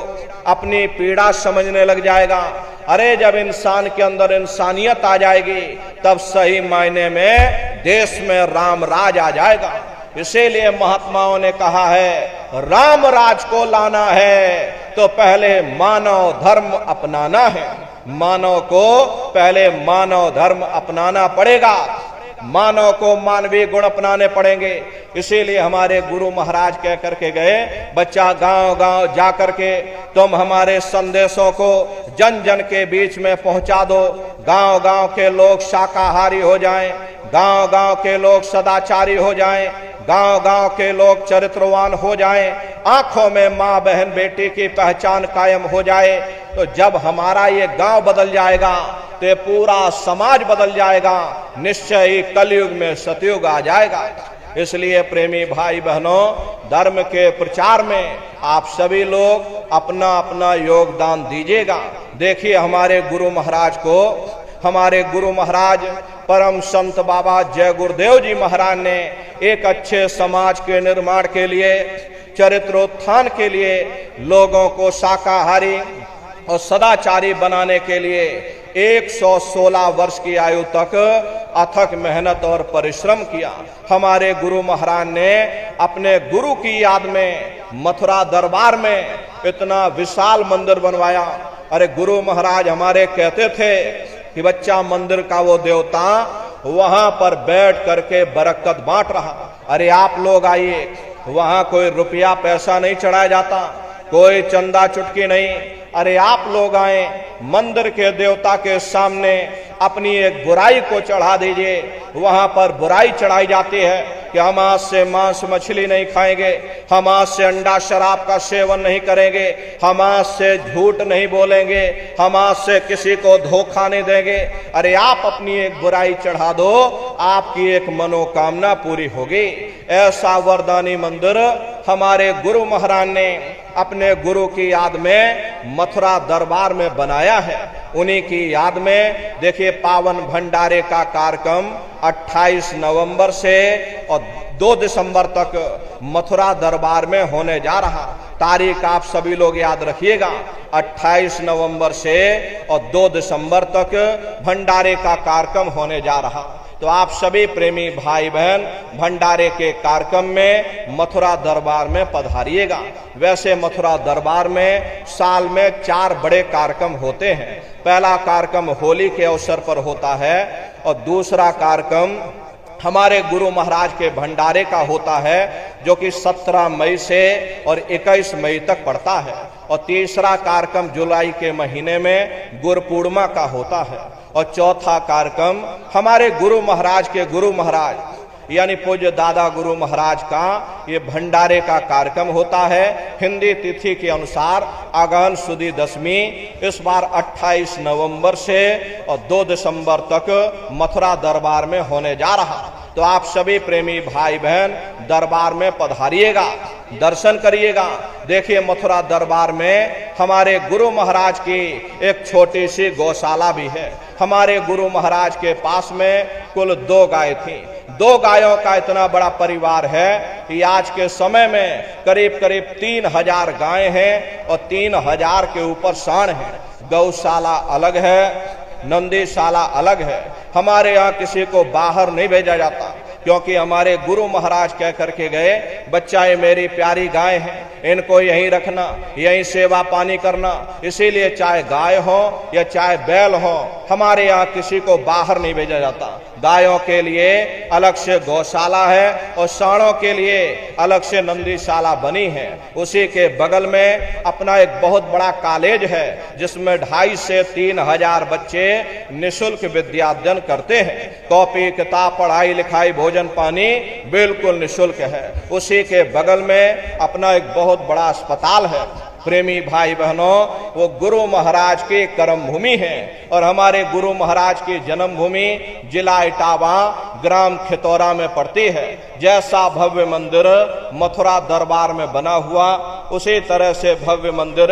B: अपनी पीड़ा समझने लग जाएगा। अरे जब इंसान के अंदर इंसानियत आ जाएगी तब सही मायने में देश में राम राज आ जाएगा। इसीलिए महात्माओं ने कहा है राम राज को लाना है तो पहले मानव धर्म अपनाना है। मानव को पहले मानव धर्म अपनाना पड़ेगा, मानव को मानवीय गुण अपनाने पड़ेंगे। इसीलिए हमारे गुरु महाराज कह करके गए, बच्चा गांव गांव जा करके तुम हमारे संदेशों को जन जन के बीच में पहुंचा दो। गांव गांव के लोग शाकाहारी हो जाएं, गांव गांव के लोग सदाचारी हो जाएं, गांव गांव के लोग चरित्रवान हो जाएं, आंखों में माँ बहन बेटी की पहचान कायम हो जाए। तो जब हमारा ये गांव बदल जाएगा तो ये पूरा समाज बदल जाएगा, निश्चय ही कलयुग में सतयुग आ जाएगा। इसलिए प्रेमी भाई बहनों, धर्म के प्रचार में आप सभी लोग अपना अपना योगदान दीजिएगा। देखिए हमारे गुरु महाराज को, हमारे गुरु महाराज परम संत बाबा जय गुरुदेव जी महाराज ने एक अच्छे समाज के निर्माण के लिए, चरित्रोत्थान के लिए, लोगों को शाकाहारी और सदाचारी बनाने के लिए 116 वर्ष की आयु तक अथक मेहनत और परिश्रम किया। हमारे गुरु महाराज ने अपने गुरु की याद में मथुरा दरबार में इतना विशाल मंदिर बनवाया। अरे गुरु महाराज हमारे कहते थे कि बच्चा मंदिर का वो देवता वहां पर बैठ करके बरकत बांट रहा। अरे आप लोग आइए, वहां कोई रुपया पैसा नहीं चढ़ाया जाता, कोई चंदा चुटकी नहीं। अरे आप लोग आए, मंदिर के देवता के सामने अपनी एक बुराई को चढ़ा दीजिए। वहां पर बुराई चढ़ाई जाती है, कि हम आज से मांस मछली नहीं खाएंगे, हम आज से अंडा शराब का सेवन नहीं करेंगे, हम आज से झूठ नहीं बोलेंगे, हम आज से किसी को धोखा नहीं देंगे। अरे आप अपनी एक बुराई चढ़ा दो, आपकी एक मनोकामना पूरी होगी। ऐसा वरदानी मंदिर हमारे गुरु महाराज ने अपने गुरु की याद में मथुरा दरबार में बनाया है। उन्हीं की याद में देखिए पावन भंडारे का कार्यक्रम 28 नवंबर से और 2 दिसंबर तक मथुरा दरबार में होने जा रहा। तारीख आप सभी लोग याद रखिएगा, 28 नवंबर से और 2 दिसंबर तक भंडारे का कार्यक्रम होने जा रहा। तो आप सभी प्रेमी भाई बहन भंडारे के कार्यक्रम में मथुरा दरबार में पधारिएगा। वैसे मथुरा दरबार में साल में 4 बड़े कार्यक्रम होते हैं। पहला कार्यक्रम होली के अवसर पर होता है और दूसरा कार्यक्रम हमारे गुरु महाराज के भंडारे का होता है जो कि 17 मई से और 21 मई तक पड़ता है, और तीसरा कार्यक्रम जुलाई के महीने में गुरु पूर्णिमा का होता है, और चौथा कार्यक्रम हमारे गुरु महाराज के गुरु महाराज यानी पूज्य दादा गुरु महाराज का ये भंडारे का कार्यक्रम होता है। हिंदी तिथि के अनुसार अगहन सुदी दशमी इस बार 28 नवंबर से और 2 दिसंबर तक मथुरा दरबार में होने जा रहा। तो आप सभी प्रेमी भाई बहन दरबार में पधारिएगा, दर्शन करिएगा। देखिए मथुरा दरबार में हमारे गुरु महाराज की एक छोटी सी गौशाला भी है। हमारे गुरु महाराज के पास में कुल 2 गाय थी। 2 गायों का इतना बड़ा परिवार है कि आज के समय में करीब करीब 3000 गायें हैं और 3000 के ऊपर सांड हैं। गौशाला अलग है, नंदीशाला अलग है। हमारे यहाँ किसी को बाहर नहीं भेजा जाता, क्योंकि हमारे गुरु महाराज कह करके गए, बच्चा ये मेरी प्यारी गाय है, इनको यहीं रखना, यहीं सेवा पानी करना। इसीलिए चाहे गाय हो या चाहे बैल हो, हमारे यहाँ किसी को बाहर नहीं भेजा जाता। गायों के लिए अलग से गौशाला है और सांडों के लिए अलग से नंदीशाला बनी है। उसी के बगल में अपना एक बहुत बड़ा कॉलेज है जिसमें 2,500 से 3,000 बच्चे निःशुल्क विद्याध्ययन करते हैं। कॉपी किताब पढ़ाई लिखाई भोजन पानी बिल्कुल निःशुल्क है। उसी के बगल में अपना एक बहुत बड़ा अस्पताल है। प्रेमी भाई बहनों, वो गुरु महाराज की कर्म भूमि है और हमारे गुरु महाराज की जन्मभूमि जिला इटावा ग्राम खितौरा में पड़ती है। जैसा भव्य मंदिर मथुरा दरबार में बना हुआ, उसी तरह से भव्य मंदिर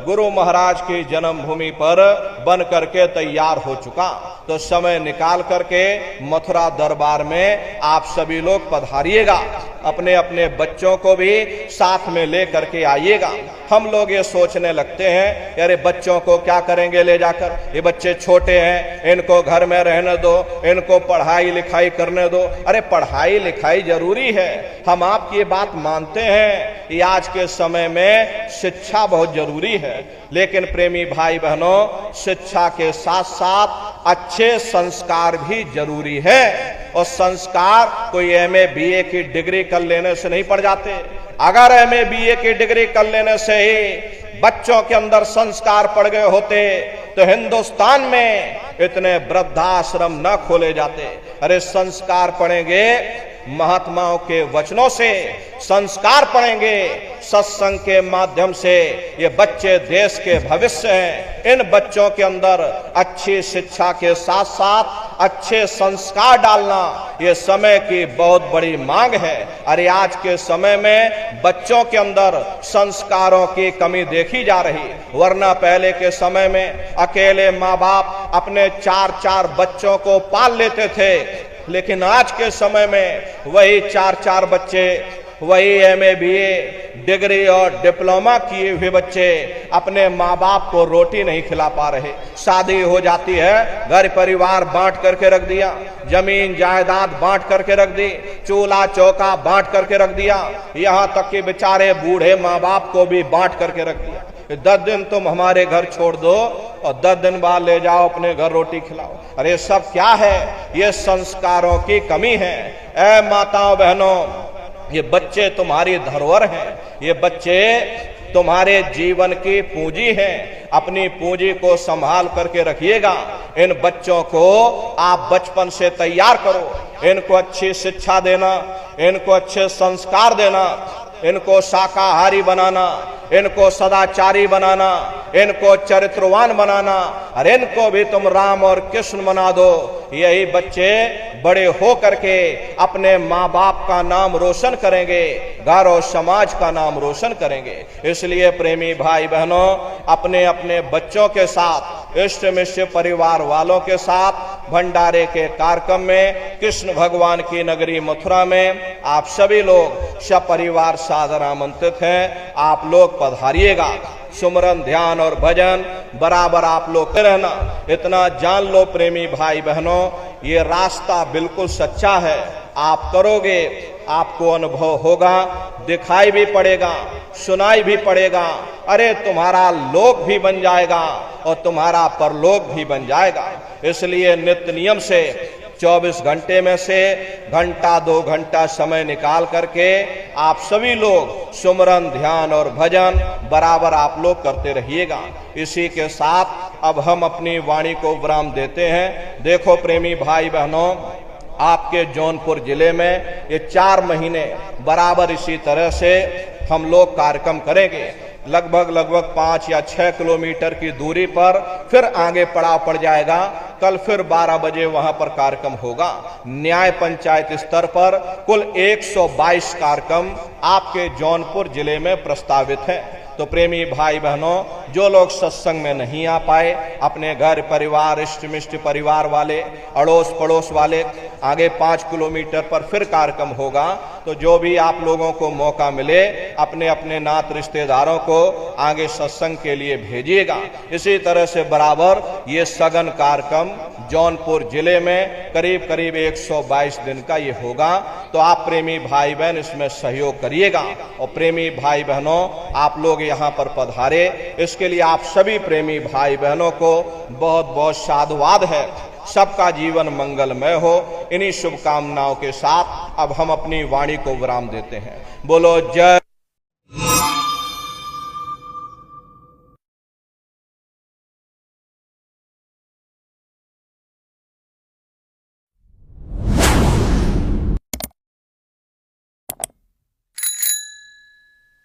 B: गुरु महाराज की जन्मभूमि पर बन करके तैयार हो चुका। तो समय निकाल करके मथुरा दरबार में आप सभी लोग पधारिएगा। अपने अपने बच्चों को भी साथ में ले करके आइएगा। हम लोग ये सोचने लगते हैं, अरे बच्चों को क्या करेंगे ले जाकर, ये बच्चे छोटे हैं, इनको घर में रहने दो, इनको पढ़ाई लिखाई करने दो। अरे पढ़ाई लिखाई जरूरी है, हम आपकी बात मानते हैं कि आज के समय में शिक्षा बहुत जरूरी है, लेकिन प्रेमी भाई बहनों शिक्षा के साथ साथ अच्छे संस्कार भी जरूरी है। और संस्कार कोई MA BA की डिग्री कर लेने से नहीं पड़ जाते। अगर MA BA की डिग्री कर लेने से ही बच्चों के अंदर संस्कार पड़ गए होते तो हिंदुस्तान में इतने वृद्धाश्रम न खोले जाते। अरे संस्कार पढ़ेंगे महात्माओं के वचनों से, संस्कार पढ़ेंगे सत्संग के माध्यम से। ये बच्चे देश के भविष्य हैं। इन बच्चों के अंदर अच्छी शिक्षा के साथ साथ अच्छे संस्कार डालना ये समय की बहुत बड़ी मांग है। अरे आज के समय में बच्चों के अंदर संस्कारों की कमी देखी जा रही, वरना पहले के समय में अकेले माँ बाप अपने 4-4 बच्चों को पाल लेते थे, लेकिन आज के समय में वही 4-4 बच्चे, वही MA BA डिग्री और डिप्लोमा किए हुए बच्चे अपने माँ बाप को रोटी नहीं खिला पा रहे। शादी हो जाती है, घर परिवार बांट करके रख दिया, जमीन जायदाद बांट करके रख दी, चूल्हा चौका बांट करके रख दिया, यहाँ तक कि बेचारे बूढ़े माँ बाप को भी बांट करके रख दिया। 10 दिन तुम हमारे घर छोड़ दो और 10 दिन बाद ले जाओ अपने घर रोटी खिलाओ। अरे सब क्या है? ये संस्कारों की कमी है। ऐ माताओं बहनों, ये बच्चे तुम्हारी धरोहर हैं, ये बच्चे तुम्हारे जीवन की पूंजी हैं। अपनी पूंजी को संभाल करके रखिएगा। इन बच्चों को आप बचपन से तैयार करो, इनको अच्छी शिक्षा देना, इनको अच्छे संस्कार देना, इनको शाकाहारी बनाना, इनको सदाचारी बनाना, इनको चरित्रवान बनाना, और इनको भी तुम राम और कृष्ण बना दो। यही बच्चे बड़े हो करके अपने माँ बाप का नाम रोशन करेंगे, घर और समाज का नाम रोशन करेंगे। इसलिए प्रेमी भाई बहनों, अपने अपने बच्चों के साथ, इष्ट मिष्ट परिवार वालों के साथ भंडारे के कार्यक्रम में कृष्ण भगवान की नगरी मथुरा में आप सभी लोग सपरिवार सादर आमंत्रित हैं। आप लोग पधारिएगा। सुमरन, ध्यान और भजन बराबर आप लोग रहना। इतना जान लो प्रेमी भाई बहनों, ये रास्ता बिल्कुल सच्चा है। आप करोगे, आपको अनुभव होगा, दिखाई भी पड़ेगा, सुनाई भी पड़ेगा। अरे तुम्हारा लोक भी बन जाएगा और तुम्हारा परलोक भी बन जाएगा। इसलिए नित्य नियम से 24 घंटे में से घंटा 2 घंटा समय निकाल करके आप सभी लोग सुमरन, ध्यान और भजन बराबर आप लोग करते रहिएगा। इसी के साथ अब हम अपनी वाणी को विराम देते हैं। देखो प्रेमी भाई बहनों, आपके जौनपुर जिले में ये 4 महीने बराबर इसी तरह से हम लोग कार्यक्रम करेंगे। लगभग 5 या 6 किलोमीटर की दूरी पर फिर आगे पड़ाव पड़ जाएगा। कल फिर 12 बजे वहां पर कार्यक्रम होगा। न्याय पंचायत स्तर पर कुल 122 कार्यक्रम आपके जौनपुर जिले में प्रस्तावित हैं। तो प्रेमी भाई बहनों, जो लोग सत्संग में नहीं आ पाए, अपने घर परिवार, इष्ट मिष्ट परिवार वाले, अड़ोस पड़ोस वाले, आगे 5 किलोमीटर पर फिर कार्यक्रम होगा। तो जो भी आप लोगों को मौका मिले, अपने अपने नात रिश्तेदारों को आगे सत्संग के लिए भेजिएगा। इसी तरह से बराबर ये सघन कार्यक्रम जौनपुर जिले में करीब 122 दिन का ये होगा। तो आप प्रेमी भाई बहन इसमें सहयोग करिएगा। और प्रेमी भाई बहनों, आप लोग यहाँ पर पधारे, इसके लिए आप सभी प्रेमी भाई बहनों को बहुत बहुत साधुवाद है। सबका जीवन मंगलमय हो। इन्हीं शुभकामनाओं के साथ अब हम अपनी वाणी को विराम देते हैं। बोलो जय